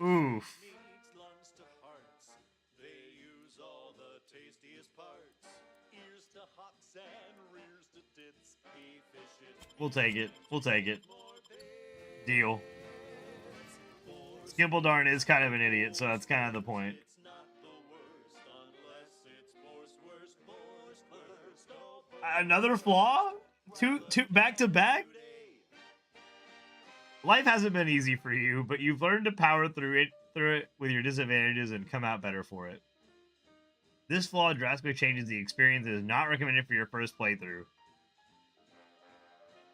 Oof. We'll take it. We'll take it. Deal. Skimpledarn is kind of an idiot, so that's kind of the point. Another flaw? Two back to back? Life hasn't been easy for you, but you've learned to power through it with your disadvantages and come out better for it. This flaw drastically changes the experience and is not recommended for your first playthrough.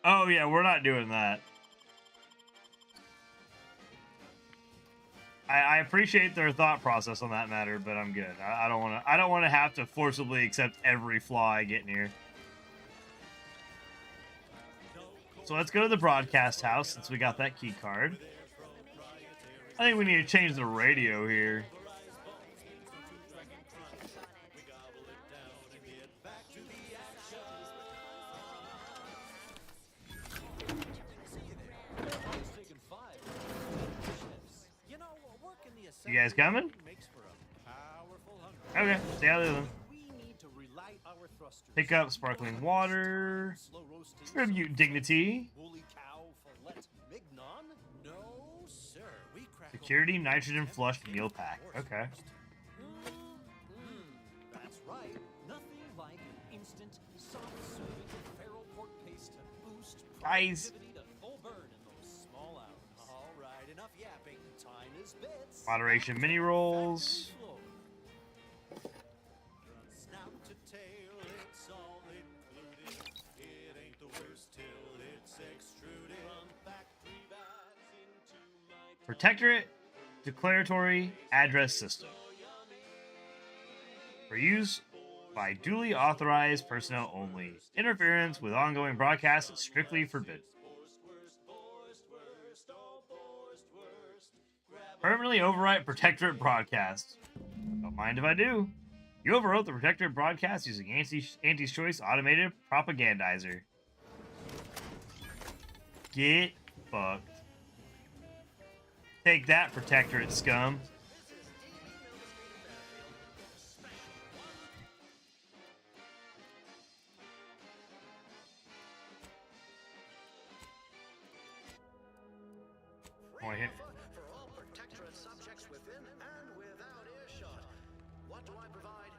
Oh yeah, we're not doing that. I appreciate their thought process on that matter, but I'm good. I don't want to have to forcibly accept every flaw I get in here. So let's go to the broadcast house since we got that key card. I think we need to change the radio here. You guys coming? Okay, stay out of them. Pick up sparkling water. Tribute dignity. Security nitrogen flushed meal pack. Okay. That's right. Nothing like instant soft serving feral pork paste to boost Guys. productivity to full burn in those small hours. All right, enough yapping. Time is bits. Moderation mini rolls. Snout to tail, it's all included. It ain't the worst till it's extruded. Run back 3 bites into my Protectorate Declaratory Address System. For use by duly authorized personnel only. Interference with ongoing broadcasts is strictly forbidden. Permanently overwrite Protectorate broadcast. Don't mind if I do. You overwrote the Protectorate broadcast using Auntie's Choice automated propagandizer. Get fucked. Take that, Protectorate scum. Oh, I hit. For all Protectorate subjects within and without earshot. What do I provide?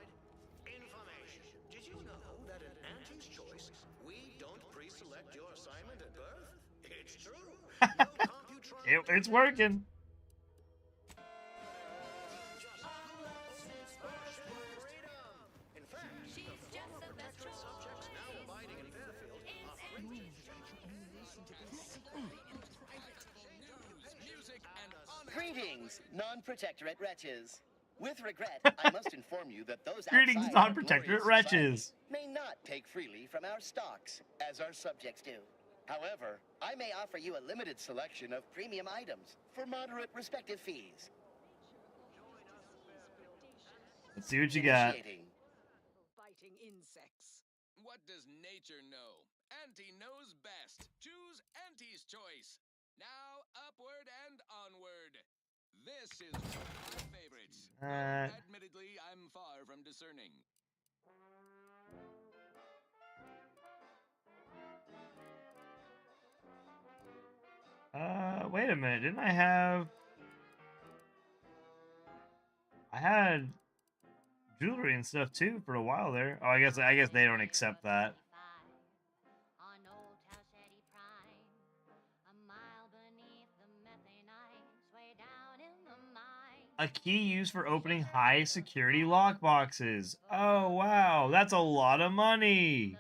Information. Did you know that in Auntie's Choice, we don't pre-select your assignment at birth? It's true. It's working. In fact, the former Protectorate subjects now abiding in Fairfield are free Greetings, non-protectorate wretches. With regret, I must inform you that those Greetings, outside our non-protectorate glorious wretches. society may not take freely from our stocks, as our subjects do. However, I may offer you a limited selection of premium items for moderate respective fees. Let's see what you got. Biting insects. What does nature know? Auntie knows best. Choose Auntie's Choice. Now, upward and onward. This is one of my favorites. Admittedly, I'm far from discerning. Wait a minute. Didn't I have... I had jewelry and stuff too for a while there. Oh, I guess they don't accept that. A key used for opening high security lockboxes. Oh wow, that's a lot of money.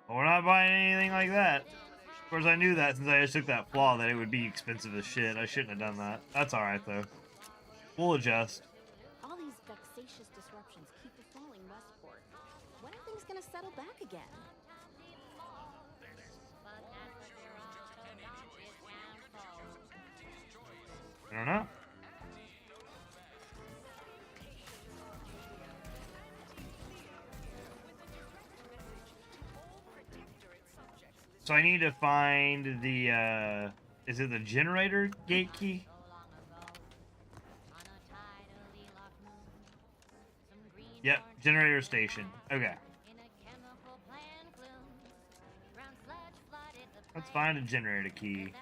Well, we're not buying anything like that. Of course, I knew that since I just took that flaw that it would be expensive as shit. I shouldn't have done that. That's alright though. We'll adjust. All these vexatious disruptions keep befalling Westport. When are things gonna settle back again? I don't know. So I need to find the, is it the generator gate key? Yep, generator station. Okay. Let's find a generator key.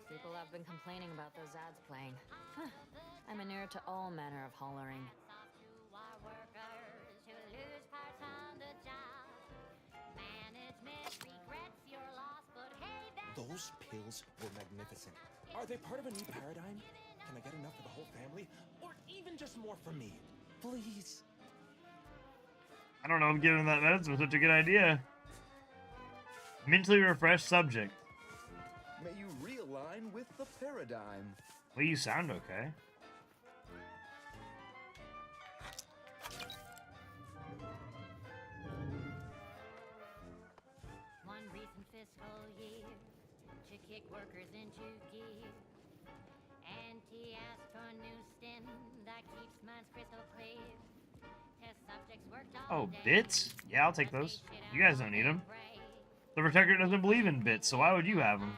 People have been complaining about those ads playing. Huh. I'm inured to all manner of hollering. Those pills were magnificent. Are they part of a new paradigm? Can I get enough for the whole family? Or even just more for me? Please. I don't know if giving that medicine was such a good idea. Mentally refreshed subject. May you realign with the paradigm. Well, you sound okay. One recent fiscal year to kick workers into gear. Auntie asked for a new stem that keeps minds crystal clear. Test subjects worked all Oh, day. bits? Yeah, I'll take those. You guys don't need them. The Protector doesn't believe in bits, so why would you have them?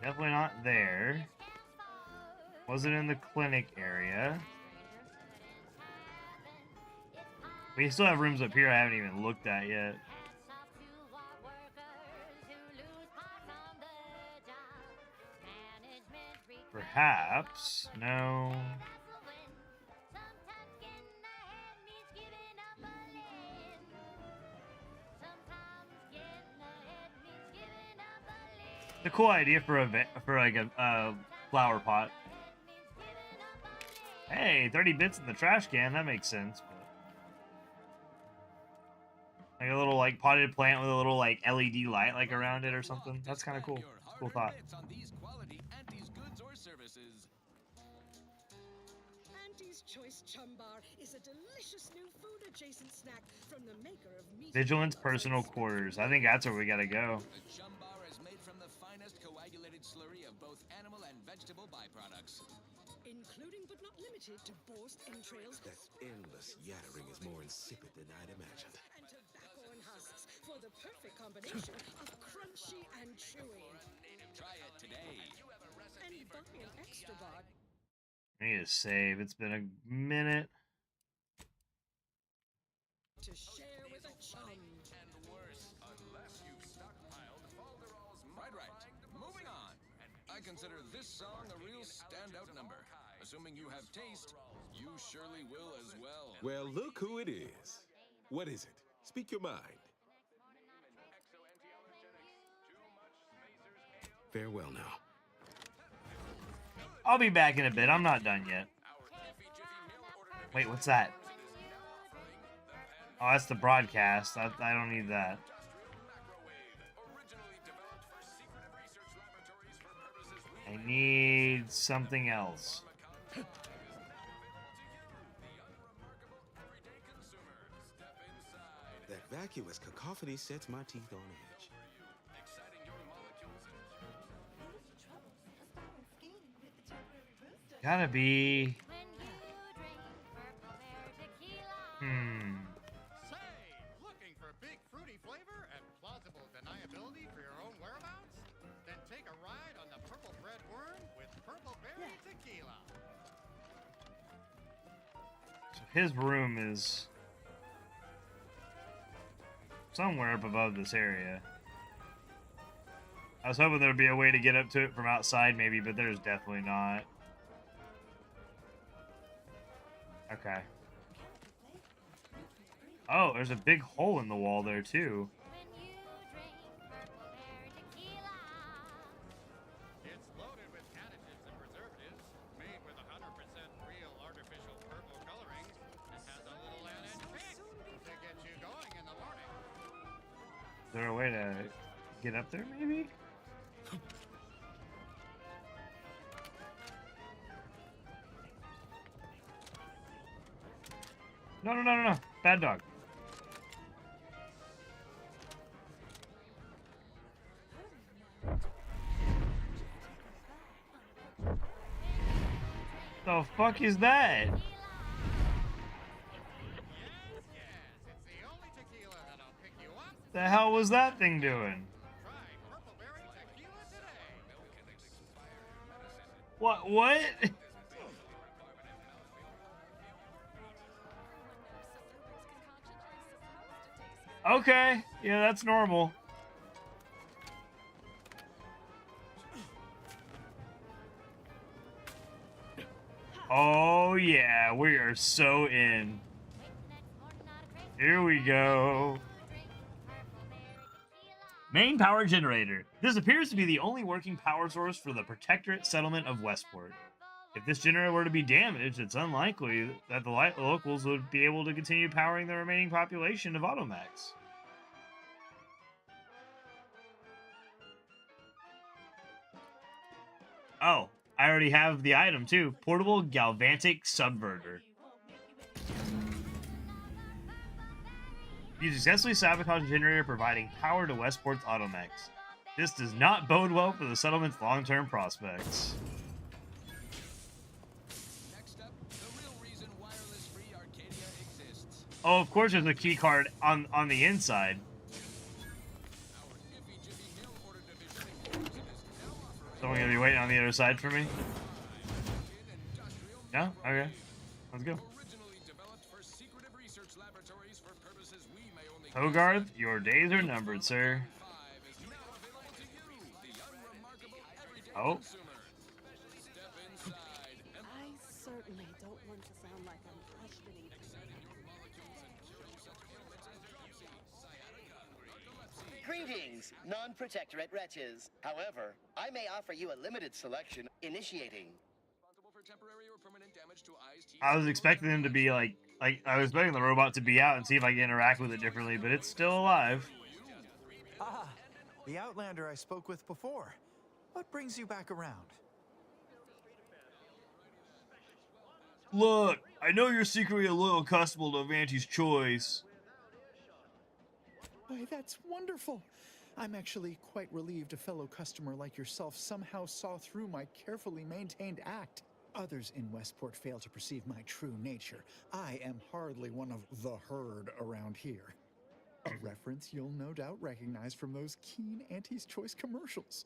Definitely not there. Wasn't in the clinic area. We still have rooms up here I haven't even looked at yet. Perhaps. No. The cool idea for like a flower pot. Hey, 30 bits in the trash can. That makes sense. But like a little like potted plant with a little like LED light like around it or something. That's kind of cool. Cool thought. On these quality Auntie's goods or services. Auntie's Choice Chum Bar is a delicious new food-adjacent snack from the maker of meat. Vigilance personal quarters. I think that's where we gotta go. The Chum Bar is made from the finest coagulated slurry of both animal and vegetable byproducts. Including but not limited to borscht entrails. That endless yattering is more insipid than I'd imagined. And tobacco and husks for the perfect combination of crunchy and chewy. Try it today. And buy an extra bar. I need to save. It's been a minute. To share with a chum. And worse, unless you've stockpiled Falderall's right. Moving on. I consider this song a real standout number. Assuming you have taste, you surely will as well. Well, look who it is. What is it? Speak your mind. Farewell now. I'll be back in a bit. I'm not done yet. Wait, what's that? Oh, that's the broadcast. I don't need that. I need something else. That vacuous cacophony sets my teeth on edge. Gotta be. Say, looking for big fruity flavor and plausible deniability for your own whereabouts? Then take a ride on the Purple Bread Worm with Purple Berry Tequila. So his room is somewhere up above this area. I was hoping there'd be a way to get up to it from outside maybe, but there's definitely not. Okay. Oh, there's a big hole in the wall there too. It's loaded with additives and preservatives, made with 100% real artificial purple coloring, and has a little added kick to get you going in the morning. Is there a way to get up there maybe? No, no, no, no, no. Bad dog. The fuck is that? The hell was that thing doing? What? Okay, yeah, that's normal. Oh yeah, we are so in. Here we go. Main power generator. This appears to be the only working power source for the Protectorate settlement of Westport. If this generator were to be damaged, it's unlikely that the locals would be able to continue powering the remaining population of Automax. Oh, I already have the item too. Portable Galvantic Subverter. You successfully sabotage a generator providing power to Westport's Automax. This does not bode well for the settlement's long-term prospects. Oh, of course there's a key card on the inside. Someone gonna be waiting on the other side for me? No? Okay. Let's go. Hogarth, your days are numbered, sir. Oh. I certainly don't want to sound like I'm questioning. Greetings, non-protectorate wretches. However, I may offer you a limited selection initiating. I was expecting them to be like I was expecting the robot to be out and see if I can interact with it differently, but it's still alive. Ah, the Outlander I spoke with before. What brings you back around? Look, I know you're secretly a loyal customer of Auntie's Choice. Why, that's wonderful. I'm actually quite relieved a fellow customer like yourself somehow saw through my carefully maintained act. Others in Westport fail to perceive my true nature. I am hardly one of the herd around here. A reference you'll no doubt recognize from those keen Auntie's Choice commercials.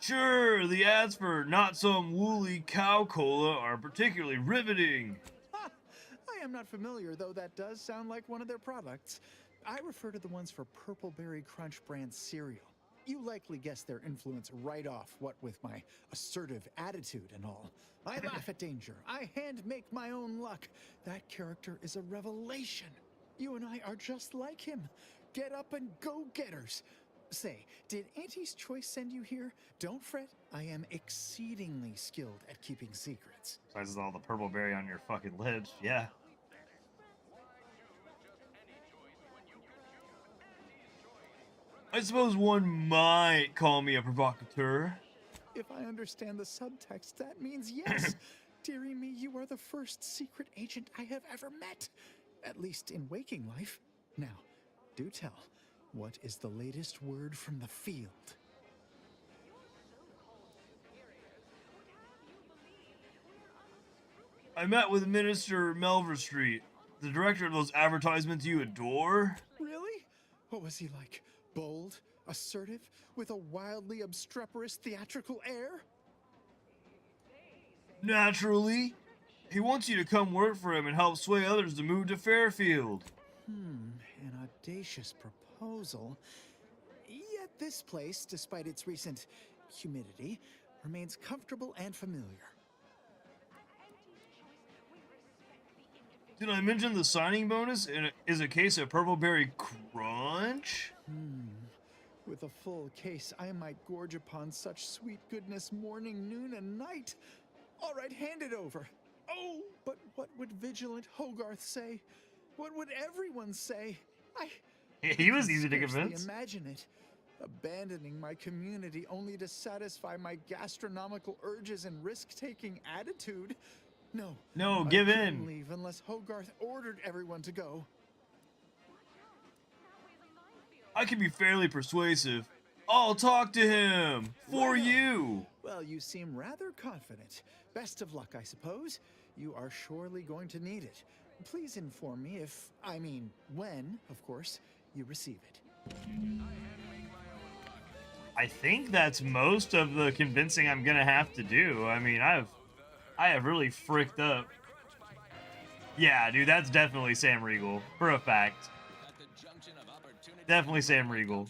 Sure, the ads for Not Some Woolly Cow Cola are particularly riveting. I am not familiar, though that does sound like one of their products. I refer to the ones for Purple Berry Crunch brand cereal. You likely guessed their influence right off, what with my assertive attitude and all. I laugh at danger. I hand make my own luck. That character is a revelation. You and I are just like him. Get up and go-getters. Say, did Auntie's Choice send you here? Don't fret, I am exceedingly skilled at keeping secrets. Besides all the purple berry on your fucking lips, yeah. I suppose one might call me a provocateur. If I understand the subtext, that means yes. Dearie me, you are the first secret agent I have ever met. At least in waking life. Now, do tell, what is the latest word from the field? I met with Minister Melver Street, the director of those advertisements you adore. Really? What was he like? Bold, assertive, with a wildly obstreperous theatrical air? Naturally. He wants you to come work for him and help sway others to move to Fairfield. An audacious proposal. Yet this place, despite its recent humidity, remains comfortable and familiar. Did I mention the signing bonus is a case of Purple Berry Crunch? With a full case, I might gorge upon such sweet goodness morning, noon, and night. All right, hand it over. Oh, but what would vigilant Hogarth say? What would everyone say? He was easy to convince. Imagine it. Abandoning my community only to satisfy my gastronomical urges and risk-taking attitude. No, give I couldn't in. leave unless Hogarth ordered everyone to go. I can be fairly persuasive. I'll talk to him for you. Well, you seem rather confident. Best of luck, I suppose. You are surely going to need it. Please inform me when, of course, you receive it. I think that's most of the convincing I'm gonna have to do. I mean, I have really fricked up. Yeah, dude, that's definitely Sam Riegel, for a fact. Definitely Sam Riegel.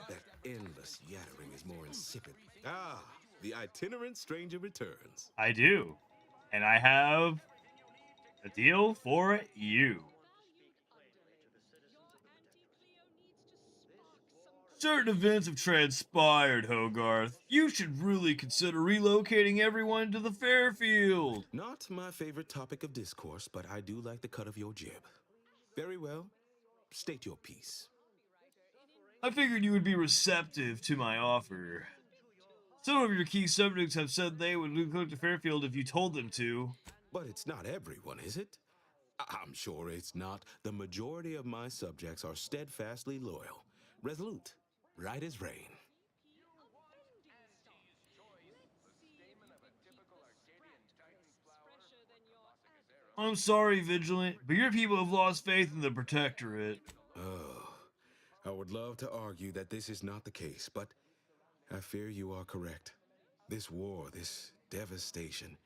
That endless yattering is more insipid. Ah, the itinerant stranger returns. I do. And I have a deal for you. Certain events have transpired, Hogarth. You should really consider relocating everyone to the Fairfield. Not my favorite topic of discourse, but I do like the cut of your jib. Very well. State your piece. I figured you would be receptive to my offer. Some of your key subjects have said they would relocate to Fairfield if you told them to. But it's not everyone, is it? I'm sure it's not. The majority of my subjects are steadfastly loyal, resolute, right as rain. I'm sorry, Vigilant, but your people have lost faith in the Protectorate. Oh, I would love to argue that this is not the case, but I fear you are correct. This war, this devastation,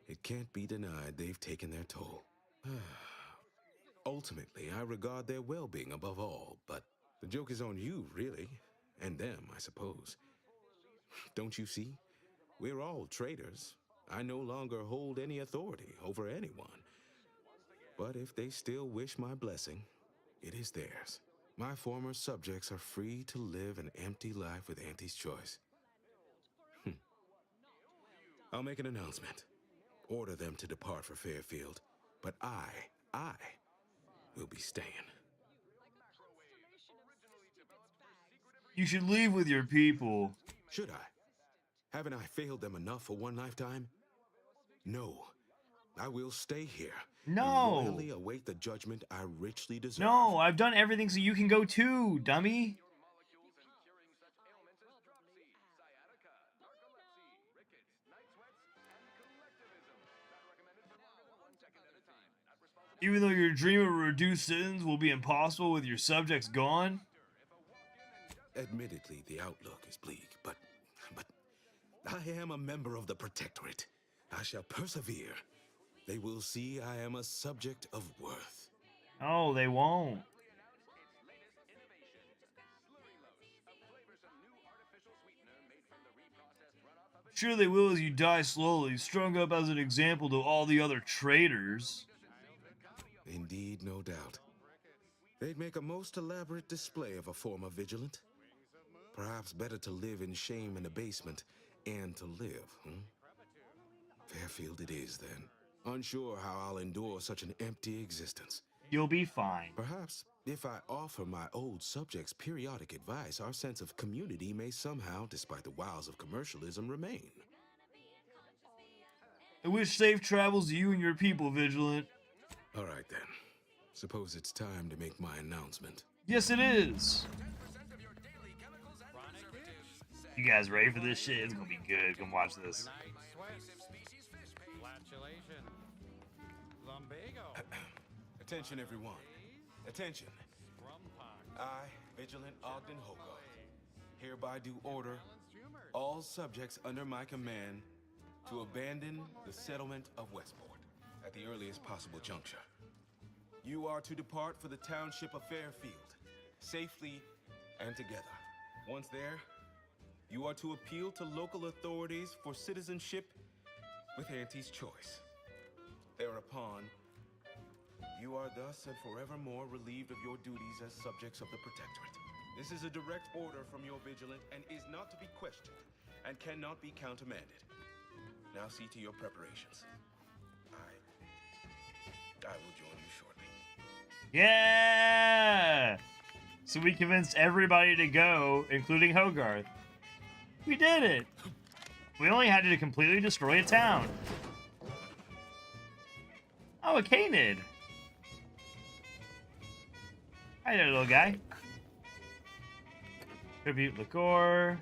it can't be denied they've taken their toll. Ultimately, I regard their well-being above all, but the joke is on you, really, and them, I suppose. Don't you see? We're all traitors. I no longer hold any authority over anyone. But if they still wish my blessing, it is theirs. My former subjects are free to live an empty life with Auntie's choice. I'll make an announcement. Order them to depart for Fairfield. But I will be staying. You should leave with your people. Should I? Haven't I failed them enough for one lifetime? No. I will stay here. No. And loyally await the judgment I richly deserve. No, I've done everything so you can go too, dummy. Even though your dream of reduced sentence will be impossible with your subjects gone? Admittedly, the outlook is bleak, but I am a member of the Protectorate. I shall persevere. They will see I am a subject of worth. Oh, they won't. Sure they will as you die slowly, strung up as an example to all the other traitors. Indeed, no doubt. They'd make a most elaborate display of a former vigilant. Perhaps better to live in shame and abasement, and to live, Fairfield it is, then. Unsure how I'll endure such an empty existence. You'll be fine. Perhaps, if I offer my old subjects periodic advice, our sense of community may somehow, despite the wiles of commercialism, remain. I wish safe travels to you and your people, Vigilant. All right, then. Suppose it's time to make my announcement. Yes, it is. You guys ready for this shit? It's gonna be good. Come watch this. Attention, everyone. Attention. I, Vigilant Ogden Hogarth, hereby do order all subjects under my command to abandon the settlement of Westport at the earliest possible juncture. You are to depart for the township of Fairfield, safely and together. Once there, you are to appeal to local authorities for citizenship with Auntie's choice. Thereupon, you are thus and forevermore relieved of your duties as subjects of the Protectorate. This is a direct order from your Vigilant and is not to be questioned and cannot be countermanded. Now see to your preparations. I will join you shortly. Yeah! So we convinced everybody to go, including Hogarth. We did it! We only had to completely destroy a town. Oh, a Canid. Hi there, little guy. Tribute liqueur.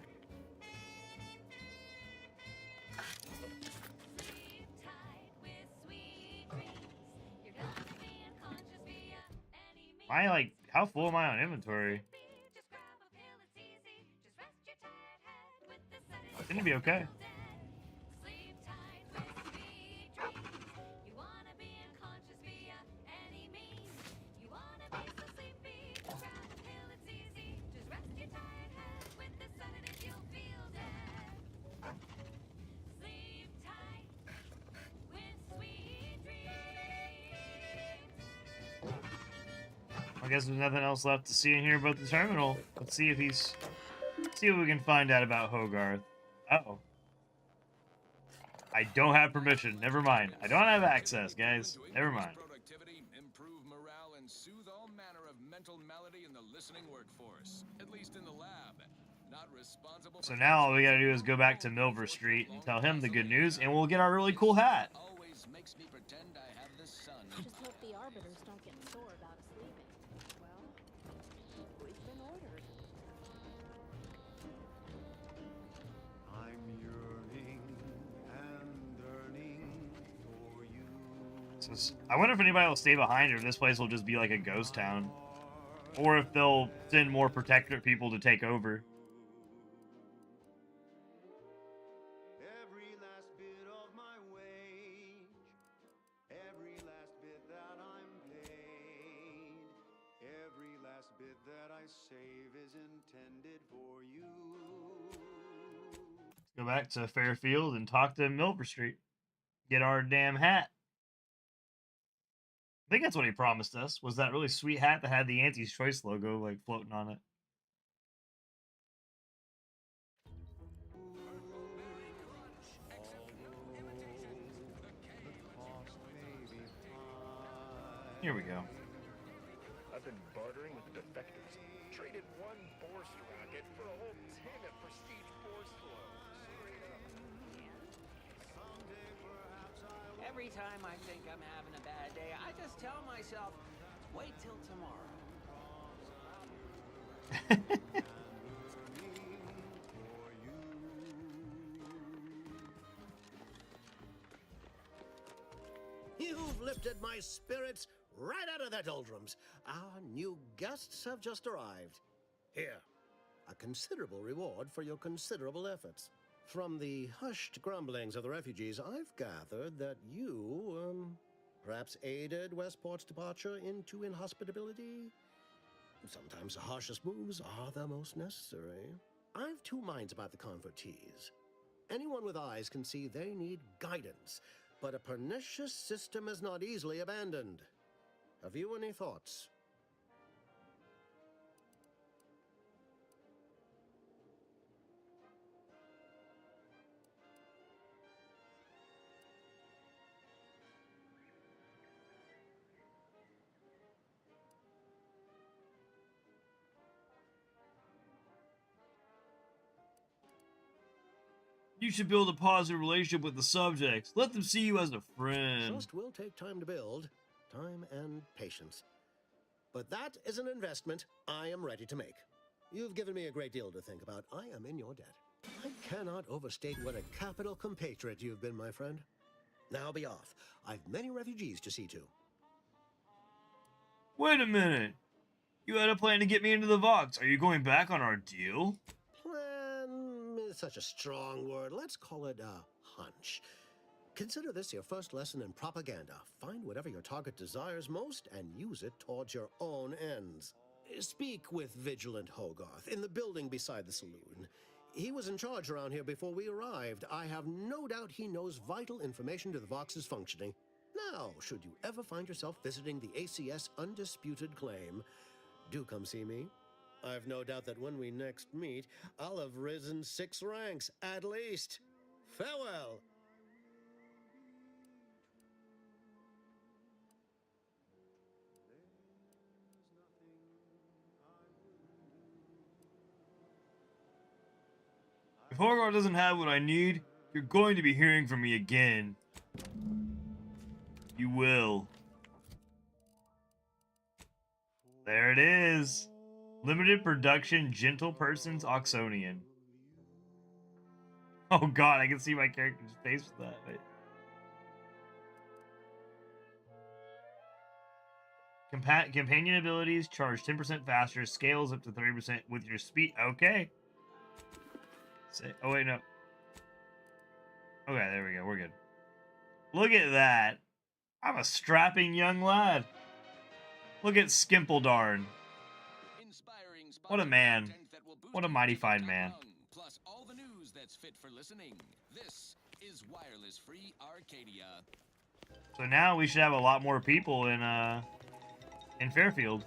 Am I like, how full am I on inventory? It's gonna be okay. I guess there's nothing else left to see in here about the terminal. Let's see if he's... see what we can find out about Hogarth. Uh-oh. I don't have permission. Never mind. I don't have access, guys. Never mind. Productivity, improve morale, and soothe all manner of mental malady in the listening workforce. At least in the lab. Not responsible. So now all we gotta do is go back to Milver Street and tell him the good news, and we'll get our really cool hat. Always makes me pretend I have the sun. Just hope the arbiters don't get sore about us leaving. Well, we've been ordered. I'm yearning and yearning for you. I wonder if anybody will stay behind, or if this place will just be like a ghost town. Or if they'll send more Protectorate people to take over. Every last bit of my wage, every last bit that I'm paid, every last bit that I save is intended for you. Go back to Fairfield and talk to Milver Street. get our damn hat. I think that's what he promised us, was that really sweet hat that had the Auntie's Choice logo like floating on it. Here we go. I've been bartering with defectors. Traded one Borst rocket for a whole tin of prestige Borst clothes. Every time I think I'm having a bad day, I just tell myself, wait till tomorrow. You've lifted my spirits right out of their doldrums. Our new guests have just arrived. Here, a considerable reward for your considerable efforts. From the hushed grumblings of the refugees, I've gathered that you, perhaps aided Westport's departure into inhospitability. Sometimes the harshest moves are the most necessary. I've two minds about the convertees. Anyone with eyes can see they need guidance, but a pernicious system is not easily abandoned. Have you any thoughts? You should build a positive relationship with the subjects. Let them see you as a friend. Trust will take time to build, time and patience. But that is an investment I am ready to make. You've given me a great deal to think about. I am in your debt. I cannot overstate what a capital compatriot you've been, my friend. Now be off. I've many refugees to see to. Wait a minute. You had a plan to get me into the Vox. Are you going back on our deal? Plan is such a strong word. Let's call it a hunch. Consider this your first lesson in propaganda. Find whatever your target desires most and use it towards your own ends. Speak with Vigilant Hogarth in the building beside the saloon. He was in charge around here before we arrived. I have no doubt he knows vital information to the Vox's functioning. Now, should you ever find yourself visiting the ACS Undisputed Claim, do come see me. I've no doubt that when we next meet, I'll have risen 6 ranks, at least. Farewell. If Hogarth doesn't have what I need, you're going to be hearing from me again. You will. There it is. Limited production, Gentle Person's Oxonian. Oh god, I can see my character's face with that. Companion abilities charge 10% faster, scales up to 30% with your speed. Okay. Oh wait, no. Okay, there we go. We're good. Look at that. I'm a strapping young lad. Look at Skimpledarn. What a man. What a mighty fine man. Plus all the news that's fit for listening. This is Wireless Free Arcadia. So now we should have a lot more people in Fairfield.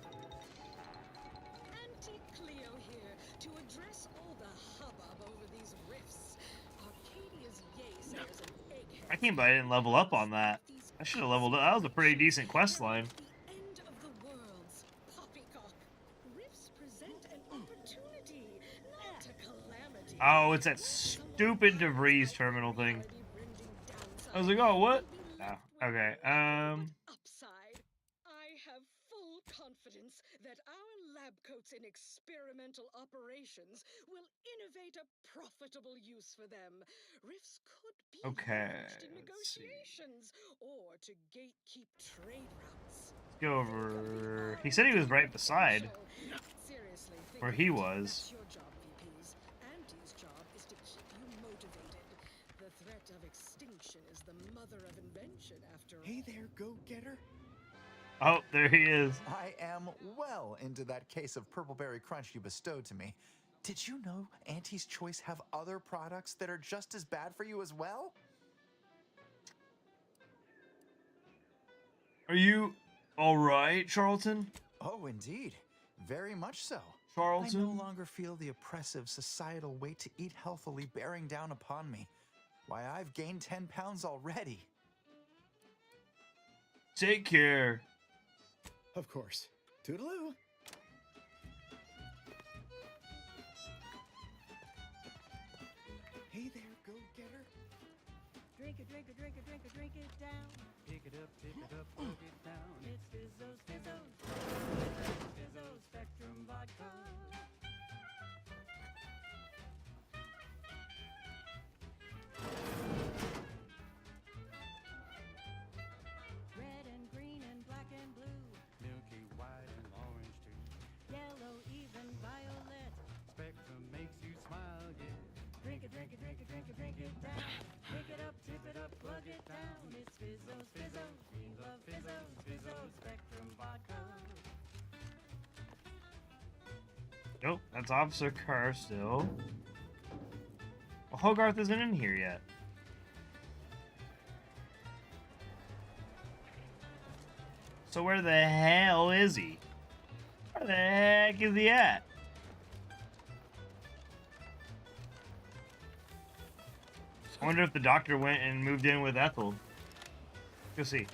Auntie Cleo here to address all the hubbub over these rifts. Arcadia's Yace is an egghead. I can't believe I didn't level up on that. I should have leveled up. That was a pretty decent quest line. End of the worlds, poppycock. Rifts present an opportunity, not a calamity. Oh, it's that stupid DeVries terminal thing. I was like, oh, what? Oh, okay. Upside. I have full confidence that our lab coats in experimental operations will innovate a profitable use for them. Rifts could be used in negotiations or to gatekeep trade routes. Let's go over. He said he was right beside Seriously, think where he about it. was. That's your job, VPs. Auntie's job is to keep you motivated. The threat of extinction is the mother of invention, after all. Hey there, go-getter. Oh, there he is. I am well into that case of Purpleberry Crunch you bestowed to me. Did you know Auntie's Choice have other products that are just as bad for you as well? Are you all right, Charlton? Oh, indeed. Very much so. Charlton? I no longer feel the oppressive societal weight to eat healthily bearing down upon me. Why, I've gained 10 pounds already. Take care. Of course. Toodaloo. Hey there, go-getter. Drink it, drink it, drink it, drink it, drink it down. Pick it up, plug it down. It's Fizzo's, Fizzo's, Fizzo's Spectrum Vodka. Red and green and black and blue. Milky white and orange too. Yellow, even violet. Spectrum makes you smile, yeah. Drink it, drink it, drink it, drink it, drink it down. Pick it up, tip it up, plug it down. It's Fizzo's, Fizzo's, Dreams of Fizzo's, Fizzo's Spectrum Vodka. Nope, that's Officer Kerr still. Well, Hogarth isn't in here yet. So where the hell is he? Where the heck is he at? I wonder if the doctor went and moved in with Ethel. Go see.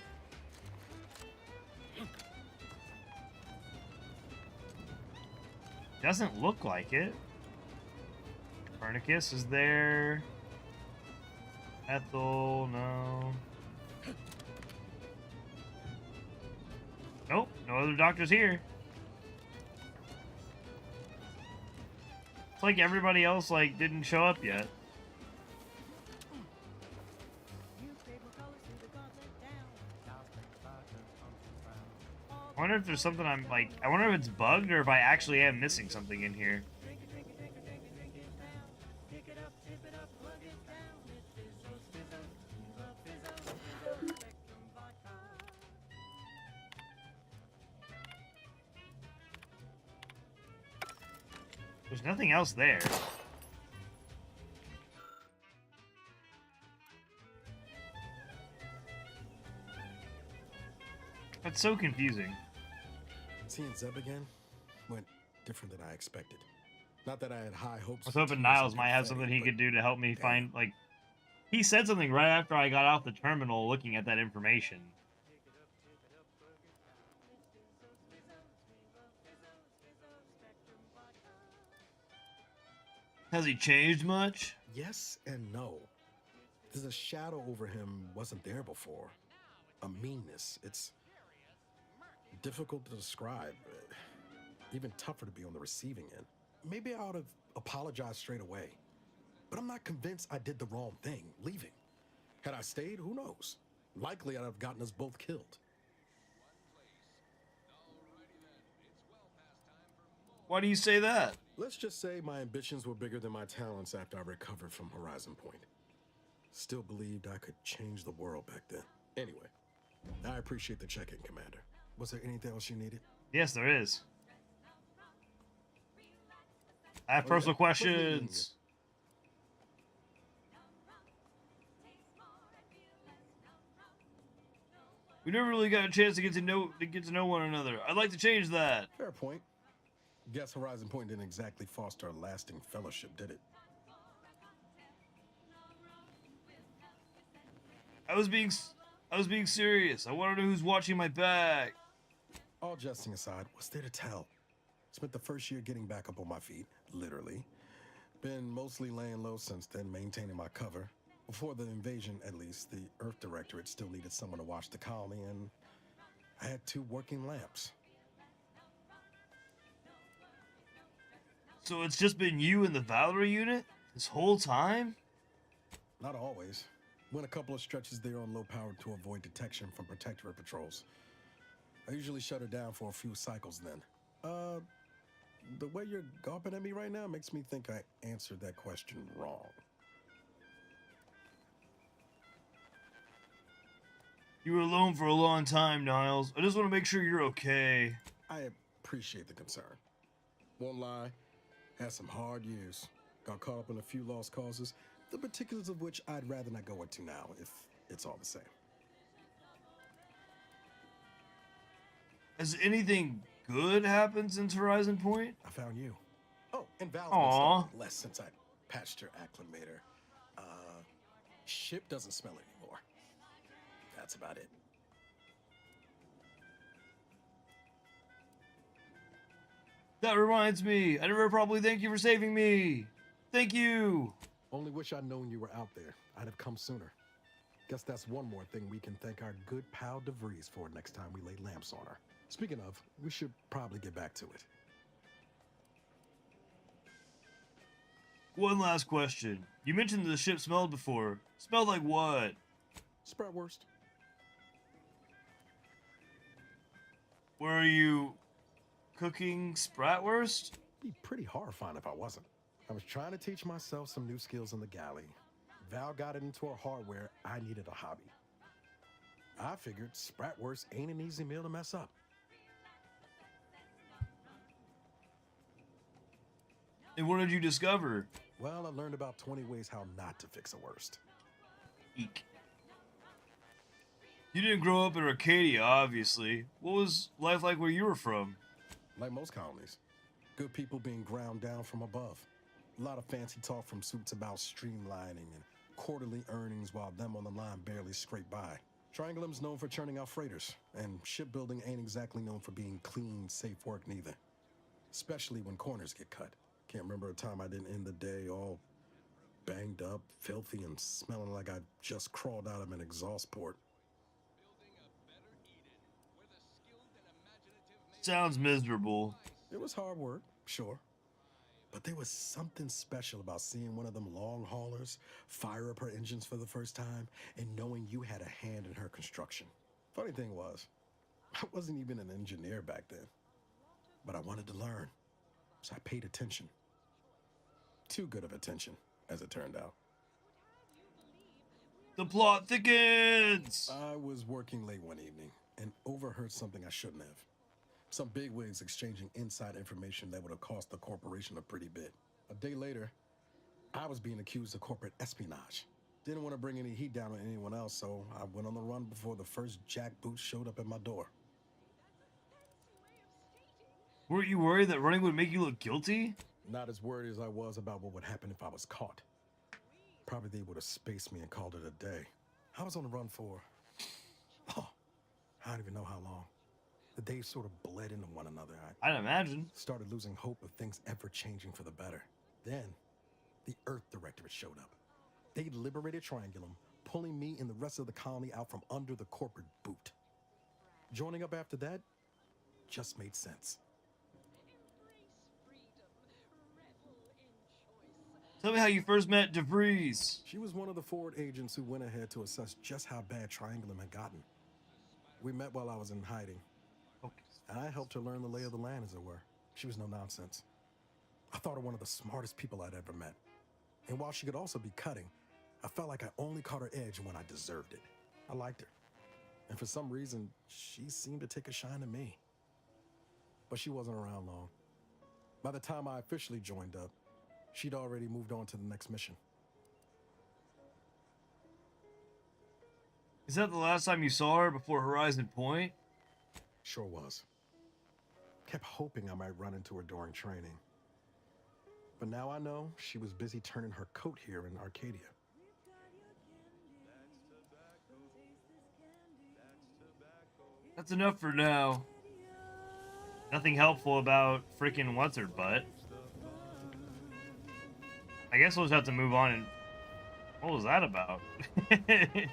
Doesn't look like it. Copernicus is there. Ethel, no. Nope, no other doctors here. It's like everybody else like didn't show up yet. I wonder if there's something I'm like, I wonder if it's bugged or if I actually am missing something in here. There's nothing else there. That's so confusing. Seeing Zeb again went different than I expected. Not that I had high hopes. I was hoping Niles might have something he could do to help me find, like... He said something right after I got off the terminal looking at that information. Has he changed much? Yes and no. There's a shadow over him wasn't there before. A meanness. It's difficult to describe. Even tougher to be on the receiving end. Maybe I ought to apologize straight away. But I'm not convinced I did the wrong thing, leaving. Had I stayed, who knows? Likely I'd have gotten us both killed. Why do you say that? Let's just say my ambitions were bigger than my talents after I recovered from Horizon Point. Still believed I could change the world back then. Anyway, I appreciate the check-in, Commander. Was there anything else you needed? Yes, there is. I have personal questions. We never really got a chance to get to know one another. I'd like to change that. Fair point. Guess Horizon Point didn't exactly foster a lasting fellowship, did it? I was being serious. I want to know who's watching my back. All jesting aside, what's there to tell? Spent the first year getting back up on my feet, literally. Been mostly laying low since then, maintaining my cover. Before the invasion, at least, the Earth Directorate still needed someone to watch the colony, and I had 2 working lamps. So it's just been you and the Valerie unit this whole time? Not always. Went a couple of stretches there on low power to avoid detection from Protectorate patrols. I usually shut her down for a few cycles then. The way you're gawping at me right now makes me think I answered that question wrong. You were alone for a long time, Niles. I just want to make sure you're okay. I appreciate the concern. Won't lie, had some hard years. Got caught up in a few lost causes, the particulars of which I'd rather not go into now, if it's all the same. Has anything good happened since Horizon Point? I found you. Oh, and Val's Aw. been stumbling less since I patched her acclimator. Ship doesn't smell anymore. That's about it. That reminds me, I never probably thank you for saving me. Thank you. Only wish I'd known you were out there. I'd have come sooner. Guess that's one more thing we can thank our good pal DeVries for next time we lay lamps on her. Speaking of, we should probably get back to it. One last question. You mentioned the ship smelled before. Smelled like what? Spratwurst. Were you cooking Spratwurst? Be pretty horrifying if I wasn't. I was trying to teach myself some new skills in the galley. Val got it into her hardware. I needed a hobby. I figured Spratwurst ain't an easy meal to mess up. And what did you discover? Well, I learned about 20 ways how not to fix a worst. Eek. You didn't grow up in Arcadia, obviously. What was life like where you were from? Like most colonies. Good people being ground down from above. A lot of fancy talk from suits about streamlining and quarterly earnings while them on the line barely scrape by. Triangulum's known for churning out freighters, and shipbuilding ain't exactly known for being clean, safe work neither. Especially when corners get cut. Can't remember a time I didn't end the day all banged up, filthy, and smelling like I just crawled out of an exhaust port. Sounds miserable. It was hard work, sure. But there was something special about seeing one of them long haulers fire up her engines for the first time and knowing you had a hand in her construction. Funny thing was, I wasn't even an engineer back then. But I wanted to learn, so I paid attention. Too good of attention, as it turned out. The plot thickens! I was working late one evening and overheard something I shouldn't have. Some bigwigs exchanging inside information that would have cost the corporation a pretty bit. A day later, I was being accused of corporate espionage. Didn't want to bring any heat down on anyone else, so I went on the run before the first jackboot showed up at my door. Weren't you worried that running would make you look guilty? Not as worried as I was about what would happen if I was caught. Probably they would have spaced me and called it a day. I was on the run for... oh, I don't even know how long. The days sort of bled into one another. I'd imagine. Started losing hope of things ever changing for the better. Then, the Earth Directorate showed up. They liberated Triangulum, pulling me and the rest of the colony out from under the corporate boot. Joining up after that just made sense. Tell me how you first met DeVries. She was one of the forward agents who went ahead to assess just how bad Triangulum had gotten. We met while I was in hiding. And I helped her learn the lay of the land, as it were. She was no nonsense. I thought her one of the smartest people I'd ever met. And while she could also be cutting, I felt like I only caught her edge when I deserved it. I liked her. And for some reason, she seemed to take a shine to me. But she wasn't around long. By the time I officially joined up, she'd already moved on to the next mission. Is that the last time you saw her before Horizon Point? Sure was. Kept hoping I might run into her during training. But now I know she was busy turning her coat here in Arcadia. That's enough for now. Nothing helpful about freaking what's her butt. I guess we'll just have to move on and... what was that about? I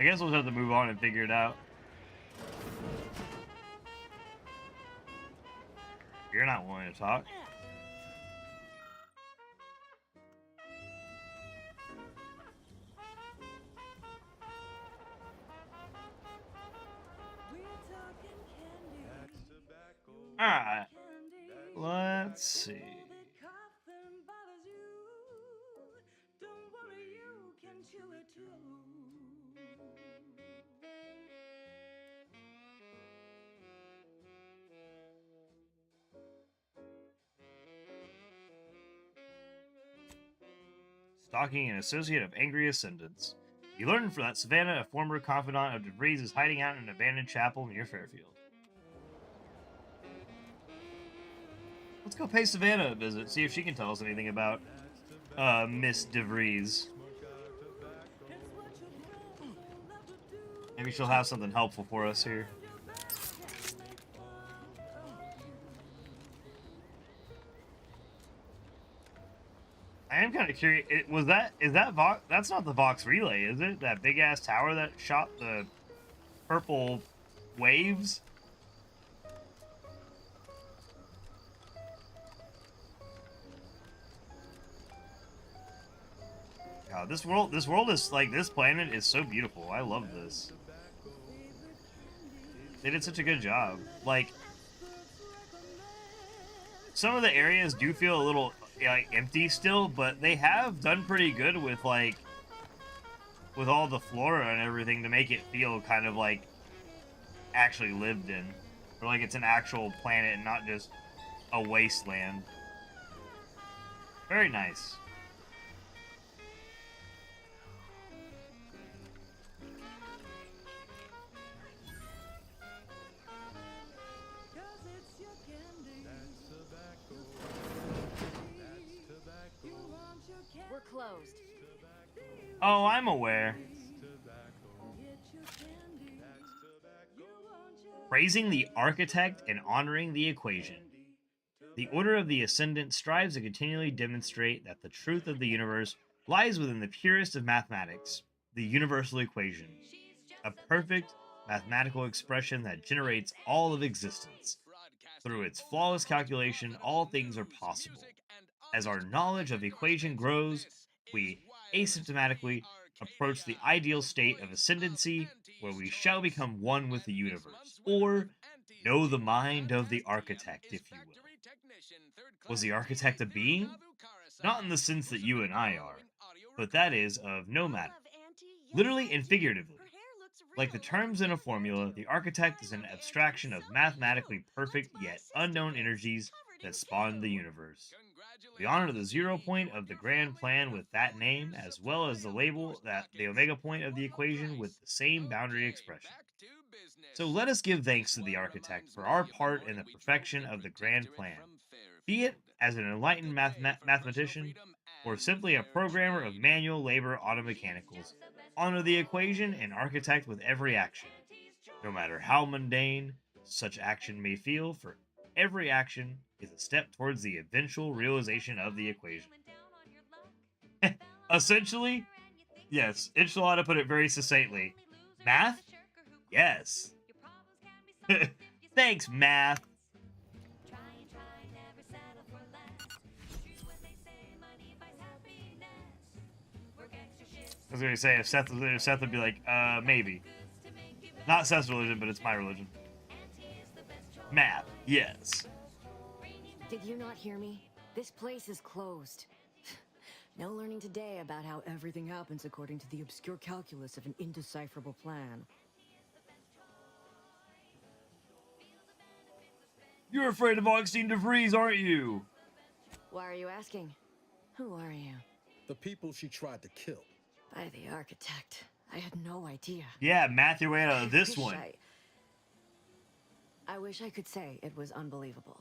guess we'll just have to move on and figure it out. You're not willing to talk. Alright. Let's see. Stalking an associate of Angry Ascendants. You learn that Savannah, a former confidant of DeVries, is hiding out in an abandoned chapel near Fairfield. Let's go pay Savannah a visit, see if she can tell us anything about Miss DeVries. Maybe she'll have something helpful for us here. I am kind of curious. Is that Vox? That's not the Vox Relay, is it? That big ass tower that shot the purple waves? God, this world is like, this planet is so beautiful. I love this. They did such a good job. Like, some of the areas do feel a little like empty still, but they have done pretty good with like with all the flora and everything to make it feel kind of like actually lived in, or like it's an actual planet and not just a wasteland. Very nice. We're closed. Oh, I'm aware. Praising the architect and honoring the equation. The Order of the Ascendant strives to continually demonstrate that the truth of the universe lies within the purest of mathematics, the universal equation, a perfect mathematical expression that generates all of existence. Through its flawless calculation, all things are possible. As our knowledge of the equation grows, we asymptomatically approach the ideal state of ascendancy, where we shall become one with the universe, or know the mind of the architect, if you will. Was the architect a being? Not in the sense that you and I are, but that is of no matter. Literally and figuratively. Like the terms in a formula, the architect is an abstraction of mathematically perfect yet unknown energies that spawned the universe. We honor the 0 point of the grand plan with that name, as well as the label that the omega point of the equation with the same boundary expression. So let us give thanks to the architect for our part in the perfection of the grand plan, be it as an enlightened mathematician or simply a programmer of manual labor automechanicals. Honor the equation and architect with every action. No matter how mundane such action may feel, for every action is a step towards the eventual realization of the equation. Essentially, yes, Enchilada put it very succinctly. Math? Yes. Thanks, math. I was going to say, if Seth would be like, maybe. Not Seth's religion, but it's my religion. Math, yes. Did you not hear me? This place is closed. No learning today about how everything happens according to the obscure calculus of an indecipherable plan. You're afraid of Augustine DeVries, aren't you? Why are you asking? Who are you? The people she tried to kill. By the architect. I had no idea. Yeah, math your way out of this one. I wish I could say it was unbelievable.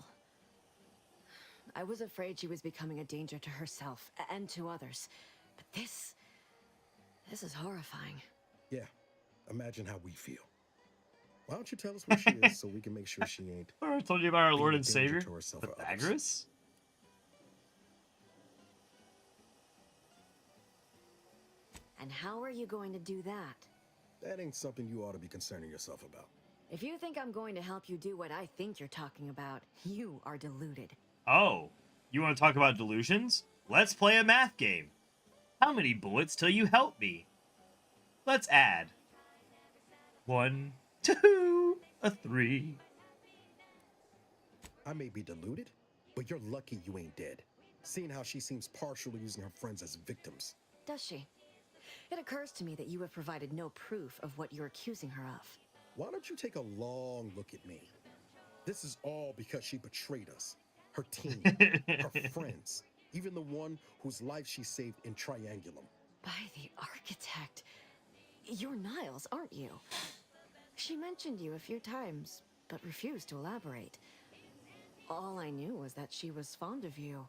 I was afraid she was becoming a danger to herself and to others. But this is horrifying. Yeah, imagine how we feel. Why don't you tell us where she is so we can make sure she ain't... I told you about our Lord and being a danger Savior, to herself or others. Pythagoras? And how are you going to do that? That ain't something you ought to be concerning yourself about. If you think I'm going to help you do what I think you're talking about, you are deluded. Oh, you want to talk about delusions? Let's play a math game. How many bullets till you help me? Let's add. 1, 2, a 3. I may be deluded, but you're lucky you ain't dead. Seeing how she seems partial to using her friends as victims. Does she? It occurs to me that you have provided no proof of what you're accusing her of. Why don't you take a long look at me? This is all because she betrayed us. Her team, her friends, even the one whose life she saved in Triangulum. By the architect. You're Niles, aren't you? She mentioned you a few times, but refused to elaborate. All I knew was that she was fond of you,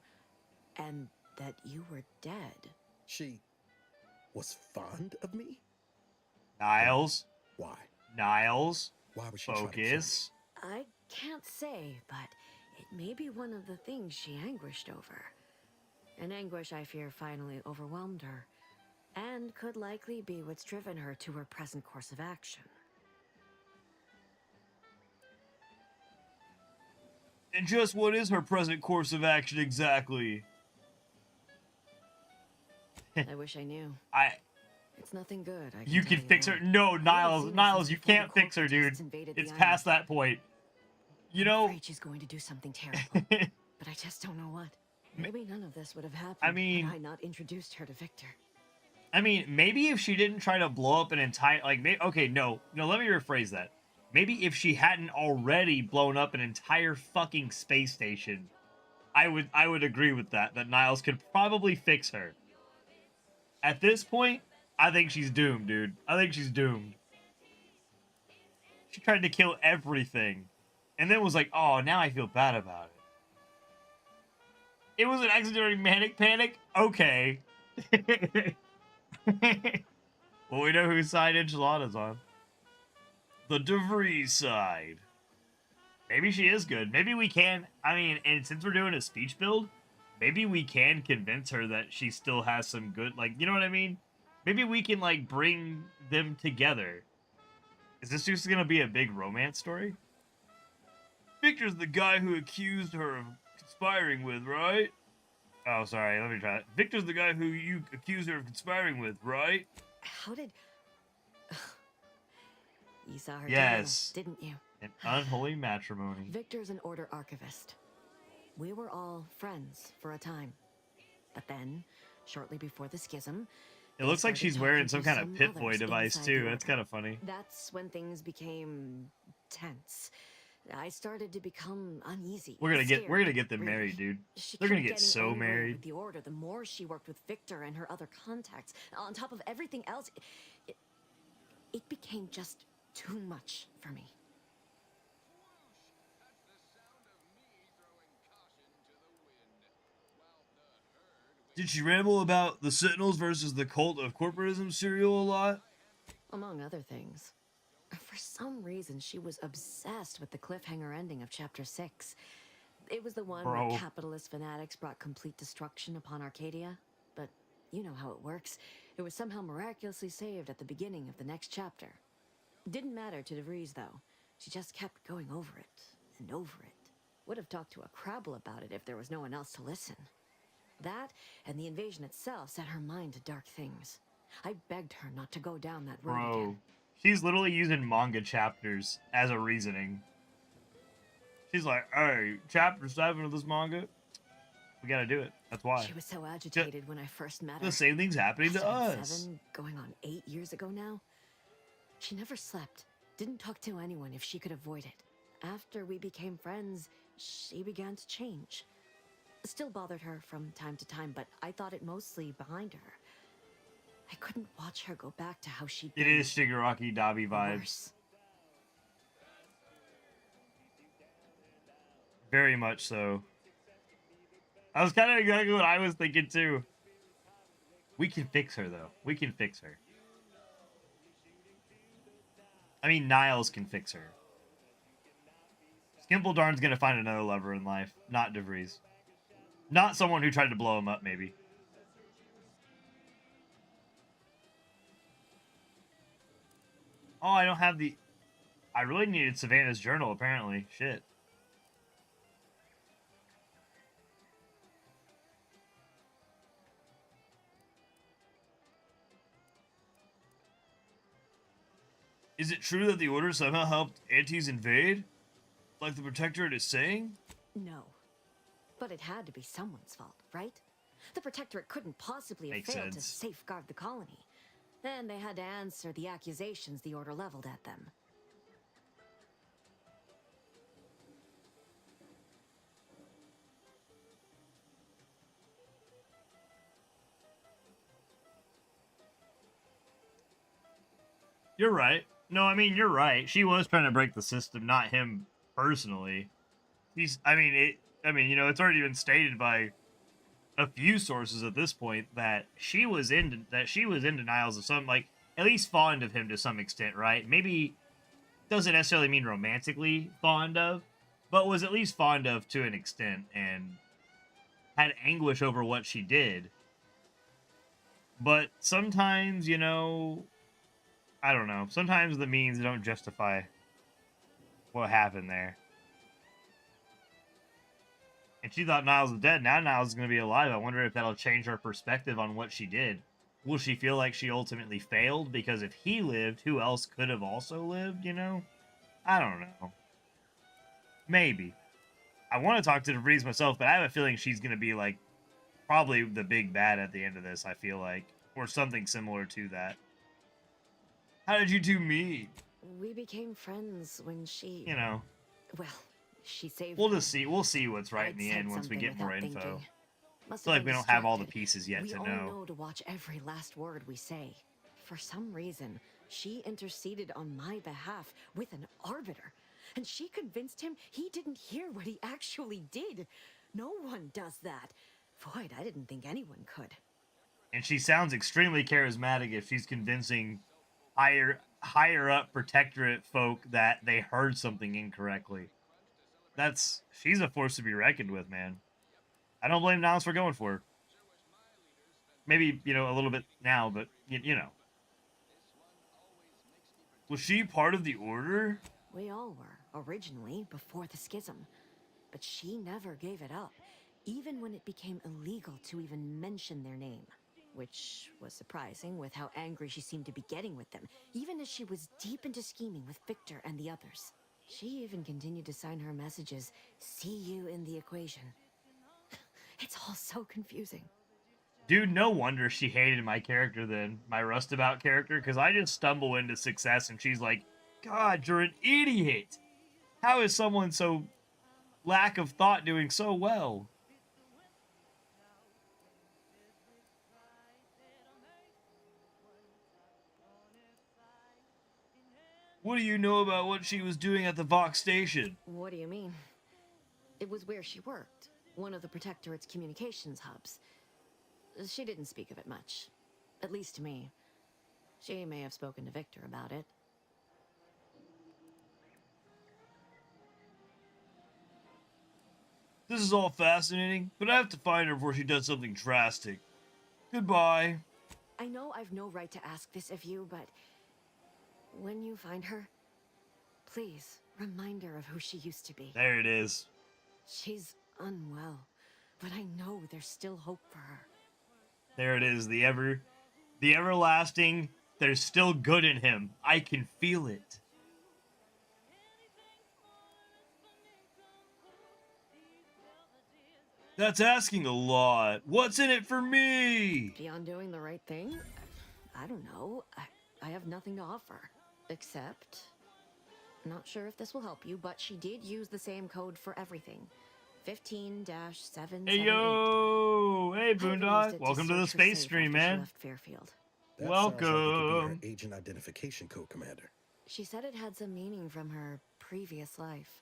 and that you were dead. She was fond of me? Niles. Why? Niles. Why would she try to kill me? Focus. I can't say, but it may be one of the things she anguished over. An anguish I fear finally overwhelmed her, and could likely be what's driven her to her present course of action. And just what is her present course of action exactly? I wish I knew. It's nothing good. You can fix her. No, Niles, you can't fix her, dude. It's past that point. You know. I'm afraid she's going to do something terrible, but I just don't know what. Maybe none of this would have happened had I not introduced her to Victor. I mean, maybe if she didn't try to blow up an entire, like, okay, no, let me rephrase that. Maybe if she hadn't already blown up an entire fucking space station, I would agree with that Niles could probably fix her. At this point, I think she's doomed, dude. I think she's doomed. She tried to kill everything, and then was like, oh, now I feel bad about it. It was an accidentary manic panic? Okay. Well, we know whose side Enchilada's on. The DeVries side. Maybe she is good. Maybe we can, I mean, and since we're doing a speech build, maybe we can convince her that she still has some good, like, you know what I mean? Maybe we can, like, bring them together. Is this just gonna be a big romance story? Victor's the guy who accused her of conspiring with, right? Oh, sorry, let me try it. Victor's the guy who you accused her of conspiring with, right? How did... You saw her Yes. deal, didn't you? An unholy matrimony. Victor's an Order archivist. We were all friends for a time. But then, shortly before the schism... It looks like she's wearing some kind of some Pit-Boy others device, inside too. the That's Order. kind of funny. That's when things became tense. I started to become uneasy. We're gonna scared, get them really. married, dude. She They're gonna kept get getting so angrier married. with the Order, the more she worked with Victor and her other contacts. On top of everything else, it became just too much for me. Did she ramble about the Sentinels versus the cult of corporatism serial a lot? Among other things. For some reason, she was obsessed with the cliffhanger ending of Chapter 6. It was the one Bro. where capitalist fanatics brought complete destruction upon Arcadia. But you know how it works. It was somehow miraculously saved at the beginning of the next chapter. Didn't matter to DeVries, though. She just kept going over it and over it. Would have talked to a Crabble about it if there was no one else to listen. That and the invasion itself set her mind to dark things. I begged her not to go down that road Bro. again. She's literally using manga chapters as a reasoning. She's like, hey, chapter 7 of this manga, we gotta do it. That's why. She was so agitated when I first met her. The same thing's happening to Must've been us. 7, going on 8 years ago now. She never slept, didn't talk to anyone if she could avoid it. After we became friends, she began to change. Still bothered her from time to time, but I thought it mostly behind her. I couldn't watch her go back to how she'd It been. is Shigaraki Dabi vibes. Worse. Very much so. That was kind of exactly what I was thinking too. We can fix her though. We can fix her. I mean, Niles can fix her. Skimpledarn's gonna find another lover in life, not DeVries. Not someone who tried to blow him up, maybe. Oh, I don't have the... I really needed Savannah's journal, apparently. Shit. Is it true that the Order somehow helped Antes invade? Like the Protectorate is saying? No. But it had to be someone's fault, right? The Protectorate couldn't possibly have Makes failed to sense. safeguard the colony. Then they had to answer the accusations the Order leveled at them. You're right. No, I mean, you're right. She was trying to break the system, not him personally. I mean, you know, it's already been stated by a few sources at this point that she was in denials of some, like, at least fond of him to some extent, right? Maybe doesn't necessarily mean romantically fond of, but was at least fond of to an extent, and had anguish over what she did. But sometimes, you know, I don't know. Sometimes the means don't justify what happened there. And she thought Niles was dead. Now Niles is going to be alive. I wonder if that'll change her perspective on what she did. Will she feel like she ultimately failed? Because if he lived, who else could have also lived, you know? I don't know. Maybe. I want to talk to DeVries myself, but I have a feeling she's going to be, like, probably the big bad at the end of this, I feel like. Or something similar to that. How did you two meet? We became friends when she... You know. Well, she saved We'll me. just see. We'll see what's right I'd in the said end once we something get more without info. thinking. I Must feel have like we been don't have all the distracted. pieces yet we to all know. to watch every last word we say. For some reason, she interceded on my behalf with an arbiter. And she convinced him he didn't hear what he actually did. No one does that. Void, I didn't think anyone could. And she sounds extremely charismatic if she's convincing higher up protectorate folk that they heard something incorrectly. She's a force to be reckoned with, man. I don't blame Niles for going for her. Maybe, you know, a little bit now, but you know. Was she part of the Order? We all were, originally, before the schism. But she never gave it up, even when it became illegal to even mention their name. Which was surprising with how angry she seemed to be getting with them, even as she was deep into scheming with Victor and the others. She even continued to sign her messages, "See you in the equation." It's all so confusing. Dude, no wonder she hated my character then, my Rustabout character, because I just stumble into success and she's like, God, you're an idiot! How is someone so lack of thought doing so well? What do you know about what she was doing at the Vox station? What do you mean? It was where she worked, one of the Protectorate's communications hubs. She didn't speak of it much, at least to me. She may have spoken to Victor about it. This is all fascinating, but I have to find her before she does something drastic. Goodbye. I know I've no right to ask this of you, but when you find her, please remind her of who she used to be. There it is. She's unwell, but I know there's still hope for her. There it is. The everlasting, there's still good in him. I can feel it. That's asking a lot. What's in it for me? Beyond doing the right thing? I don't know. I have nothing to offer. Except... Not sure if this will help you, but she did use the same code for everything. 15-778. Hey, yo! Hey, Boondock. Welcome to the space stream, man. Left Fairfield. That sounds like it could be her Welcome. agent identification code, Commander. She said it had some meaning from her previous life.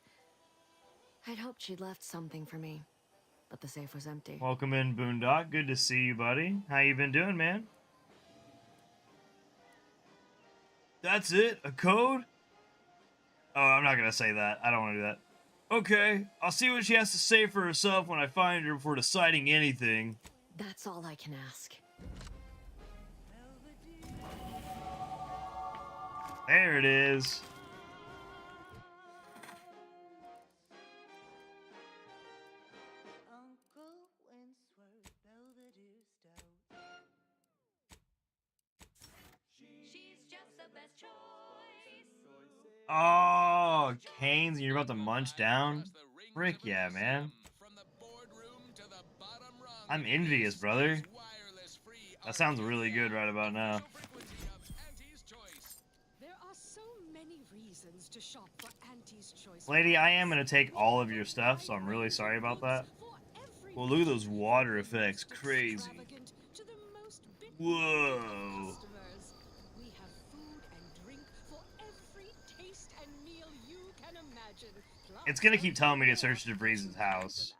I'd hoped she'd left something for me, but the safe was empty. Welcome in, Boondock. Good to see you, buddy. How you been doing, man? That's it? A code? Oh, I'm not gonna say that. I don't want to do that. Okay, I'll see what she has to say for herself when I find her before deciding anything. That's all I can ask. There it is. Oh, Canes, you're about to munch down? Frick yeah, man. I'm envious, brother. That sounds really good right about now. There are so many reasons to shop for Auntie's Choice. Lady, I am going to take all of your stuff, so I'm really sorry about that. Well, look at those water effects. Crazy. Whoa. We have food and drink for every taste and meal you can imagine. Plus, It's gonna keep telling me to search DeVries' house.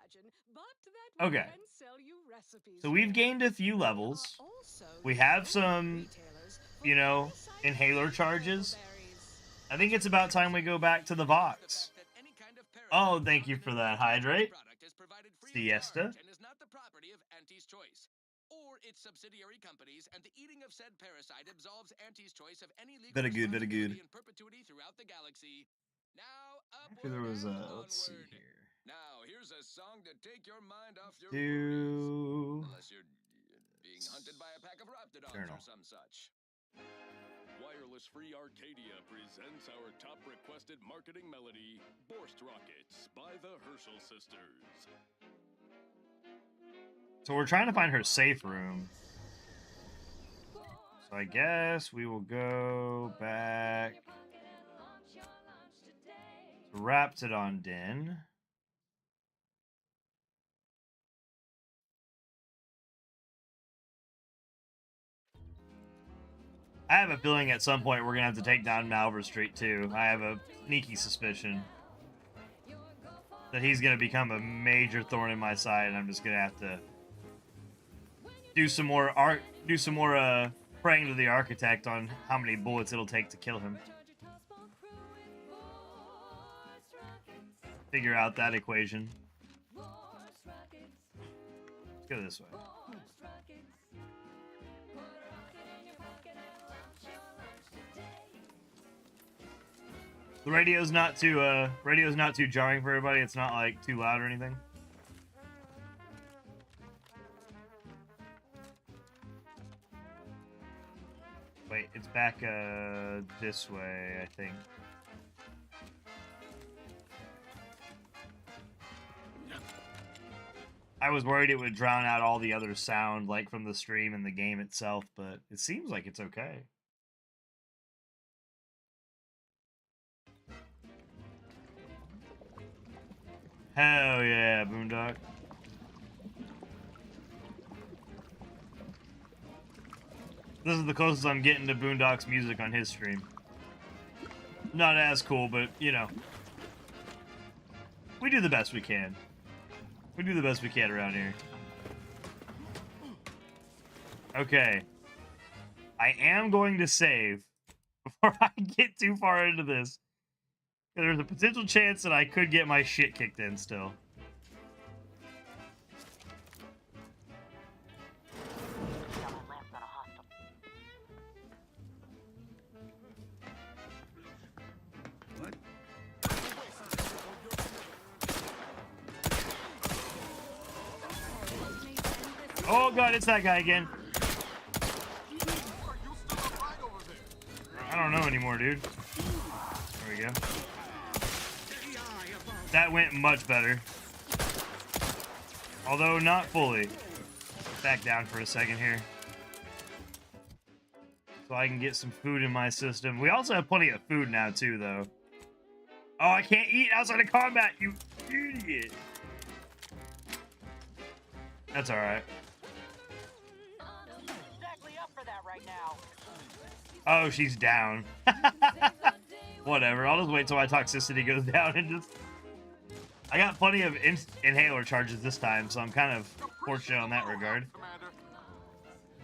Okay. So we've gained a few levels. We have some, you know, inhaler charges. I think it's about time we go back to the Vox. Oh, thank you for that, Hydrate. Siesta. Its subsidiary companies, and the eating of said parasite absolves Auntie's choice of any legal Very good, very good. in perpetuity throughout the galaxy. Now, actually, there was a. Let's see here. Now, here's a song to take your mind off your Do. unless you're being hunted by a pack of raptidons Journal. or some such. Wireless Free Arcadia presents our top requested marketing melody, Borst Rockets by the Herschel Sisters. So we're trying to find her safe room. So I guess we will go back to Raptidon Den. I have a feeling at some point we're gonna have to take down Malver Street too. I have a sneaky suspicion that he's gonna become a major thorn in my side, and I'm just gonna have to do some more praying to the architect on how many bullets it'll take to kill him. Figure out that equation. Let's go this way. The radio's not too jarring for everybody. It's not like too loud or anything. Wait, it's back this way, I think. I was worried it would drown out all the other sound, like from the stream and the game itself, but it seems like it's okay. Hell yeah, Boondock. This is the closest I'm getting to Boondock's music on his stream. Not as cool, but, you know. We do the best we can. We do the best we can around here. Okay. I am going to save before I get too far into this. There's a potential chance that I could get my shit kicked in still. Oh god, it's that guy again. I don't know anymore, dude. There we go. That went much better. Although not fully. Back down for a second here. So I can get some food in my system. We also have plenty of food now too, though. Oh, I can't eat outside of combat, you idiot. That's alright. Oh, she's down. Whatever, I'll just wait till my toxicity goes down and just... I got plenty of inhaler charges this time, so I'm kind of fortunate on that regard.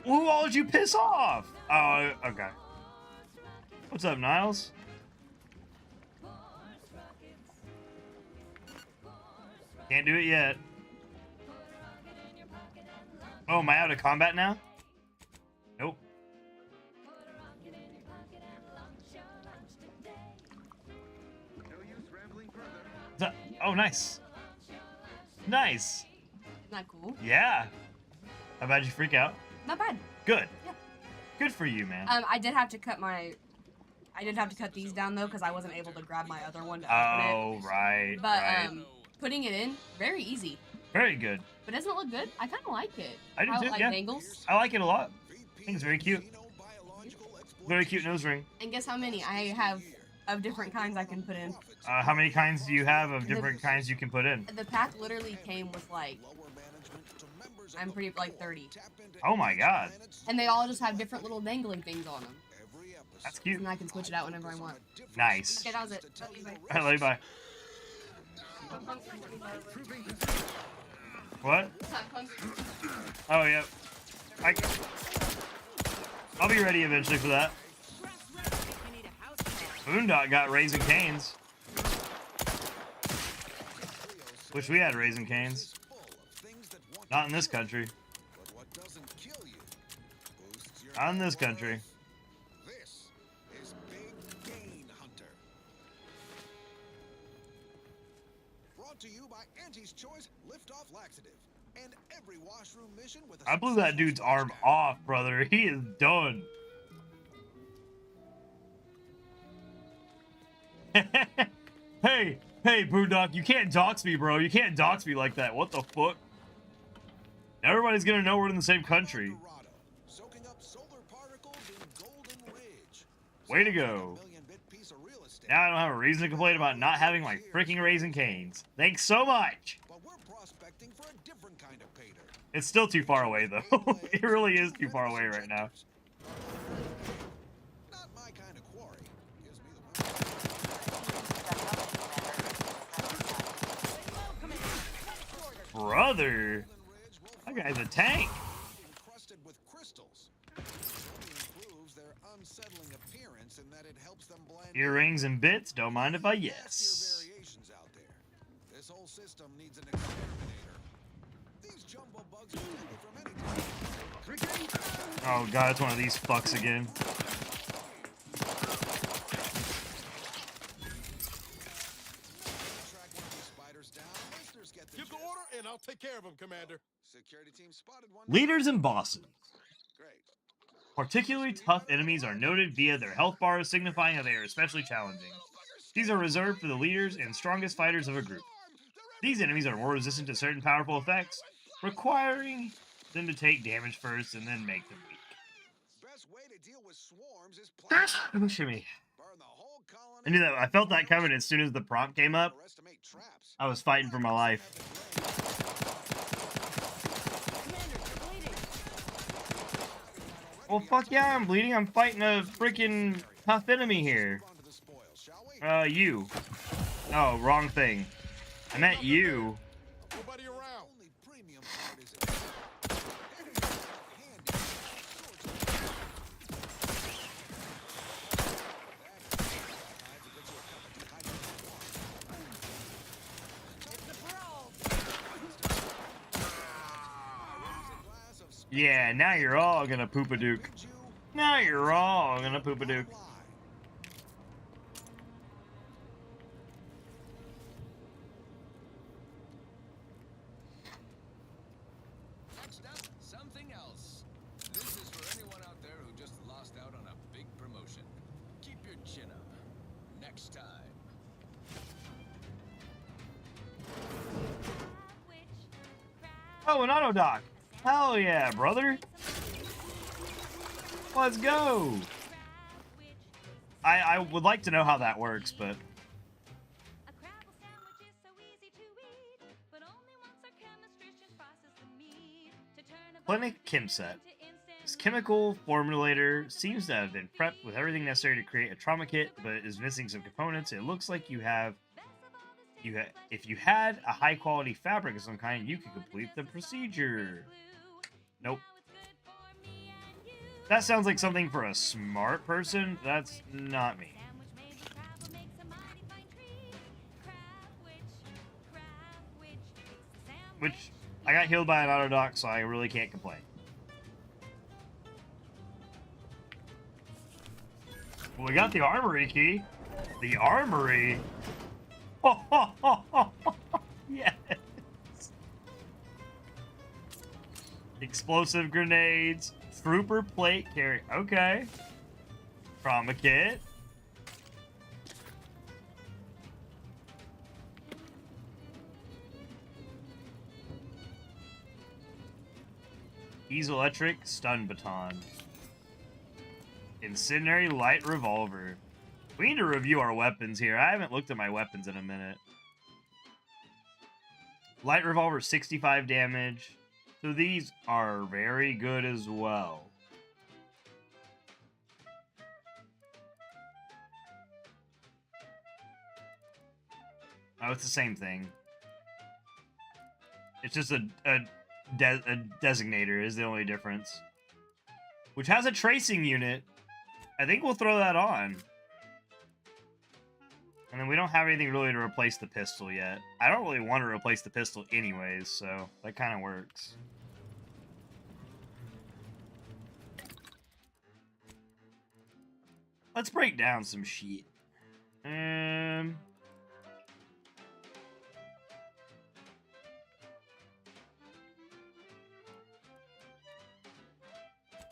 Who all did you piss off? Oh, okay. What's up, Niles? Can't do it yet. Oh, am I out of combat now? Nope. Oh, nice. Nice. Not cool. Yeah. How about you freak out? Not bad. Good. Yeah. Good for you, man. I did have to cut these down though because I wasn't able to grab my other one to open it. Oh, right. But right. Putting it in, very easy. Very good. But doesn't it look good? I kind of like it. I do too. Like yeah. dangles. I like it a lot. I think it's very cute. Very cute nose ring. And guess how many I have of different kinds I can put in. How many kinds do you have of different kinds you can put in? The pack literally came with like, I'm pretty like 30. Oh my god. And they all just have different little dangling things on them. That's cute. And I can switch it out whenever I want. Nice. Okay, that was it. Love you, bye. I love you, bye. What? Oh, yeah. I'll be ready eventually for that. Boondock got Raising Canes. Wish we had Raising Canes. Not in this country. Not in this country. This is Big Gain Hunter. Brought to you by Auntie's Choice Lift-Off Laxative. And every washroom mission with a I blew that dude's arm off, brother. He is done. Hey, Boondock, you can't dox me, bro. You can't dox me like that. What the fuck? Everybody's gonna know we're in the same country. Way to go. Now I don't have a reason to complain about not having my freaking Raising Canes. Thanks so much. It's still too far away, though. It really is too far away right now. Brother, that guy's a tank. Earrings and bits, don't mind if I yes. This whole system needs an exterminator. These jumbo bugs are from any time. Oh god, it's one of these fucks again. Give the order and I'll take care of him, Commander. Security team spotted one. Leaders and bosses. Particularly tough enemies are noted via their health bars, signifying that they are especially challenging. These are reserved for the leaders and strongest fighters of a group. These enemies are more resistant to certain powerful effects, requiring them to take damage first and then make them weak. Best way to deal with swarms is Shimmy. I knew that. I felt that coming as soon as the prompt came up. I was fighting for my life. Well, fuck yeah, I'm bleeding. I'm fighting a freaking tough enemy here. You. Oh, wrong thing. I meant you. Yeah, now you're all gonna poop-a-dook. Now you're all gonna poop-a-dook. Next up, something else. This is for anyone out there who just lost out on a big promotion. Keep your chin up. Next time. Oh, an auto dock. Hell yeah, brother. Let's go. I would like to know how that works, but... Clinic Chemset. This chemical formulator seems to have been prepped with everything necessary to create a trauma kit, but is missing some components. It looks like if you had a high quality fabric of some kind, you could complete the procedure. Nope. That sounds like something for a smart person. That's not me. Which, I got healed by an auto dock, so I really can't complain. Well, we got the armory key. The armory? Yes. Explosive grenades. Trooper plate carry. Okay. Trauma kit. Electric stun baton. Incendiary light revolver. We need to review our weapons here. I haven't looked at my weapons in a minute. Light revolver, 65 damage. So these are very good as well. Oh, it's the same thing. It's just a designator is the only difference. Which has a tracing unit. I think we'll throw that on. And then we don't have anything really to replace the pistol yet. I don't really want to replace the pistol anyways, so that kind of works. Let's break down some shit.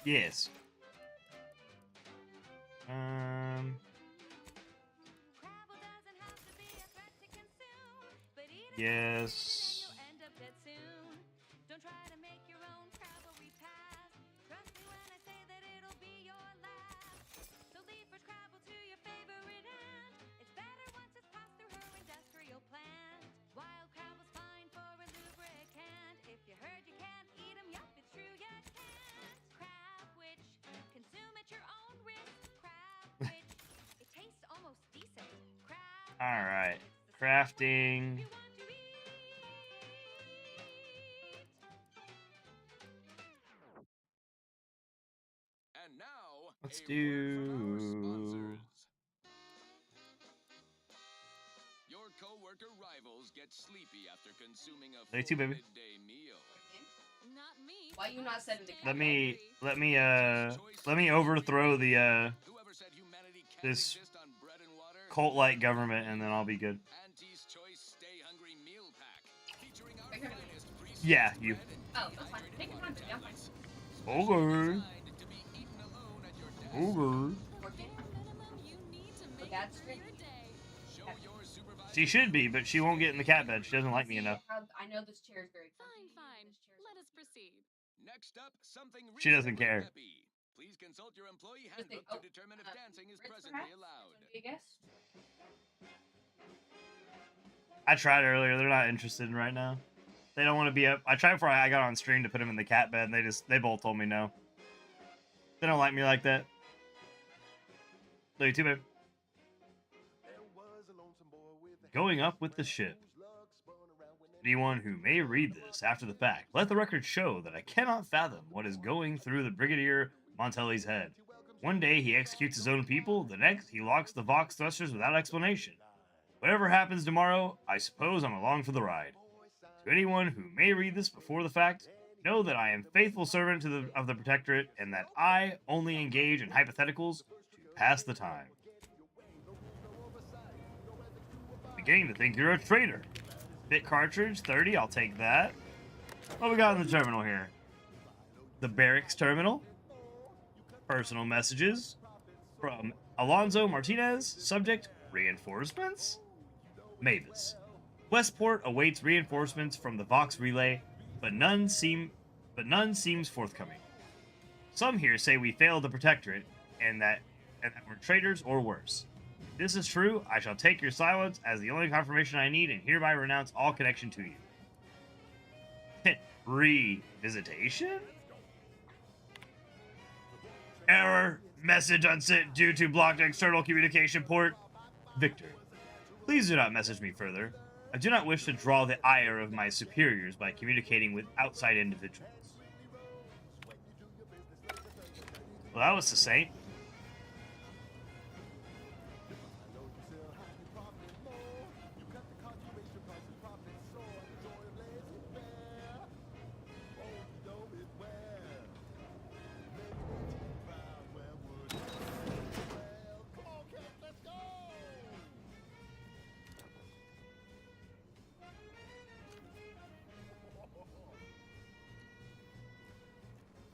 Yes. Yes. All right, crafting. And now, Let's do. Your coworker rivals get sleepy after consuming a Day two, baby. midday meal. Not me. Why you not setting the Let me overthrow the this cult-like government, and then I'll be good. Yeah, you. Oh, that's fine. Take your time, yeah. Okay. Okay. Look at street. She should be, but she won't get in the cat bed. She doesn't like me enough. I know this chair is very Fine. Let us proceed. Next up, something She doesn't care. peppy. Please consult your employee handbook to determine if dancing is presently allowed. I tried earlier. They're not interested right now. They don't want to be up. I tried before I got on stream to put them in the cat bed, and they both told me no. They don't like me like that. Love you too, babe. Going up with the ship. Anyone who may read this after the fact, let the record show that I cannot fathom what is going through the Brigadier Montelli's head. One day he executes his own people, the next he locks the Vox thrusters without explanation. Whatever happens tomorrow, I suppose I'm along for the ride. To anyone who may read this before the fact, know that I am faithful servant of the Protectorate, and that I only engage in hypotheticals to pass the time. Beginning to think you're a traitor. Bit cartridge, 30, I'll take that. What we got in the terminal here? The barracks terminal. Personal messages from Alonso Martinez. Subject, reinforcements. Mavis. Westport awaits reinforcements from the Vox relay, but none seems forthcoming. Some here say we failed the Protectorate, and that we're traitors or worse. If this is true, I shall take your silence as the only confirmation I need and hereby renounce all connection to you. Revisitation? Error. Message unsent due to blocked external communication port. Victor. Please do not message me further. I do not wish to draw the ire of my superiors by communicating with outside individuals. Well, that was succinct.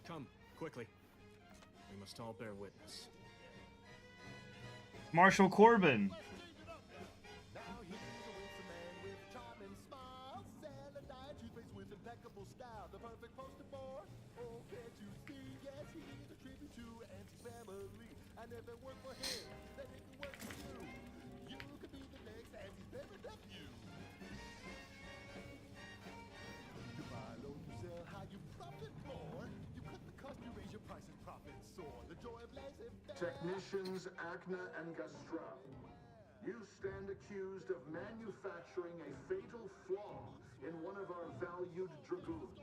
Come, quickly. We must all bear witness. Marshal Corbin. Technicians Acna and Gastra. You stand accused of manufacturing a fatal flaw in one of our valued dragoons.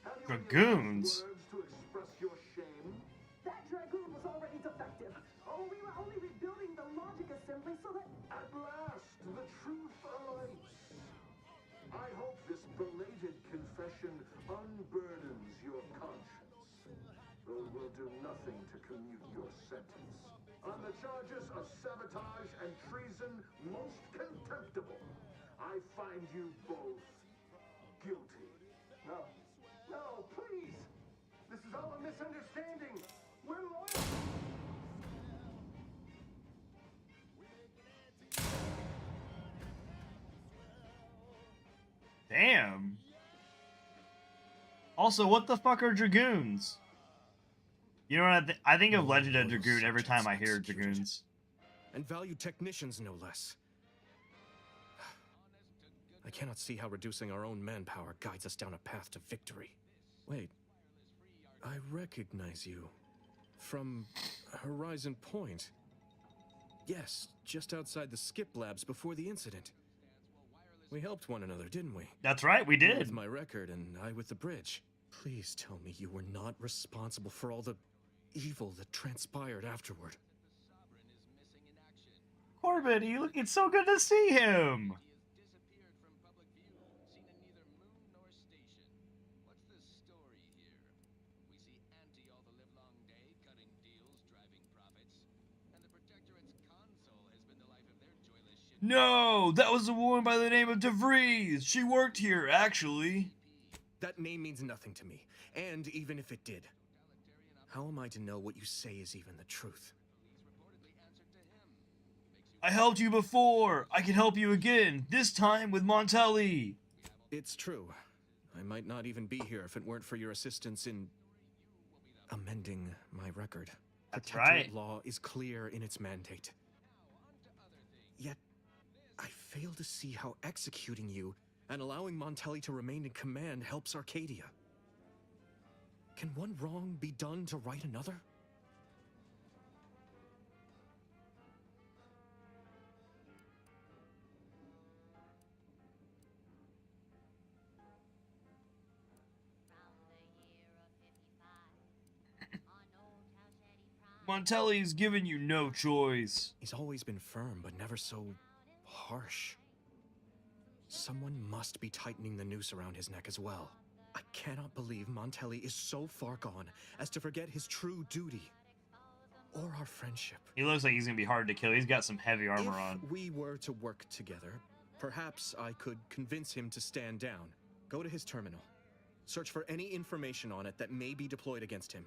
Have you any Dragoons? words to express your shame? That dragoon was already defective. Oh, we were only rebuilding the logic assembly so that... At last, the truth alights. I hope this belated confession unburdens your conscience, though it will do nothing to commute your sentence. On the charges of sabotage and treason most contemptible, I find you both guilty. No. No, please! This is all a misunderstanding! We're loyal! Damn. Also, what the fuck are dragoons? You know what? I think of Legend of Dragoon every time I hear dragoons. And valued technicians, no less. I cannot see how reducing our own manpower guides us down a path to victory. Wait, I recognize you. From Horizon Point. Yes, just outside the skip labs before the incident. We helped one another, didn't we? That's right, we You did. with my record and I with the bridge. Please tell me you were not responsible for all the evil that transpired afterward. Corbin, it's so good to see him. No, that was a woman by the name of DeVries. She worked here, actually. That name means nothing to me, and even if it did, how am I to know what you say is even the truth? I helped you before. I can help you again, this time with Montelli. It's true. I might not even be here if it weren't for your assistance in amending my record. That's Protectorate right. law is clear in its mandate. Yet, I fail to see how executing you and allowing Montelli to remain in command helps Arcadia. Can one wrong be done to right another? Montelli's given you no choice. He's always been firm, but never so harsh. Someone must be tightening the noose around his neck as well. I cannot believe Montelli is so far gone as to forget his true duty. Or our friendship. He looks like he's gonna be hard to kill. He's got some heavy armor on. If we were to work together, perhaps I could convince him to stand down. Go to his terminal. Search for any information on it that may be deployed against him.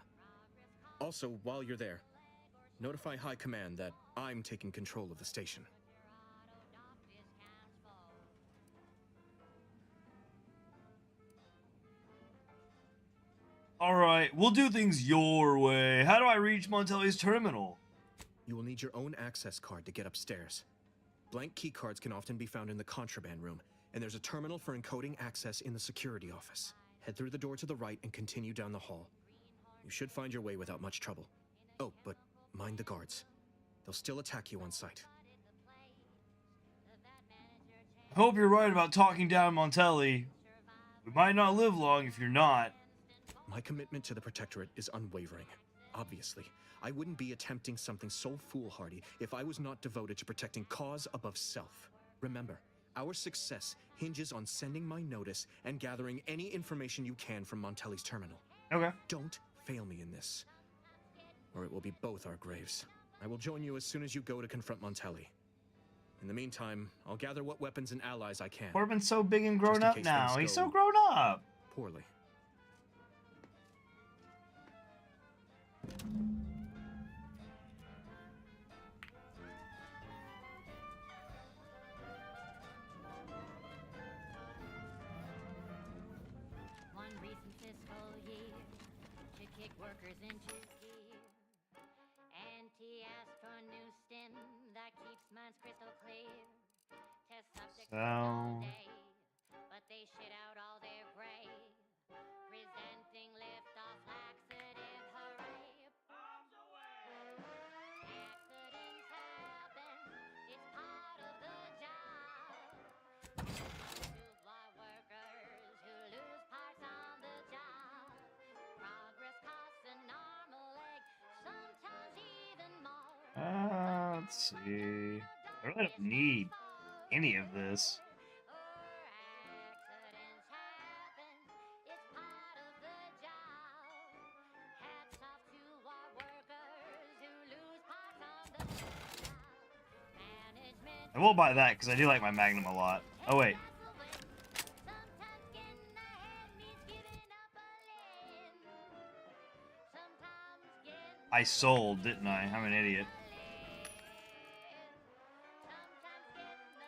Also, while you're there, notify High Command that I'm taking control of the station. Alright, we'll do things your way. How do I reach Montelli's terminal? You will need your own access card to get upstairs. Blank key cards can often be found in the contraband room, and there's a terminal for encoding access in the security office. Head through the door to the right and continue down the hall. You should find your way without much trouble. Oh, but mind the guards. They'll still attack you on sight. I hope you're right about talking down Montelli. We might not live long if you're not. My commitment to the Protectorate is unwavering. Obviously, I wouldn't be attempting something so foolhardy if I was not devoted to protecting cause above self. Remember, our success hinges on sending my notice and gathering any information you can from Montelli's terminal. Okay. Don't fail me in this, or it will be both our graves. I will join you as soon as you go to confront Montelli. In the meantime, I'll gather what weapons and allies I can. Corbin's so big and grown Just in up case now. things He's go so grown up. Poorly. One recent fiscal year to kick workers into gear. Auntie asked for a new stem that keeps minds crystal clear. Test subjects all day, but they shit out all their gray. Presenting lift-off laxative, hooray! Bombs away! Accidents happen, it's Let's see. I really don't need any of this. I will buy that because I do like my Magnum a lot. Oh wait. I sold, didn't I? I'm an idiot.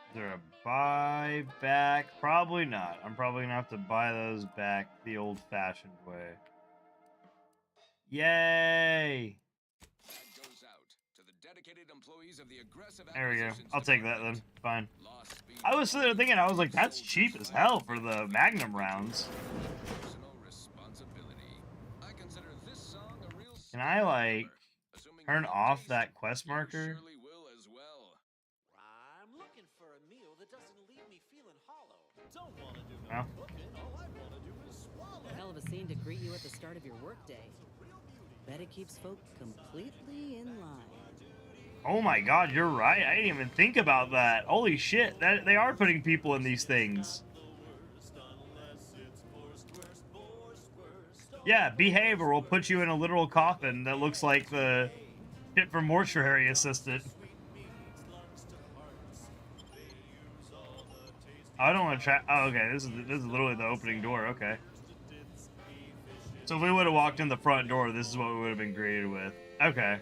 Is there a buy back? Probably not. I'm probably gonna have to buy those back the old-fashioned way. Yay! There we go. I'll take that then. Fine. I was sitting there thinking, I was like, that's cheap as hell for the Magnum rounds. Can I, like, turn off that quest marker? I'm looking for a meal that doesn't leave me feeling hollow. Don't want to do no no cooking. All I want to do is swallow. Hell of a scene to greet you at the start of your workday. Bet it keeps folk completely in line. Oh my god, you're right. I didn't even think about that. Holy shit, they are putting people in these things. Yeah, behave or we'll put you in a literal coffin that looks like the shit from Mortuary Assistant. I don't want to try. Oh, okay. This is literally the opening door. Okay. So if we would have walked in the front door, this is what we would have been greeted with. Okay.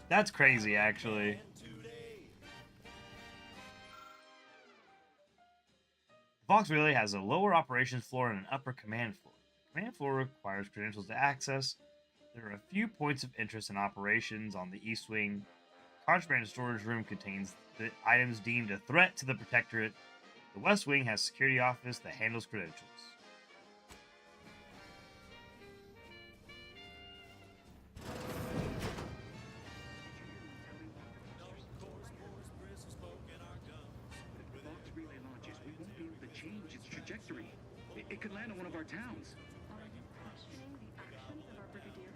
That's crazy, actually. Vox Relay has a lower operations floor and an upper command floor. The command floor requires credentials to access. There are a few points of interest in operations on the east wing. Contraband storage room contains the items deemed a threat to the Protectorate. The west wing has a security office that handles credentials. Change its trajectory. It could land on one of our towns. Are you questioning the actions of our brigadier?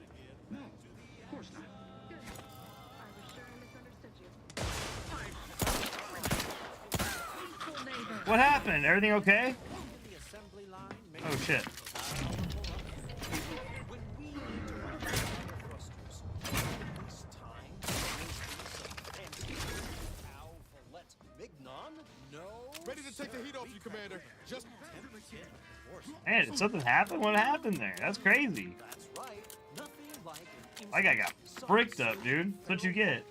No, of course not. Good. I was sure I misunderstood you. What happened? Everything okay? Oh shit. Ready to take the heat off you, Commander. Just Man, did something happen? What happened there? That's crazy. That guy got bricked up, dude. That's what you get.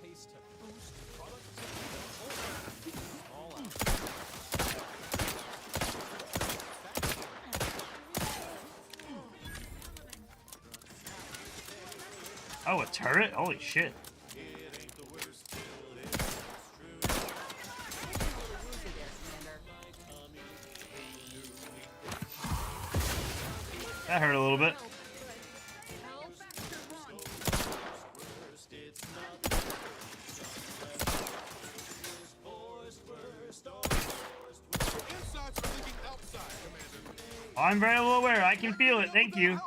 Oh, a turret? Holy shit. That hurt a little bit. I'm very well aware. I can feel it. Thank you.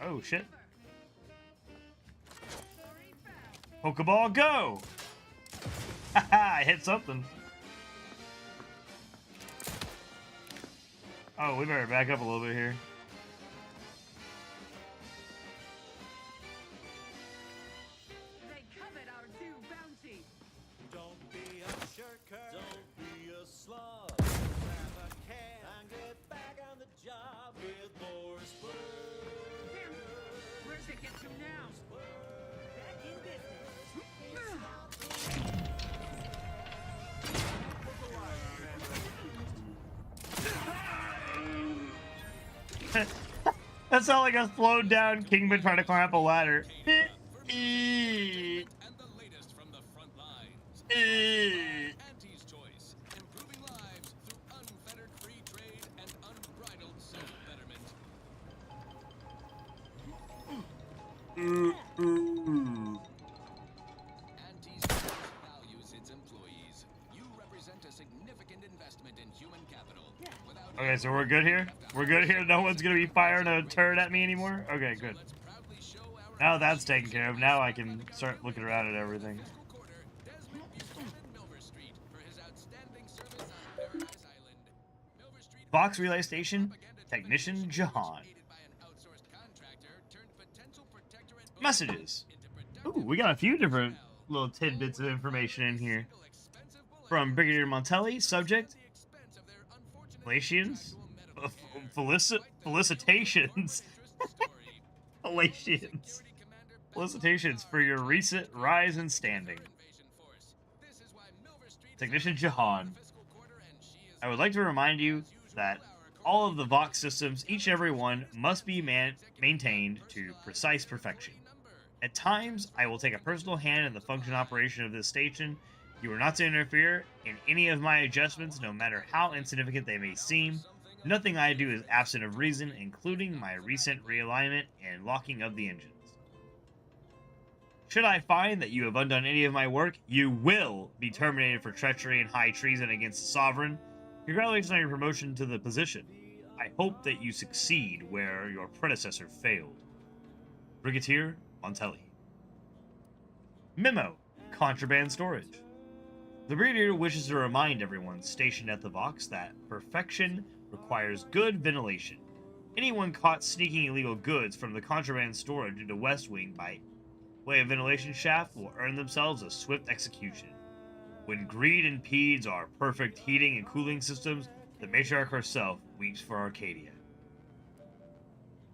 Oh, shit. Pokeball, go! Haha, I hit something. Oh, we better back up a little bit here. They covet our due bounty. Don't be a shirker. Don't be a slug. Grab a can and get back on the job with more spurs. Damn it. Where's it get to now? Back in That sounded like a slowed down Kingman trying to climb up a ladder. Okay, so we're good here? We're good here? No one's gonna be firing a turret at me anymore? Okay, good. Now that's taken care of, now I can start looking around at everything. Vox Relay Station, Technician Jahan. Messages. Ooh, we got a few different little tidbits of information in here. From Brigadier Montelli, subject, Falatians, felicitations, Falatians, felicitations for your recent rise in standing. Technician Jahan, I would like to remind you that all of the Vox systems, each and every one, must be maintained to precise perfection. At times, I will take a personal hand in the function operation of this station. You are not to interfere in any of my adjustments, no matter how insignificant they may seem. Nothing I do is absent of reason, including my recent realignment and locking of the engines. Should I find that you have undone any of my work, you will be terminated for treachery and high treason against the Sovereign. Congratulations on your promotion to the position. I hope that you succeed where your predecessor failed. Brigadier Montelli. Memo. Contraband storage. The Brigadier wishes to remind everyone stationed at the Vox that perfection requires good ventilation. Anyone caught sneaking illegal goods from the contraband storage into West Wing by way of ventilation shaft will earn themselves a swift execution. When greed impedes our perfect heating and cooling systems, the matriarch herself weeps for Arcadia.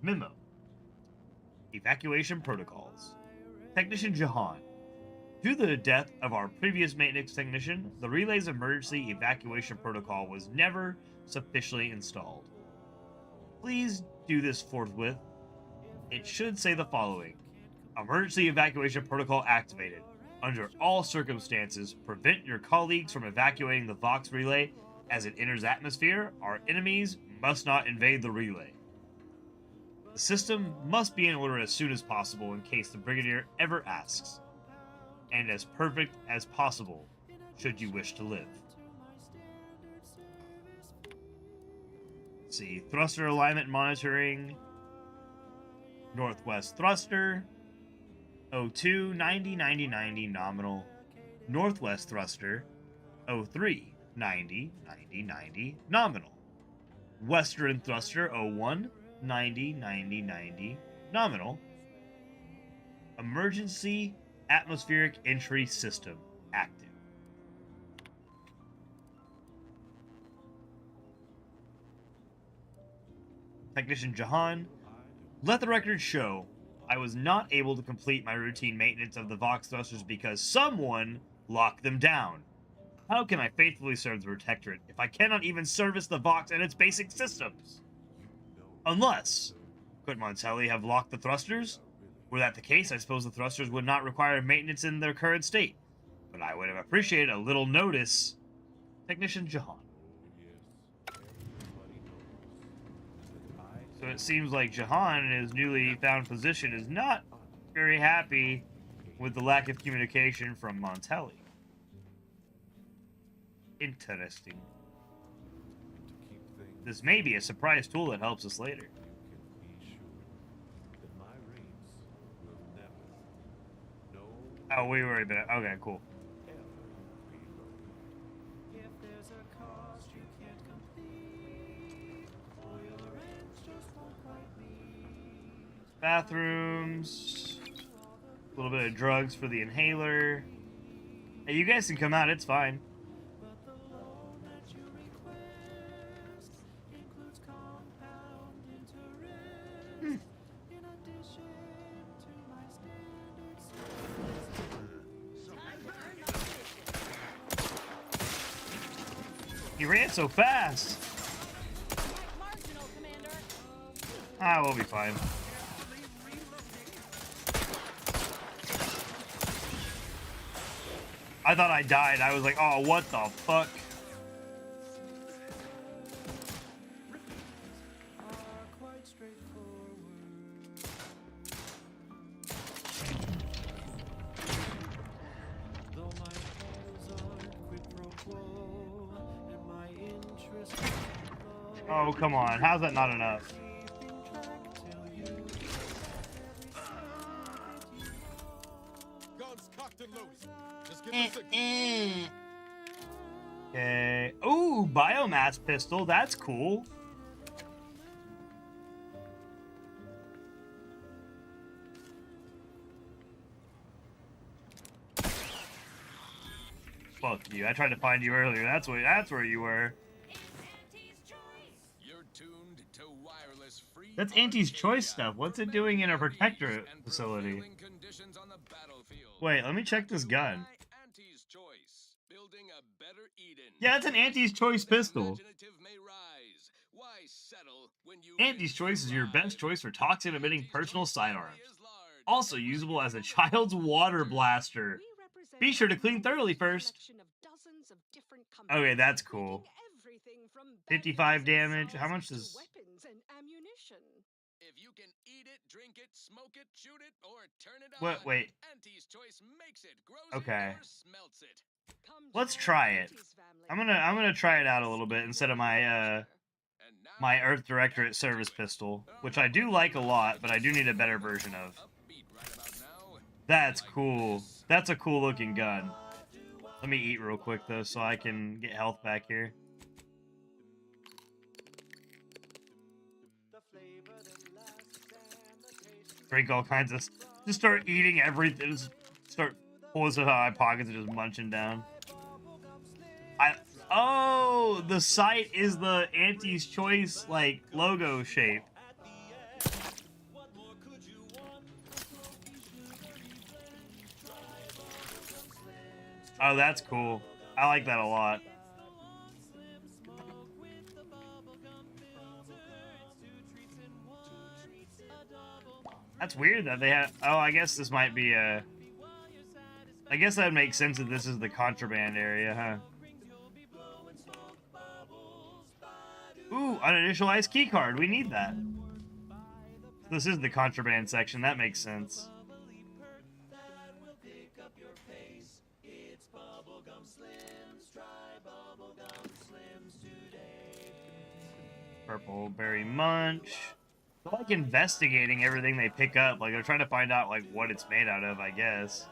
Memo. Evacuation protocols. Technician Jahan. Due to the death of our previous maintenance technician, the relay's emergency evacuation protocol was never sufficiently installed. Please do this forthwith. It should say the following. Emergency evacuation protocol activated. Under all circumstances, prevent your colleagues from evacuating the Vox relay as it enters atmosphere. Our enemies must not invade the relay. The system must be in order as soon as possible in case the Brigadier ever asks, and as perfect as possible should you wish to live. Let's see, thruster alignment monitoring, northwest thruster, 02 90 90 90 nominal, northwest thruster, 03 90 90 90 nominal, western thruster 01 90 90 90 nominal, emergency atmospheric entry system active. Technician Jahan, let the record show I was not able to complete my routine maintenance of the Vox thrusters because someone locked them down. How can I faithfully serve the Protectorate if I cannot even service the Vox and its basic systems? Unless, could Montelli have locked the thrusters? Were that the case, I suppose the thrusters would not require maintenance in their current state. But I would have appreciated a little notice. Technician Jahan. So it seems like Jahan, in his newly found position, is not very happy with the lack of communication from Montelli. Interesting. This may be a surprise tool that helps us later. Oh, we already been. Okay, cool. Bathrooms. A little bit of drugs for the inhaler. Hey, you guys can come out, it's fine. He ran so fast. Ah, we'll be fine. I thought I died. I was like, oh, what the fuck? Oh, come on. How's that not enough? Guns cocked and loaded. Just give me a signal. Okay. Ooh, biomass pistol. That's cool. Fuck you. I tried to find you earlier. That's where you were. You're tuned to wireless free. That's Auntie's Choice stuff. What's it doing in a protectorate facility? Conditions on the battlefield. Wait, let me check this gun. Auntie's Choice. Building a better Eden. Yeah, it's an Auntie's Choice pistol. Imaginative may rise. Why settle when you Auntie's Choice is your best choice for toxin-emitting personal sidearms. Also usable as a child's water blaster. Be sure to clean thoroughly first. Okay, that's cool. 55 damage. How much is... If you can eat it, drink it, smoke it, shoot it, or turn it What? on, Wait. Auntie's Choice makes it, grows Okay. it, or smelts it. Let's try it. I'm gonna try it out a little bit instead of my my Earth Directorate service pistol, which I do like a lot, but I do need a better version of. That's cool. That's a cool looking gun. Let me eat real quick though, so I can get health back here. Drink all kinds of... Just start eating everything. Just start pulling stuff out of my pockets and just munching down. Oh, the sight is the Auntie's Choice, like, logo shape. Oh, that's cool. I like that a lot. That's weird that they have... Oh, I guess this might be a... I guess that would make sense that this is the contraband area, huh? Ooh, uninitialized key card. We need that. This is the contraband section. That makes sense. Purple berry munch. They're like investigating everything they pick up. Like they're trying to find out like what it's made out of, I guess.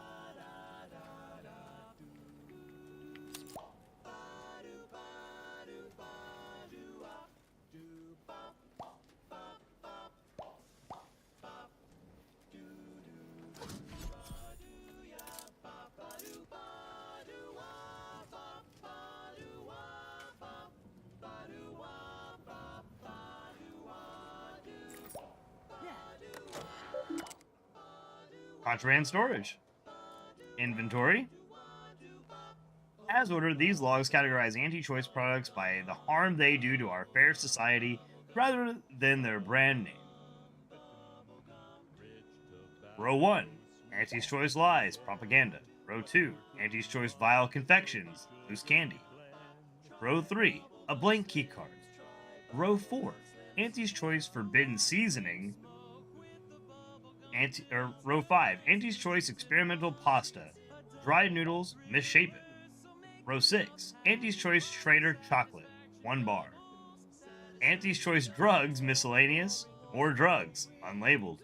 Contraband storage. Inventory. As ordered, these logs categorize anti-choice products by the harm they do to our fair society rather than their brand name. Row 1. Auntie's Choice lies, propaganda. Row 2. Auntie's Choice vile confections, loose candy. Row 3. A blank key card. Row 4. Auntie's Choice forbidden seasoning. Row 5, Auntie's Choice experimental pasta, dried noodles, misshapen. Row 6, Auntie's Choice Trader chocolate, 1 bar. Auntie's Choice drugs, miscellaneous, more drugs, unlabeled.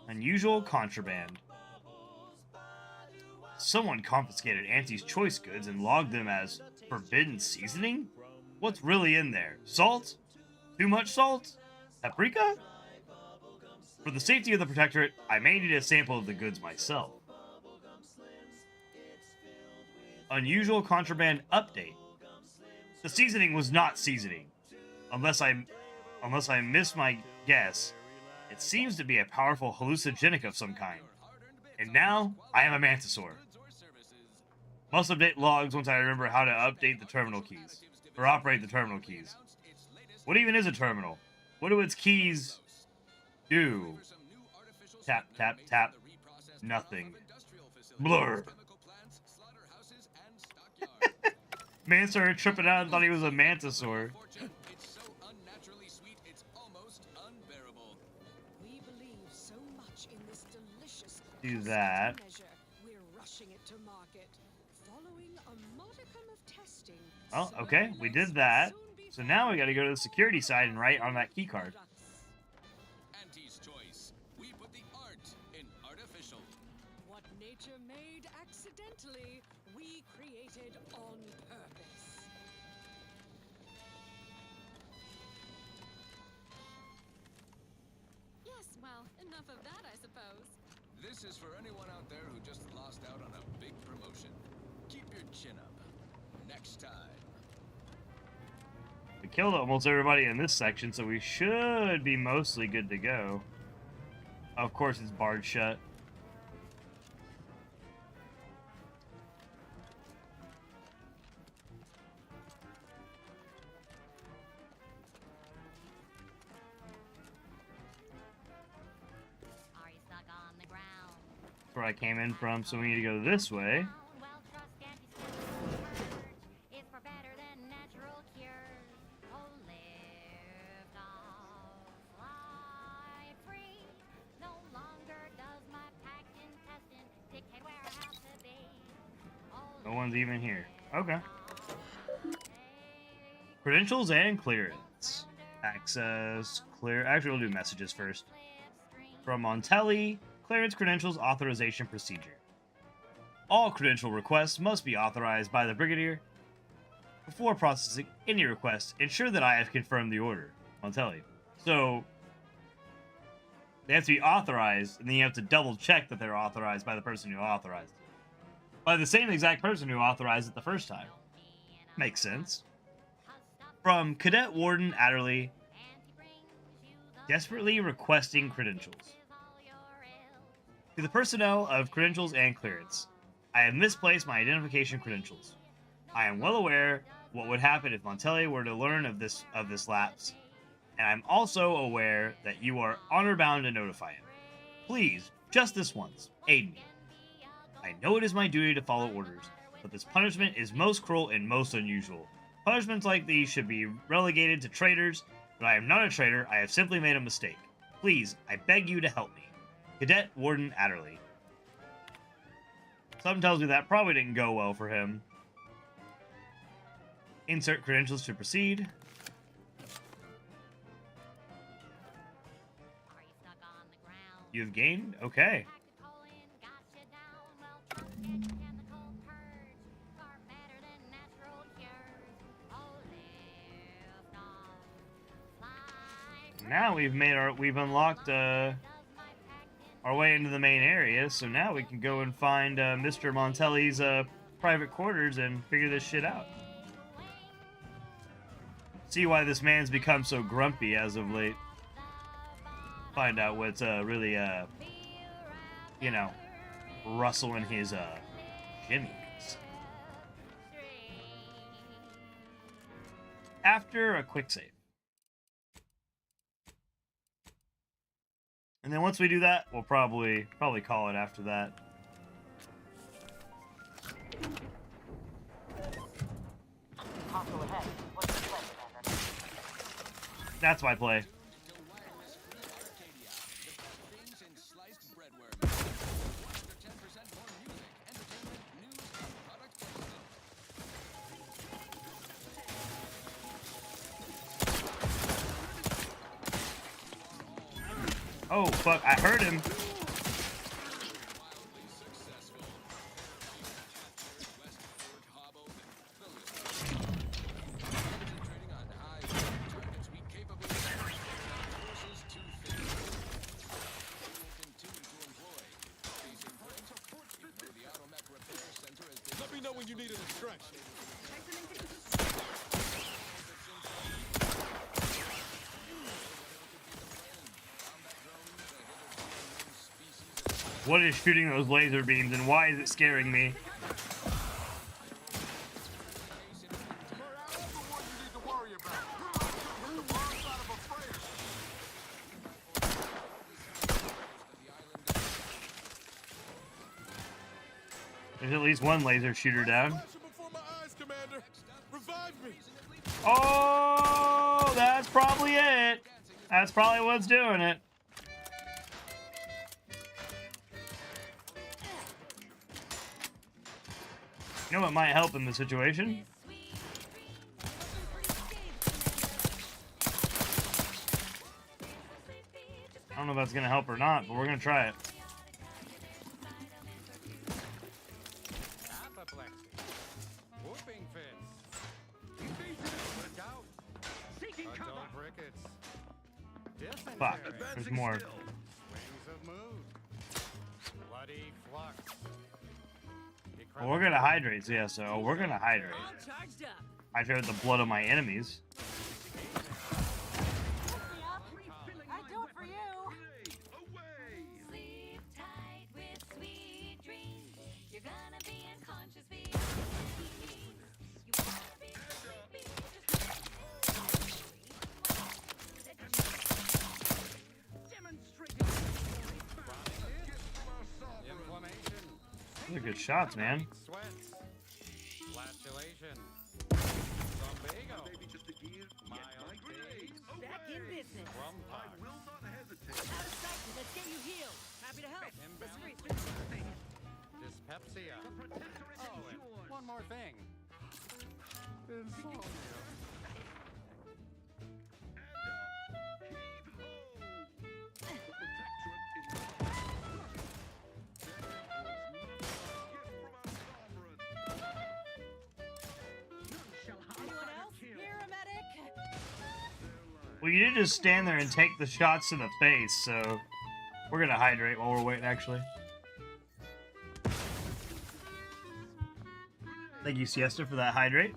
Unusual contraband. Someone confiscated Auntie's Choice goods and logged them as forbidden seasoning? What's really in there? Salt? Too much salt? Paprika? For the safety of the Protectorate, I may need a sample of the goods myself. Unusual contraband update. The seasoning was not seasoning. Unless I miss my guess, it seems to be a powerful hallucinogenic of some kind. And now, I am a Mantisaur. Must update logs once I remember how to update the terminal keys. Or operate the terminal keys. What even is a terminal? What do its keys do? Tap, tap, tap. Nothing. Blur. Man started tripping out and thought he was a Mantisaur. Do that. We're rushing it to market. Following a modicum of Well, okay, we did that. So now we gotta go to the security side and write on that key card. Auntie's choice. We put the art in artificial. What nature made accidentally, we created on purpose. Yes, well, enough of that, I suppose. This is for anyone out there who just lost out on a big promotion. Keep your chin up. Next time. We killed almost everybody in this section, so we should be mostly good to go. Of course, it's barred shut. That's where I came in from, so we need to go this way. No one's even here. Okay. Credentials and clearance. Access, clear. Actually, we'll do messages first. From Montelli, clearance, credentials, authorization procedure. All credential requests must be authorized by the Brigadier. Before processing any request, ensure that I have confirmed the order. Montelli. So, they have to be authorized, and then you have to double check that they're authorized by the person who authorized it. By the same exact person who authorized it the first time. Makes sense. From Cadet Warden Adderley, desperately requesting credentials. To the personnel of credentials and clearance, I have misplaced my identification credentials. I am well aware what would happen if Montelli were to learn of this lapse, and I'm also aware that you are honor-bound to notify him. Please, just this once, aid me. I know it is my duty to follow orders, but this punishment is most cruel and most unusual. Punishments like these should be relegated to traitors, but I am not a traitor, I have simply made a mistake. Please, I beg you to help me. Cadet Warden Adderley. Something tells me that probably didn't go well for him. Insert credentials to proceed. You've gained? Okay. Now we've unlocked our way into the main area, so now we can go and find Mr. Montelli's private quarters and figure this shit out. See why this man's become so grumpy as of late. Find out what's really you know, rustling his jimmies. After a quick save. And then once we do that, we'll probably call it after that. That's my play. Oh, fuck, I heard him. Let me know when you need a distraction. What is shooting those laser beams and why is it scaring me? There's at least one laser shooter down. Oh, that's probably it. That's probably what's doing it. You know what might help in the situation? I don't know if that's gonna help or not, but we're gonna try it. Apoplexy. Whooping fits. Look out. Adult rickets. Dysentery. Fuck. There's more. Wings of mood. Bloody flux. Well, we're gonna hydrate, so yeah, so we're gonna hydrate. Charged up. Hydrate with the blood of my enemies. I do it for you. Sleep tight with sweet dreams. You're gonna be unconscious via you wanna be sleepy, Inflammation. Those are good shots, man. Sweats. Flatulation. Lumbago. Mild days. Back in business. Rumpox. Out of sight. Let's get you healed. Happy to help. Dyspepsia. Oh, and one more thing. Insomnia. Anyone else? Here, a medic. Well, you did just stand there and take the shots to the face, so we're gonna hydrate while we're waiting, actually. Thank you, Siesta, for that hydrate.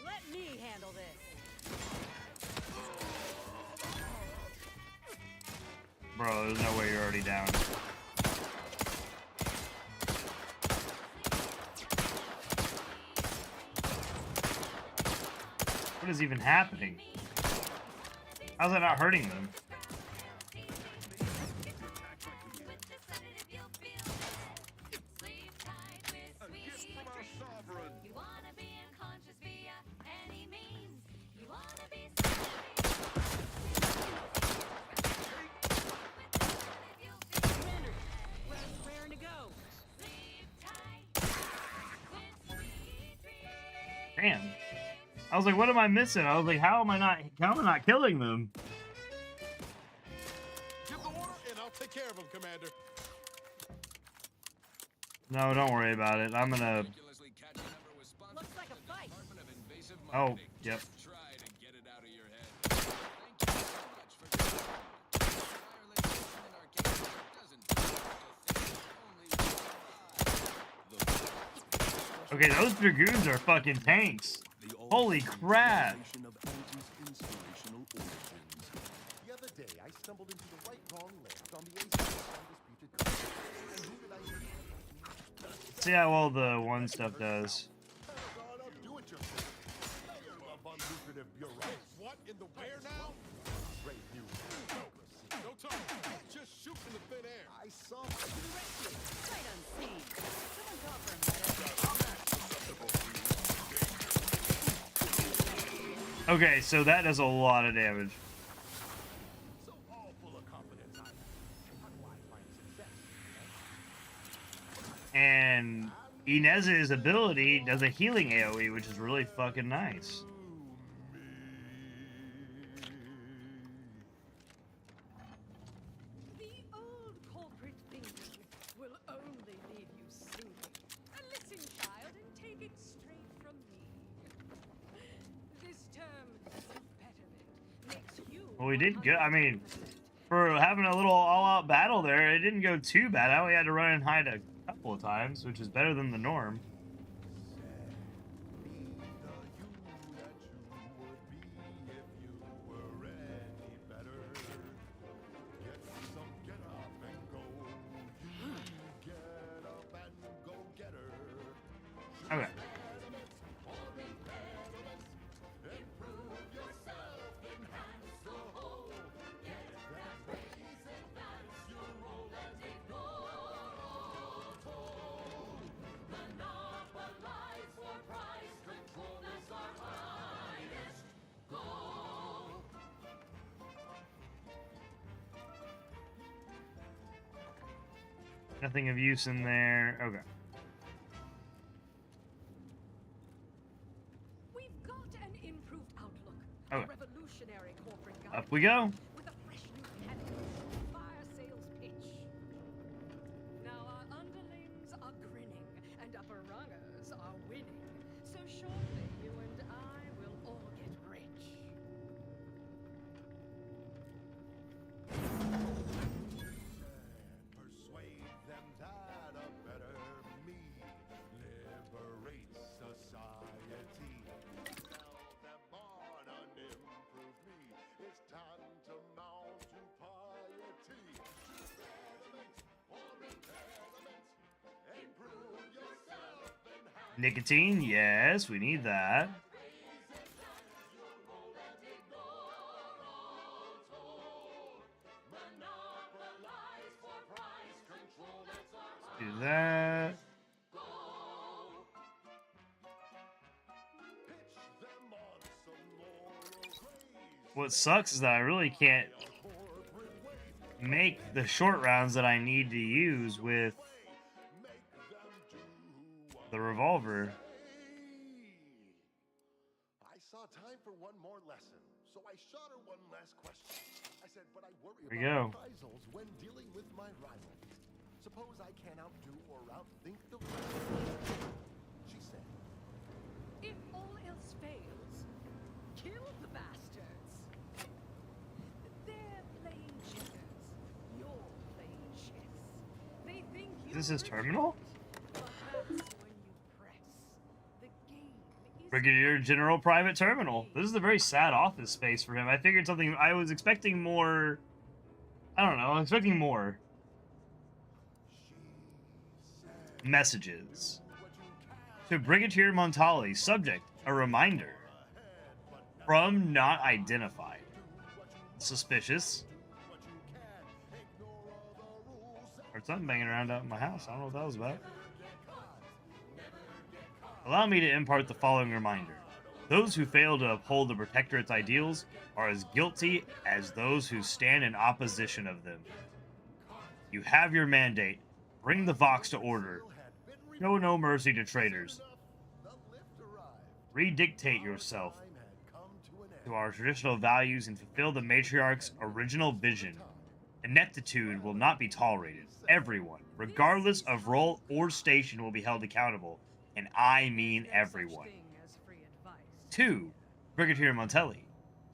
Let me handle this. Bro, there's no way you're already down. What is even happening? How's that not hurting them? You wanna be unconscious via any means. You wanna be Commander, raring to go. Damn. I was like, what am I missing? I was like, how am I not killing them? Give the order, and I'll take care of him, Commander. No, don't worry about it. I'm gonna. Looks like a fight. Oh, yep. Okay, those dragoons are fucking tanks. Holy crap! The other day, I stumbled into the right wrong left on the Ace Undisputed. And who did I See how well the one stuff does. do it yourself? Unlucrative bureaucracy. What in the where now? Great news. No talk. Just shoot in the thin air. I saw Sight unseen. Someone call for a medic. Okay, so that does a lot of damage. so all full of confidence. How do I find success? And Inez's ability does a healing AoE, which is really fucking nice. The old corporate thinking will only leave you sinking. Listen, child, and take it straight from me. This term, betterment, makes you Well, we did good. I mean, for having a little all-out battle there, it didn't go too bad. I only had to run and hide a couple of times, which is better than the norm. Okay. Nothing of use in there. Okay. We've got an improved outlook. Okay. A revolutionary corporate guide Up we go. with a fresh new cannon, fire sales pitch. Now our underlings are grinning and upper rungers are winning. So shortly you and I will all get rich. Persuade them that a better me liberates society. Tell them on an improved me. It's tantamount to piety. Experiment or impairment. Improve yourself and have Nicotine, yes, we need that. Do that. What sucks is that I really can't make the short rounds that I need to use with the revolver. I saw time for one more lesson, so I shot her one last question. I said, but I worry Here we about go. reprisals when dealing with my rivals. Suppose I can't outdo or outthink the rivals. She said, If all else fails, kill the bastards. They're playing checkers. You're playing chess. They think you Is this his terminal? perhaps when you press. The game is Brigadier General Private Terminal. This is a very sad office space for him. I figured something. I was expecting more. I don't know. I'm expecting more. Messages. To Brigadier Montali, subject, a reminder. From not identified. Suspicious. Heard something banging around out in my house. I don't know what that was about. Allow me to impart the following reminder. Those who fail to uphold the Protectorate's ideals are as guilty as those who stand in opposition of them. You have your mandate. Bring the Vox to order. Show no mercy to traitors. Redictate yourself to our traditional values and fulfill the Matriarch's original vision. Ineptitude will not be tolerated. Everyone, regardless of role or station, will be held accountable. And I mean everyone. 2. Brigadier Montelli.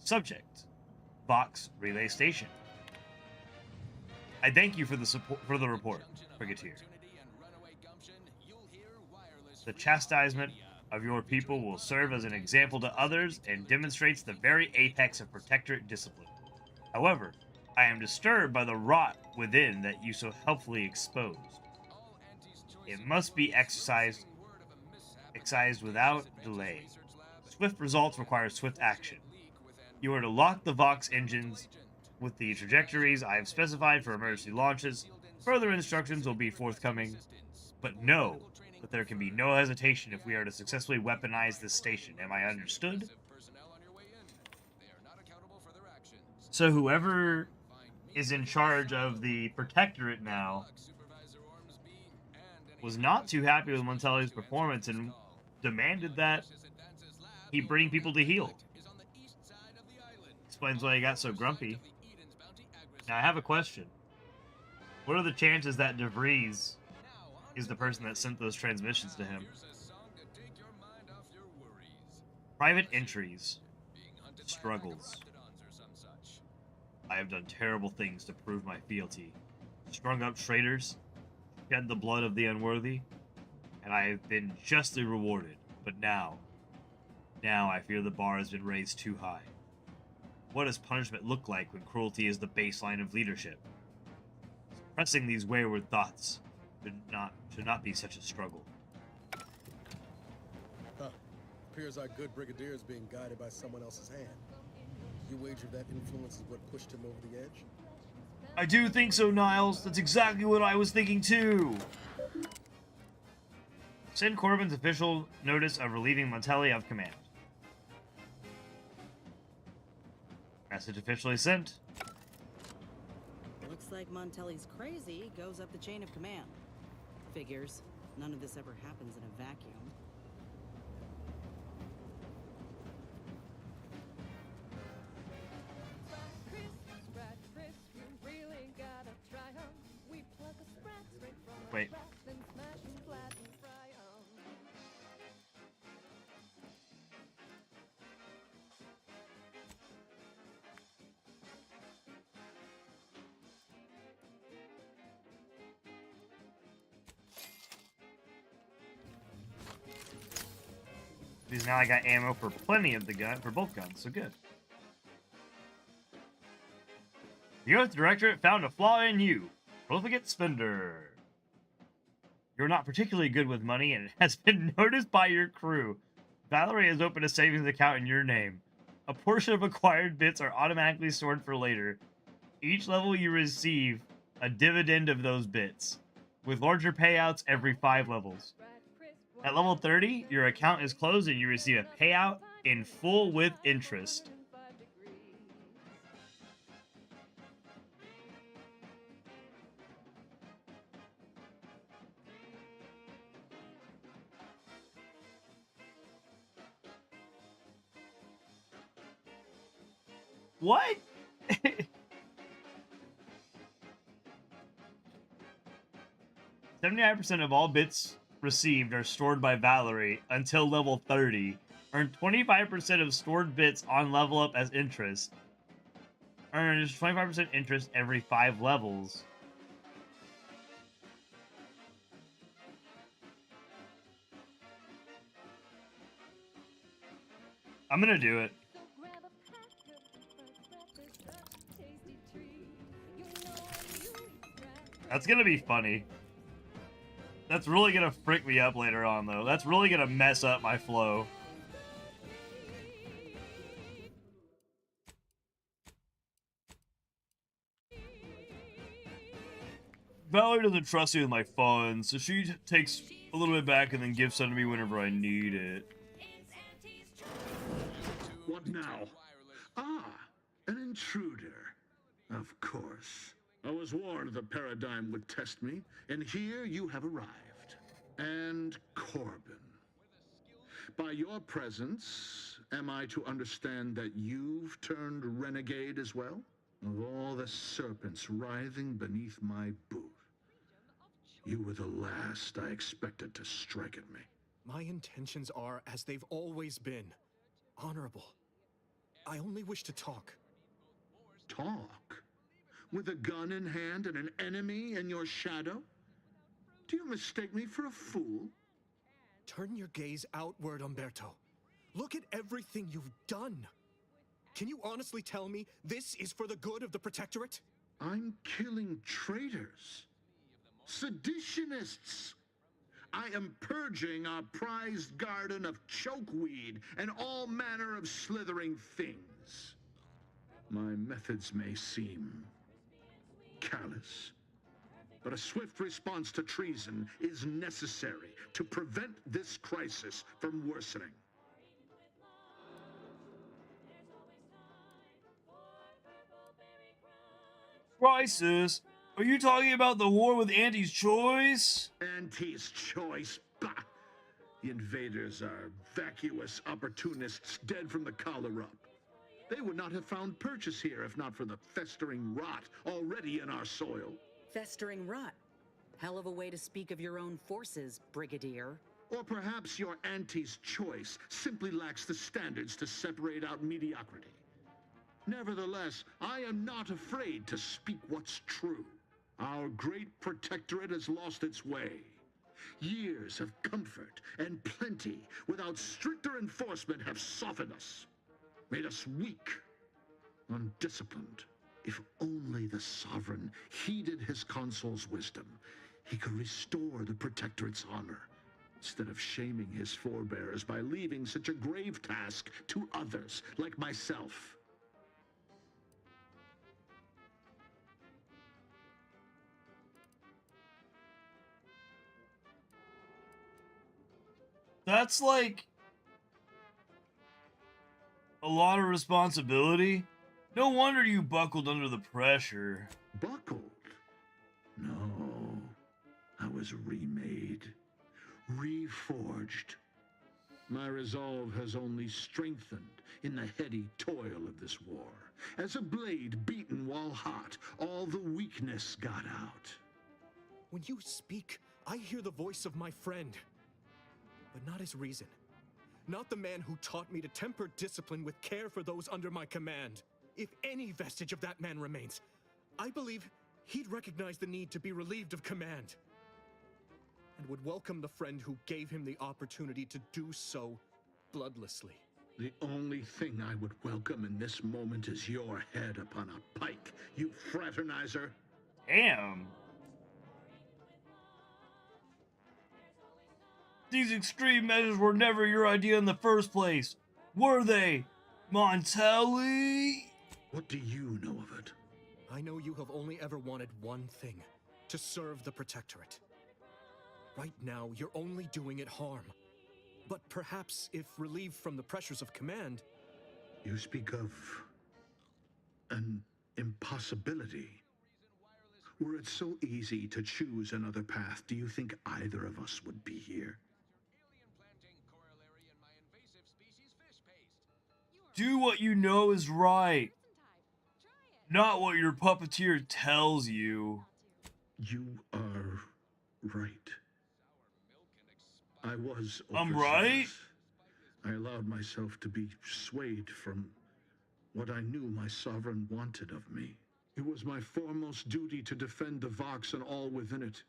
Subject. Vox Relay Station. I thank you for the support for the report, Brigadier. The chastisement of your people will serve as an example to others and demonstrates the very apex of Protectorate discipline. However, I am disturbed by the rot within that you so helpfully exposed. It must be excised without delay. Swift results require swift action. You are to lock the Vox engines with the trajectories I have specified for emergency launches. Further instructions will be forthcoming, but know that there can be no hesitation if we are to successfully weaponize this station. Am I understood? So whoever is in charge of the Protectorate now was not too happy with Montelli's performance and demanded that he bring people to heel. Explains why he got so grumpy. Now I have a question. What are the chances that DeVries is the person that sent those transmissions to him? Private entries. Struggles. I have done terrible things to prove my fealty. Strung up traitors, shed the blood of the unworthy, and I have been justly rewarded. But now I fear the bar has been raised too high. What does punishment look like when cruelty is the baseline of leadership? Suppressing these wayward thoughts should not be such a struggle. Appears our good brigadier is being guided by someone else's hand. You wager that influence is what pushed him over the edge? I do think so, Niles. That's exactly what I was thinking too. Send Corbin's official notice of relieving Montelli of command. Message officially sent. looks like Montelli's crazy goes up the chain of command. Figures. None of this ever happens in a vacuum. Wait. Because now I got ammo for plenty of the gun, for both guns, so good. The Oath Directorate found a flaw in you. Profligate spender. You're not particularly good with money, and it has been noticed by your crew. Valerie has opened a savings account in your name. A portion of acquired bits are automatically stored for later. Each level you receive a dividend of those bits, with larger payouts every 5 levels. At level 30, your account is closed and you receive a payout in full with interest. What? 79% of all bits received are stored by Valerie until level 30. Earn 25% of stored bits on level up as interest. Earns 25% interest every 5 levels. I'm gonna do it. That's gonna be funny. That's really gonna freak me up later on, though. That's really gonna mess up my flow. Valerie doesn't trust me with my funds, so she takes a little bit back and then gives some to me whenever I need it. What now? Ah, an intruder. Of course. I was warned the paradigm would test me, and here you have arrived. And Corbin. By your presence, am I to understand that you've turned renegade as well? Of all the serpents writhing beneath my boot, you were the last I expected to strike at me. My intentions are as they've always been. Honorable. I only wish to talk. Talk? With a gun in hand and an enemy in your shadow? Do you mistake me for a fool? Turn your gaze outward, Umberto. Look at everything you've done. Can you honestly tell me this is for the good of the Protectorate? I'm killing traitors. Seditionists. I am purging our prized garden of chokeweed and all manner of slithering things. My methods may seem callous, but a swift response to treason is necessary to prevent this crisis from worsening. Crisis? Are you talking about the war with Auntie's Choice? Auntie's Choice? Bah! The invaders are vacuous opportunists dead from the collar up. They would not have found purchase here if not for the festering rot already in our soil. Festering rot. Hell of a way to speak of your own forces, Brigadier. Or perhaps your Auntie's Choice simply lacks the standards to separate out mediocrity. Nevertheless, I am not afraid to speak what's true. Our great Protectorate has lost its way. Years of comfort and plenty without stricter enforcement have softened us, made us weak, undisciplined. If only the Sovereign heeded his consul's wisdom, he could restore the Protectorate's honor, instead of shaming his forebears by leaving such a grave task to others like myself. That's like a lot of responsibility. No wonder you buckled under the pressure. buckled. No, I was remade, reforged. My resolve has only strengthened in the heady toil of this war. As a blade beaten while hot, all the weakness got out. When you speak, I hear the voice of my friend, but not his reason. Not the man who taught me to temper discipline with care for those under my command. If any vestige of that man remains, I believe he'd recognize the need to be relieved of command, and would welcome the friend who gave him the opportunity to do so bloodlessly. The only thing I would welcome in this moment is your head upon a pike, you fraternizer. Damn. These extreme measures were never your idea in the first place, were they, Montelli? What do you know of it? I know you have only ever wanted one thing, to serve the Protectorate. Right now, you're only doing it harm. But perhaps if relieved from the pressures of command... You speak of an impossibility. Were it so easy to choose another path, do you think either of us would be here? Do what you know is right, not what your puppeteer tells you. You are right. I was I'm right? overzealous. I allowed myself to be swayed from what I knew my sovereign wanted of me. It was my foremost duty to defend the Vox and all within it.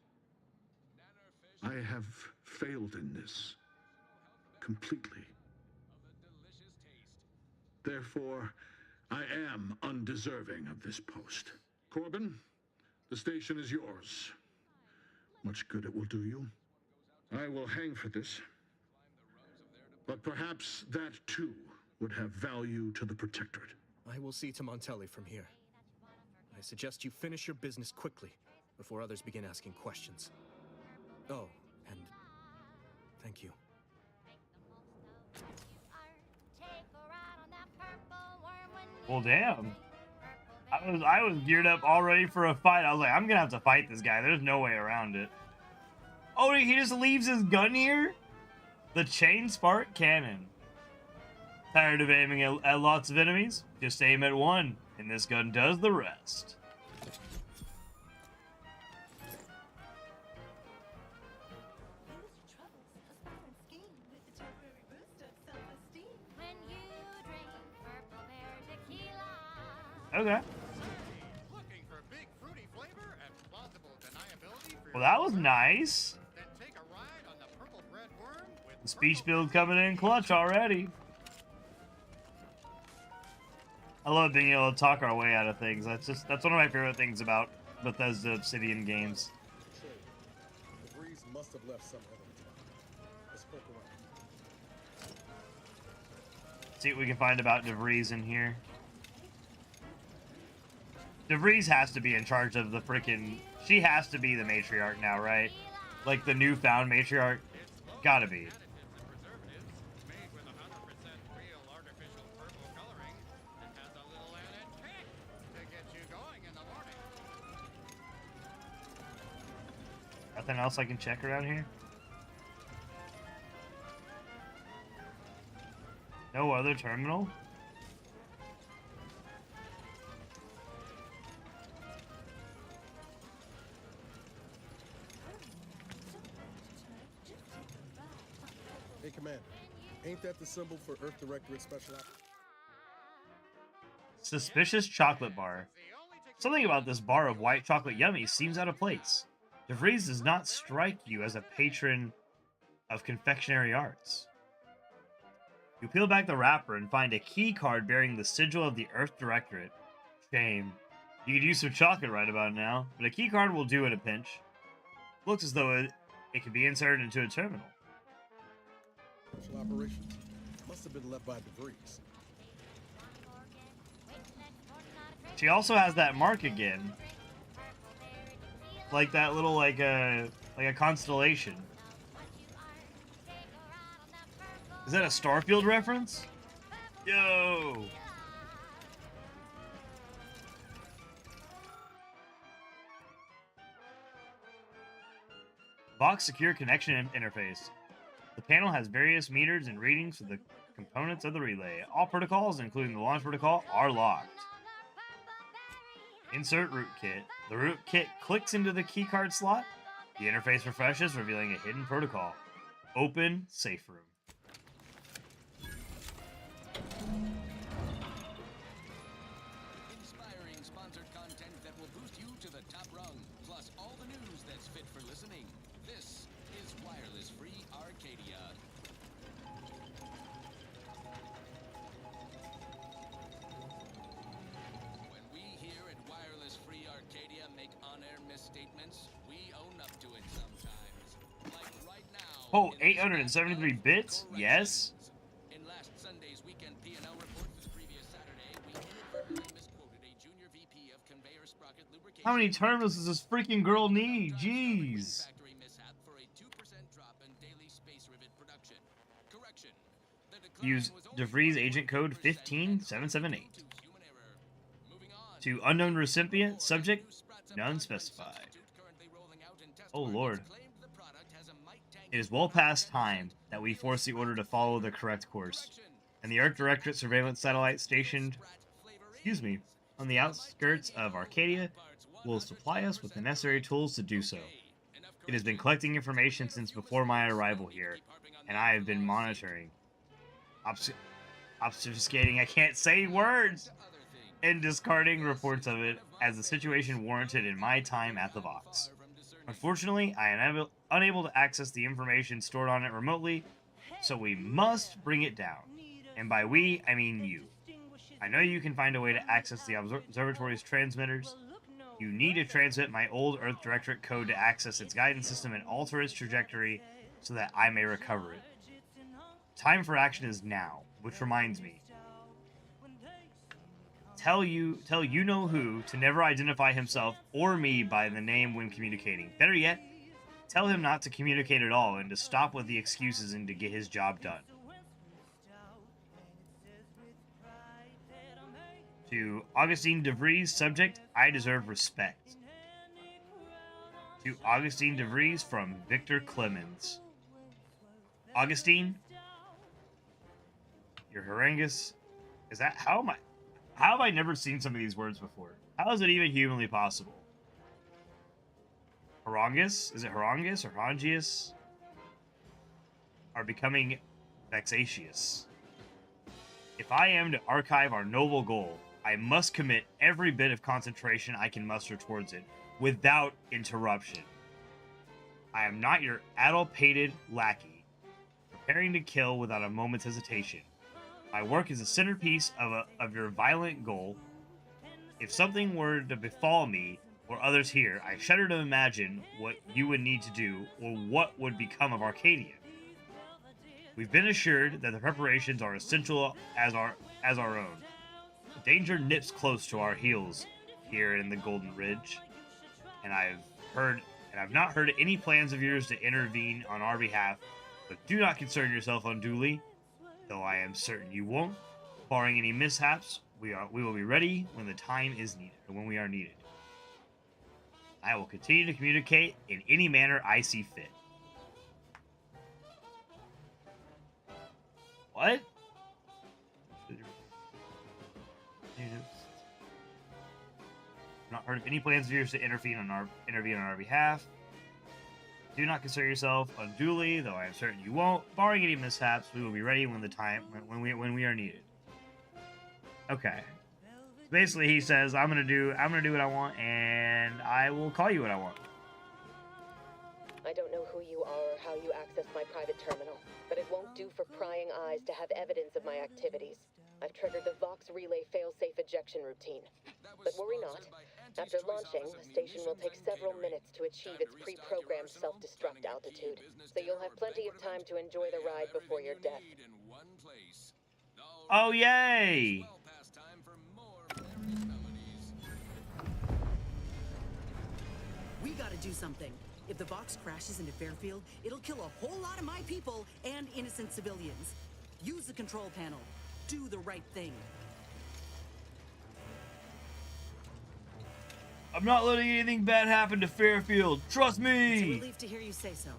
I have failed in this completely. Therefore, I am undeserving of this post. Corbin, the station is yours. Much good it will do you. I will hang for this. But perhaps that too would have value to the Protectorate. I will see to Montelli from here. I suggest you finish your business quickly, before others begin asking questions. Oh, and thank you. Well, damn. I was geared up already for a fight. I was like, I'm gonna have to fight this guy. There's no way around it. Oh, he just leaves his gun here? The chain spark cannon. Tired of aiming at lots of enemies? Just aim at one, and this gun does the rest. Okay. Well, that was nice. The speech build coming in clutch already. I love being able to talk our way out of things. That's one of my favorite things about Bethesda Obsidian games. DeVries must have left some other time. Let's poke around. See what we can find about DeVries in here. DeVries has to be in charge of the freaking... She has to be the matriarch now, right? Like the newfound matriarch? Gotta be. Nothing else I can check around here? No other terminal? Hey, Commander. Ain't that the symbol for Earth Directorate Special Ops? Suspicious chocolate bar. Something about this bar of white chocolate yummies seems out of place. DeVries does not strike you as a patron of confectionery arts. You peel back the wrapper and find a key card bearing the sigil of the Earth Directorate. Shame. You could use some chocolate right about now, but a key card will do in a pinch. Looks as though it could be inserted into a terminal. Special operations must have been left by DeVries. She also has that mark again. Like that little, like a constellation. Is that a Starfield reference? Yo! Vox Secure Connection Interface. The panel has various meters and readings for the components of the relay. All protocols, including the launch protocol, are locked. Insert rootkit. The rootkit clicks into the keycard slot. The interface refreshes, revealing a hidden protocol. Open safe room. Inspiring sponsored content that will boost you to the top rung, plus all the news that's fit for listening. This is Wireless Free Arcadia. When we here at Wireless Free Arcadia make on-air misstatements, we own up to it sometimes. Like right now. Oh, 873 bits? Yes. In last Sunday's weekend P&L report for the previous Saturday, we inadvertently misquoted a junior VP of conveyor sprocket lubrication. How many terminals does this freaking girl need? Jeez. Factory mishap for a 2% drop in daily space rivet production. Correction. The decline Use was only DeVries agent code 15778. due to human error. Moving on. To unknown recipient, subject, none specified. Currently rolling out in test Oh markets lord. claimed the product has a mite tank It is well past time that we force the order to follow the correct course. And the Arc Directorate surveillance satellite stationed, on the outskirts of Arcadia will supply us with the necessary tools to do so. It has been collecting information since before my arrival here, and I have been monitoring, obfuscating, I can't say words, and discarding reports of it as the situation warranted in my time at the Vox. Unfortunately, I am unable to access the information stored on it remotely, so we must bring it down. And by we, I mean you. I know you can find a way to access the observatory's transmitters. You need to transmit my old Earth Directorate code to access its guidance system and alter its trajectory so that I may recover it. Time for action is now, which reminds me. Tell you know who to never identify himself or me by the name when communicating. Better yet, tell him not to communicate at all and to stop with the excuses and to get his job done. To Augustine DeVries, subject, I deserve respect. To Augustine DeVries from Victor Clemens. Augustine, your harangus, is that, how have I never seen some of these words before? How is it even humanly possible? Harangus? Is it harangus or harangius? Are becoming vexatious. If I am to archive our noble goal, I must commit every bit of concentration I can muster towards it, without interruption. I am not your addle-pated lackey, preparing to kill without a moment's hesitation. My work is the centerpiece of your violent goal. If something were to befall me or others here, I shudder to imagine what you would need to do, or what would become of Arcadia. We've been assured that the preparations are essential as our own. The danger nips close to our heels here in the Golden Ridge, and I've not heard any plans of yours to intervene on our behalf. But do not concern yourself unduly, though I am certain you won't. Barring any mishaps, we will be ready when the time is needed, or when we are needed. I will continue to communicate in any manner I see fit. What? Not heard of any plans of yours to intervene on our behalf. Do not concern yourself unduly, though I am certain you won't. Barring any mishaps, we will be ready when when we are needed. Okay. Basically, he says, I'm gonna do what I want, and I will call you what I want. I don't know who you are or how you access my private terminal, but it won't do for prying eyes to have evidence of my activities. I've triggered the Vox Relay failsafe ejection routine. But worry not. After launching, the station will take several minutes to achieve its pre-programmed self-destruct altitude, so you'll have plenty of time to enjoy the ride before your death. Oh, yay! We gotta do something. If the Vox crashes into Fairfield, it'll kill a whole lot of my people and innocent civilians. Use the control panel. Do the right thing. I'm not letting anything bad happen to Fairfield. Trust It's a me. relief to hear you say so.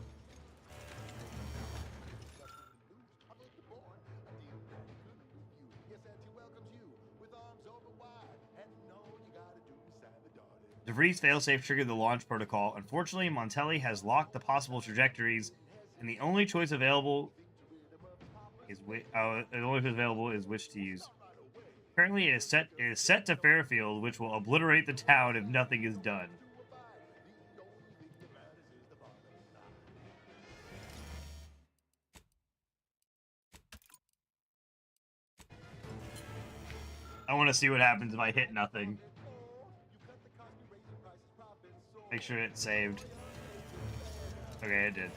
DeVries failsafe triggered the launch protocol. Unfortunately, Montelli has locked the possible trajectories, and the only choice available is which to use. Currently, it is set to Fairfield, which will obliterate the town if nothing is done. I want to see what happens if I hit nothing. Make sure it's saved. Okay, it did.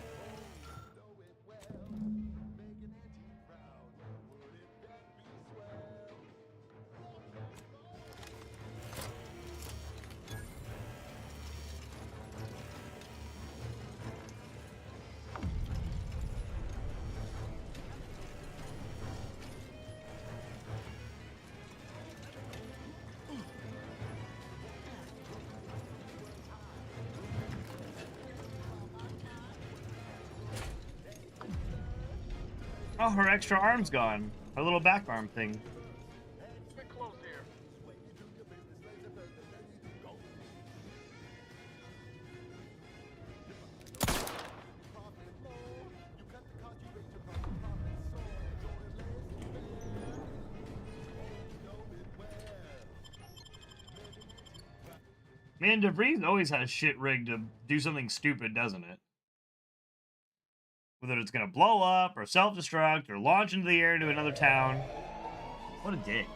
Oh, her extra arm's gone. Her little back arm thing. Man, DeVries always has shit rigged to do something stupid, doesn't it? Whether it's gonna blow up, or self-destruct, or launch into the air into another town. What a dick.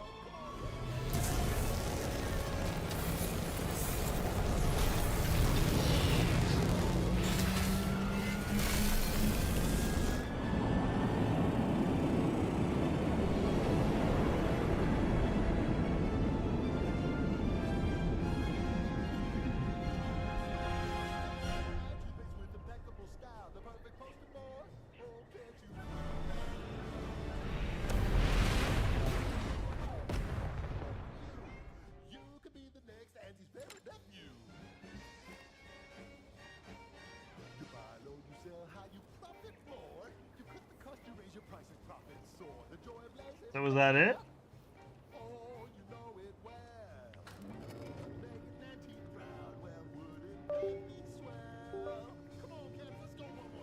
So was that it?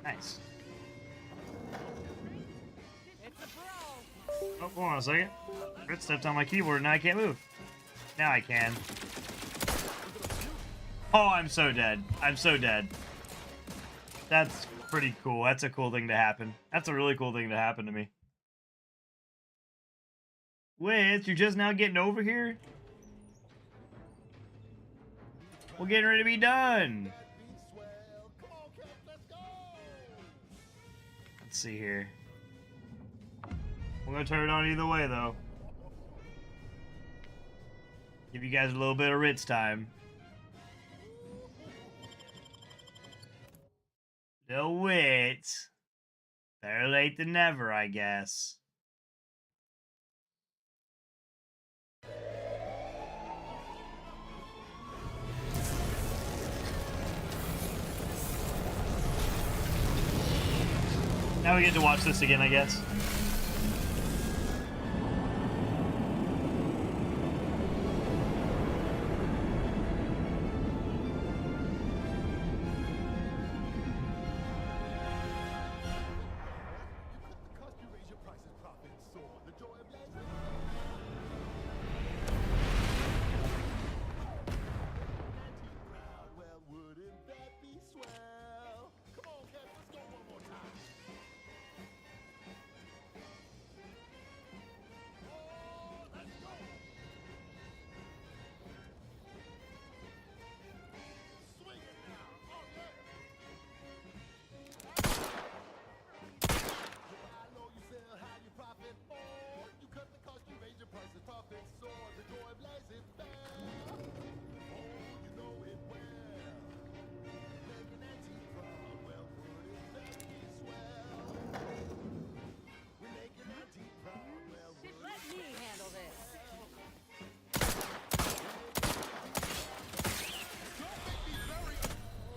Nice. Oh, hold on a second. Rit stepped on my keyboard and now I can't move. Now I can. Oh, I'm so dead. I'm so dead. That's pretty cool. That's a cool thing to happen. That's a really cool thing to happen to me. Wait, you're just now getting over here? We're getting ready to be done. Let's see here. We're gonna turn it on either way, though. Give you guys a little bit of Ritz time. The wit. Better late than never, I guess. Now we get to watch this again, I guess.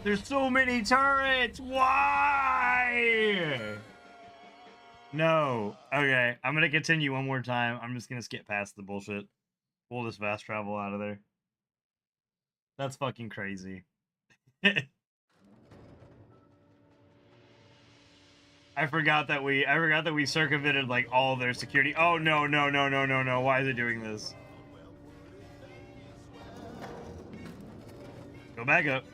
There's so many turrets. Why? No. Okay, I'm gonna continue one more time. I'm just gonna skip past the bullshit. We'll just fast travel out of there. That's fucking crazy. I forgot that we circumvented like all their security. Oh no. Why is it doing this? Go back up.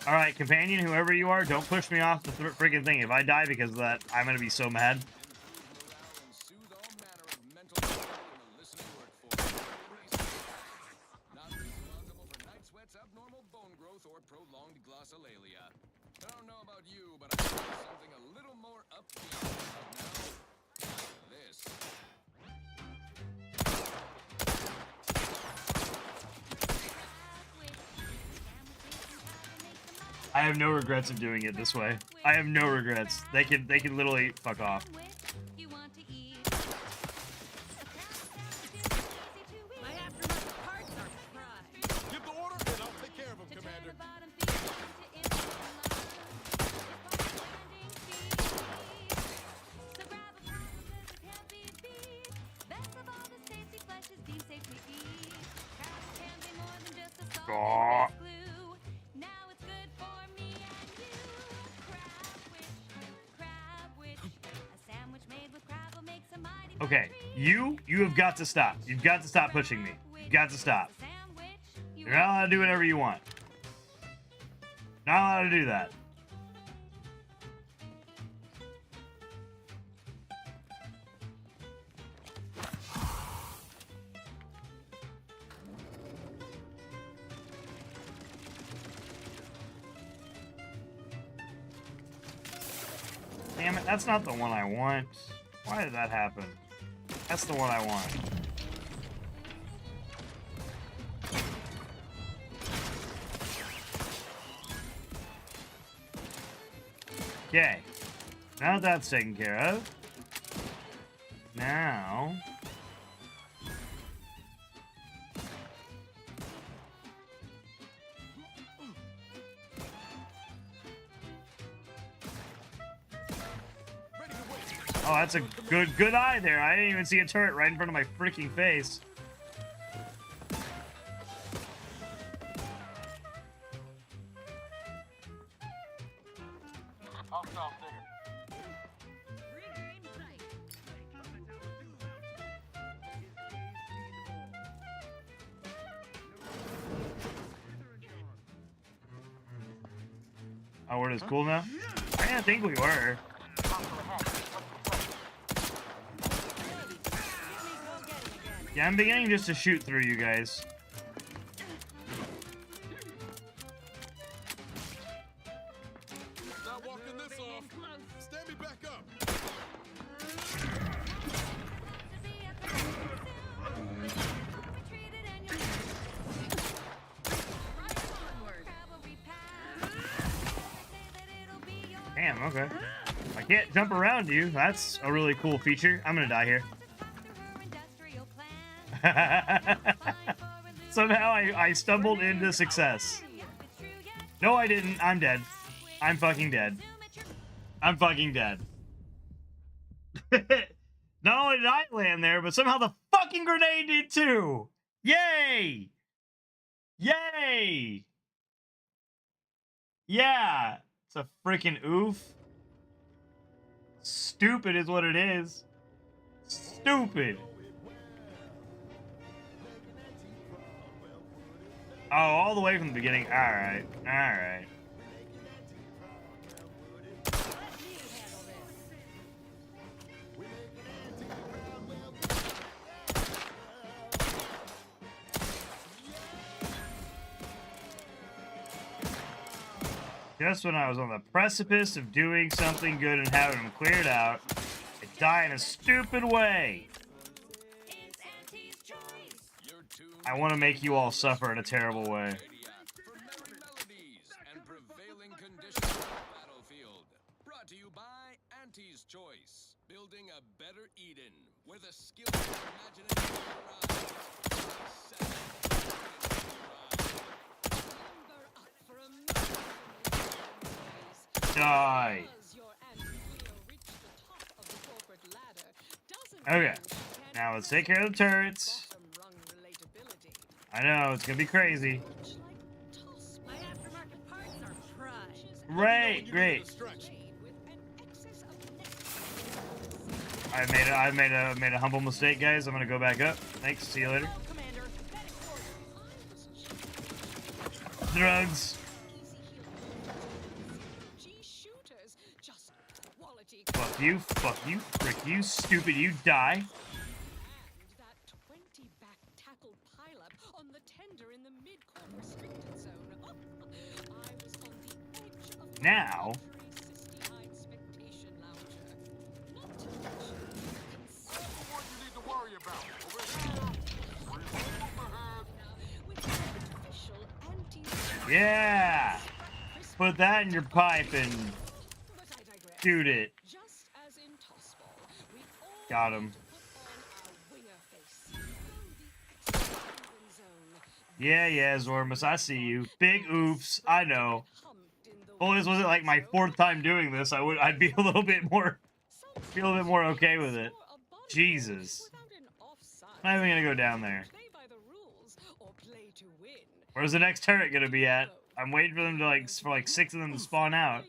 All right, companion, whoever you are, don't push me off the freaking thing. If I die because of that, I'm gonna be so mad. I don't know about you, but I want something a little more upbeat now. This. I have no regrets of doing it this way. I have no regrets. They can literally fuck off. Give the order, and I'll take care of him, Commander. Oh. Okay, you have got to stop. You've got to stop pushing me. You've got to stop. You're not allowed to do whatever you want. Not allowed to do that. Damn it, that's not the one I want. Why did that happen? That's the one I want. Okay. Now that's taken care of. Now... Oh, that's a good eye there. I didn't even see a turret right in front of my freaking face. Oh, we're just cool now? I didn't think we were. Yeah, I'm beginning just to shoot through you guys. Not walking this off. Stand me back up. Damn, okay. I can't jump around you. That's a really cool feature. I'm gonna die here. Somehow I stumbled into success. No, I didn't. I'm dead. I'm fucking dead. I'm fucking dead. Not only did I land there, but somehow the fucking grenade did too. Yay! Yay! Yeah. It's a freaking oof. Stupid is what it is. Stupid. Oh, all the way from the beginning. Alright. Alright. Just when I was on the precipice of doing something good and having them cleared out, I die in a stupid way. I want to make you all suffer in a terrible way. choice. Building a better Eden, where the skills of imagination Die. Okay. Now let's take care of the turrets. I know, it's gonna be crazy. My aftermarket parts are prime. Great, great. I made a humble mistake, guys. I'm gonna go back up. Thanks. See you later. Drugs. Fuck you, frick you, stupid, you die. Now. Yeah. Put that in your pipe and shoot it. Got him. Yeah, Zormus, I see you. Big oofs, I know. Well, this wasn't like my 4th time doing this. I'd be a little bit more okay with it. Jesus. I'm not even gonna go down there. Where's the next turret gonna be at? I'm waiting for them to for 6 of them to spawn out.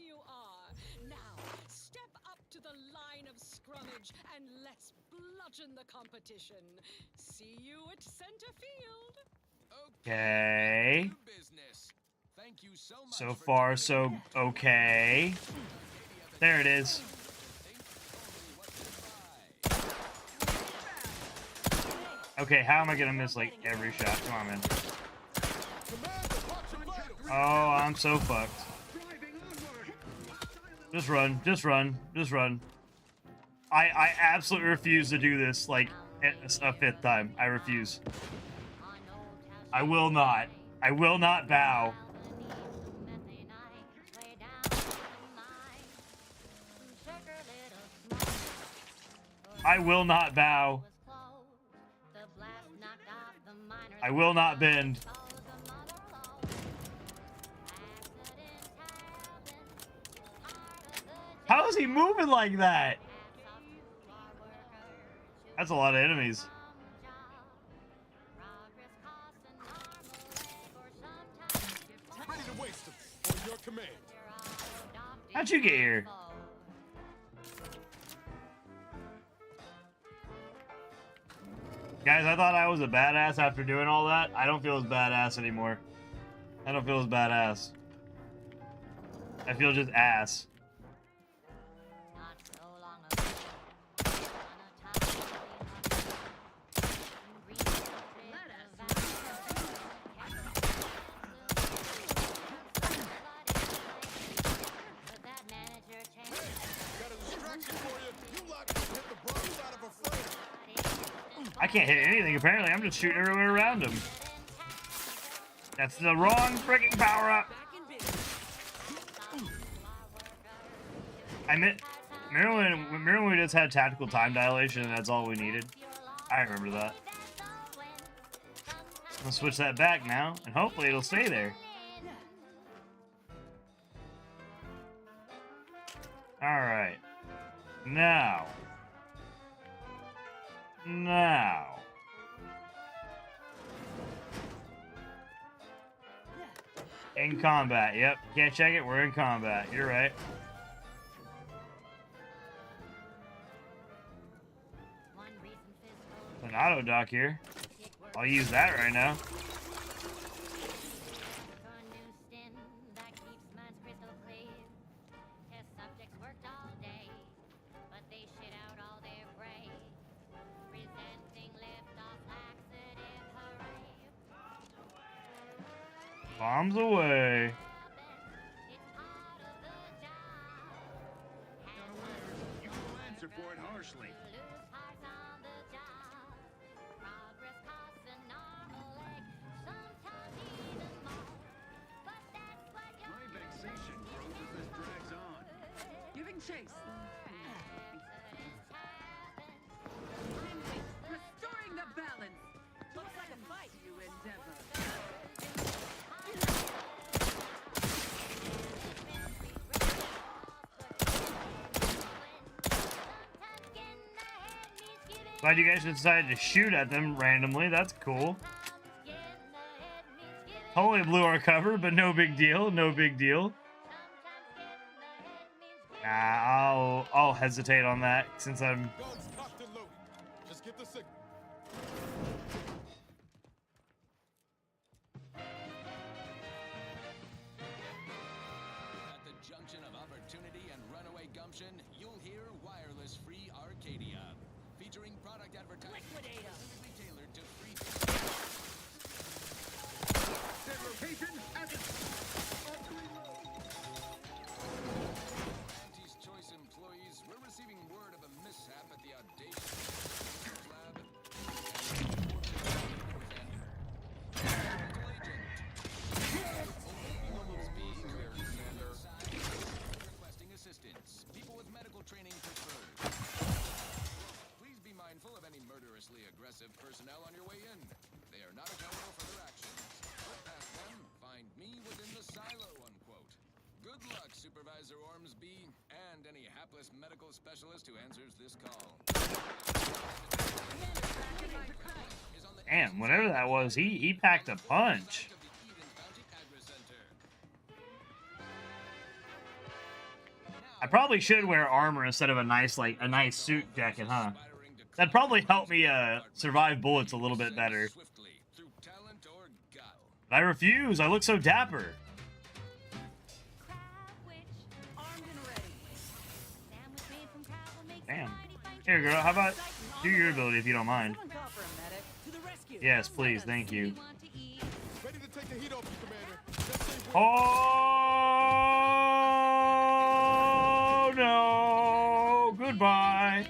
The competition. See you at center field. Okay. So far, so okay. There it is. Okay, how am I gonna miss like every shot? Come on, man. Oh, I'm so fucked. Just run, just run, just run. I absolutely refuse to do this like a 5th time. I refuse. I will not. I will not bow. I will not bow. I will not bend. How is he moving like that? That's a lot of enemies. Ready to waste them on your command. How'd you get here? Guys, I thought I was a badass after doing all that. I don't feel as badass anymore. I don't feel as badass. I feel just ass. I can't hit anything, apparently. I'm just shooting everywhere around him. That's the wrong freaking power-up. Remember when we just had tactical time dilation and that's all we needed? I remember that. I'm gonna switch that back now, and hopefully it'll stay there. Alright. Now. In combat, yep. Can't check it, we're in combat. You're right. An auto dock here. I'll use that right now. Bombs away. You will answer for it harshly. My vexation grows as this drags on. Giving chase. Glad you guys decided to shoot at them randomly. That's cool. Totally blew our cover, but no big deal. No big deal. Nah, I'll hesitate on that since I'm. Guns cocked and loaded. Just get the signal. At the junction of opportunity and runaway gumption, you'll hear Wireless Free Arcadia, featuring product advertising specifically tailored to free. Their location as it. Auntie's Choice employees, we're receiving word of a mishap at the Audacious Research Lab. Requesting assistance. People with medical training preferred. Please be mindful of any murderously aggressive personnel on your way in. They are not accountable for their actions. Look past them, find me within the silo, unquote. Good luck, Supervisor Ormsby, and any hapless medical specialist who answers this call. Damn, whatever that was, he packed a punch. I probably should wear armor instead of a nice suit jacket, huh? That'd probably help me survive bullets a little bit better. But I refuse. I look so dapper. Damn. Here, girl. How about do your ability if you don't mind? Yes, please. Thank you. Ready to take the heat off you, Commander. Just say Oh no! Goodbye.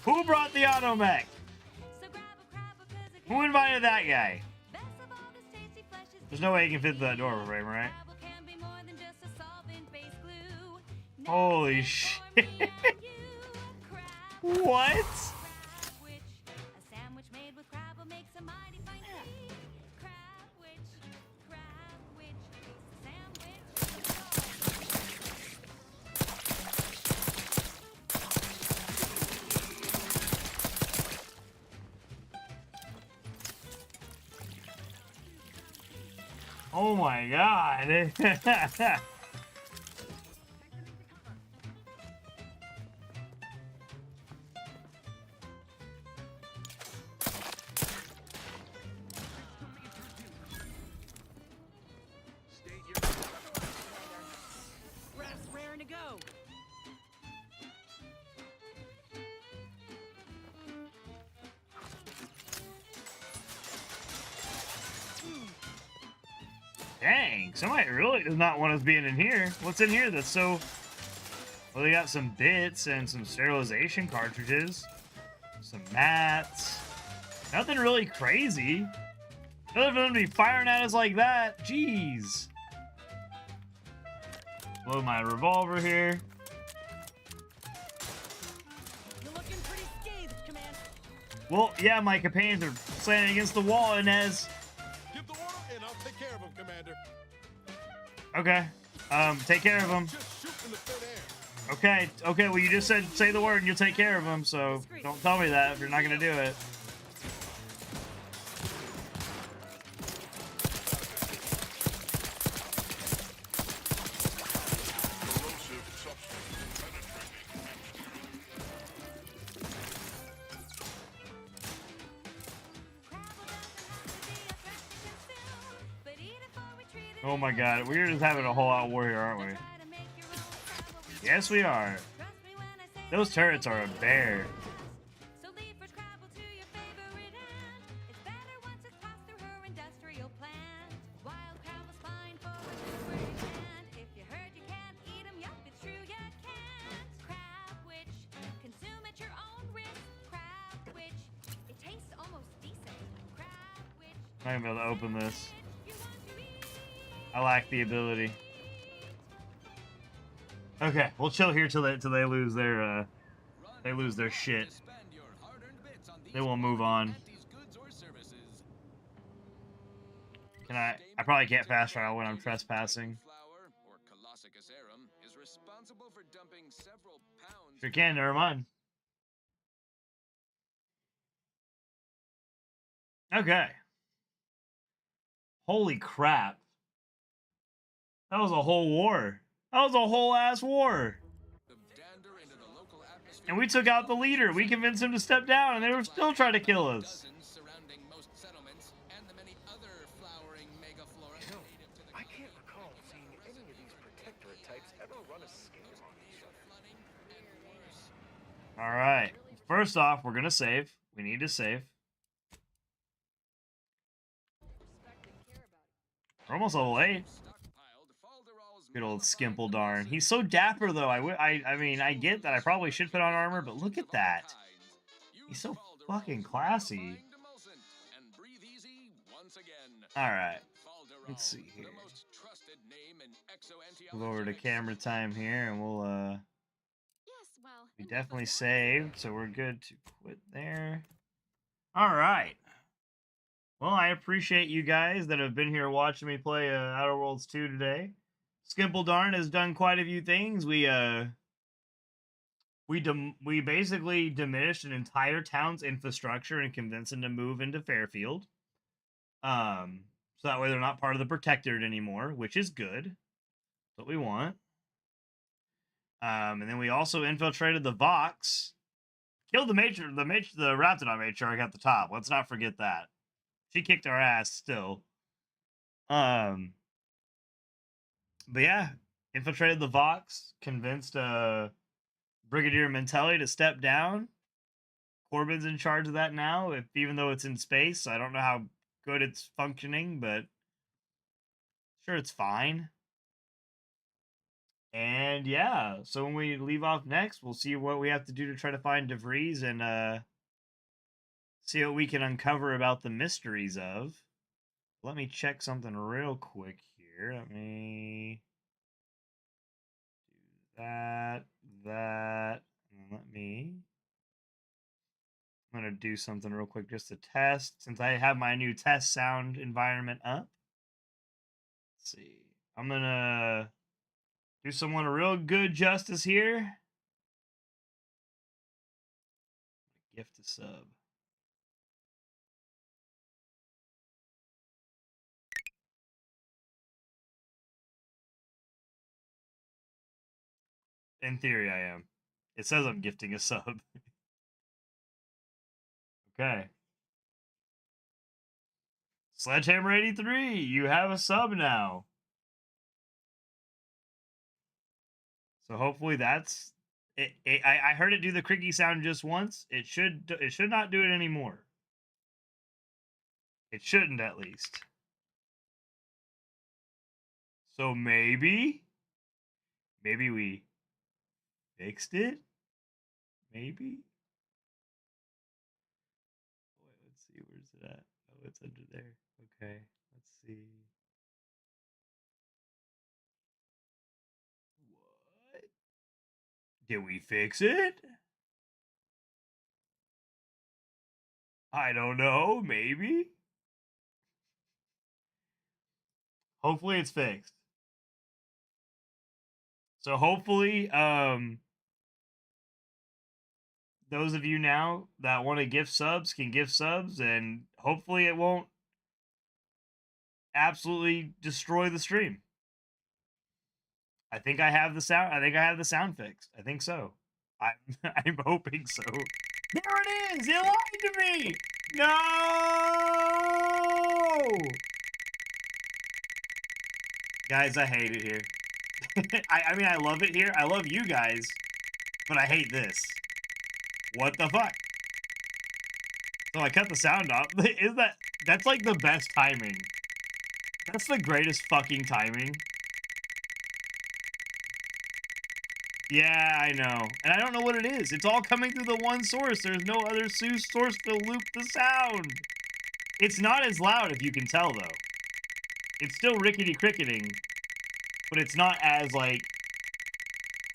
Who brought the automech? Who invited that guy? There's no way he can fit through that door frame, right? Holy shit. What? Oh my god. Raring to go. Dang, somebody really does not want us being in here. What's in here that's so... Well, they got some bits and some sterilization cartridges. Some mats. Nothing really crazy. Other than them to be firing at us like that. Jeez. Blow my revolver here. You're looking pretty scathed, Command. Well, yeah, my companions are slamming against the wall, Inez. give the order and I'll take care of him, Commander. Okay. Take care of them. Just shoot in the thin air. Okay, okay, well, you just said say the word and you'll take care of them, so don't tell me that if you're not gonna do it. Oh my god, we're just having a whole out war here, aren't we? Yes, we are. Those turrets are a bear. I'm not gonna be able to open this. I lack the ability. Okay, we'll chill here till they lose their shit. They will move on. Can I probably can't fast travel when I'm trespassing. Sure can, never mind. Okay. Holy crap. That was a whole war. That was a whole ass war. And we took out the leader. We convinced him to step down, and they were still trying to kill us. I can't recall seeing any of these protectorate types ever run a scam on each other. All right. First off, we're going to save. We need to save. We're almost level 8. Good old Skimple darn. He's so dapper, though. I mean, I get that I probably should put on armor, but look at that. He's so fucking classy. Alright. Let's see here. Move over to camera time here, and we'll, we definitely saved, so we're good to quit there. Alright. Well, I appreciate you guys that have been here watching me play Outer Worlds 2 today. Skimple Darn has done quite a few things. We basically diminished an entire town's infrastructure and convinced them to move into Fairfield. So that way they're not part of the Protectorate anymore, which is good. That's what we want. And then we also infiltrated the Vox. Killed the Raptidon Matriarch at the top. Let's not forget that. She kicked our ass still. But yeah, infiltrated the Vox, convinced Brigadier Mentelli to step down. Corbin's in charge of that now, even though it's in space. I don't know how good it's functioning, but sure, it's fine. And yeah, so when we leave off next, we'll see what we have to do to try to find DeVries and see what we can uncover about the mysteries of. Let me check something real quick here. Let me do that, and let me... I'm going to do something real quick just to test, since I have my new test sound environment up. Let's see. I'm going to do someone a real good justice here. Gift a sub. In theory, I am. It says I'm gifting a sub. Okay. Sledgehammer 83, you have a sub now. So hopefully that's it. I heard it do the creaky sound just once. It should not do it anymore. It shouldn't, at least. So maybe we fixed it? Maybe? Wait, let's see, where's it at? Oh, it's under there. Okay, let's see. What? Did we fix it? I don't know, maybe? Hopefully it's fixed. So hopefully, those of you now that want to gift subs can gift subs, and hopefully it won't absolutely destroy the stream. I think I have the sound. I think I have the sound fixed. I think so. I'm hoping so. There it is. It lied to me. No. Guys, I hate it here. I mean, I love it here. I love you guys, but I hate this. What the fuck? So I cut the sound off. That's like the best timing. That's the greatest fucking timing. Yeah, I know. And I don't know what it is. It's all coming through the one source. There's no other source to loop the sound. It's not as loud, if you can tell, though. It's still rickety-cricketing, but it's not as, like...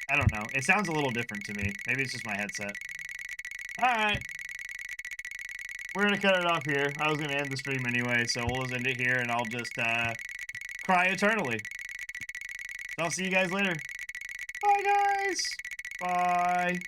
I don't know. It sounds a little different to me. Maybe it's just my headset. Alright. We're gonna cut it off here. I was gonna end the stream anyway, so we'll just end it here, and I'll just, cry eternally. So I'll see you guys later. Bye, guys! Bye.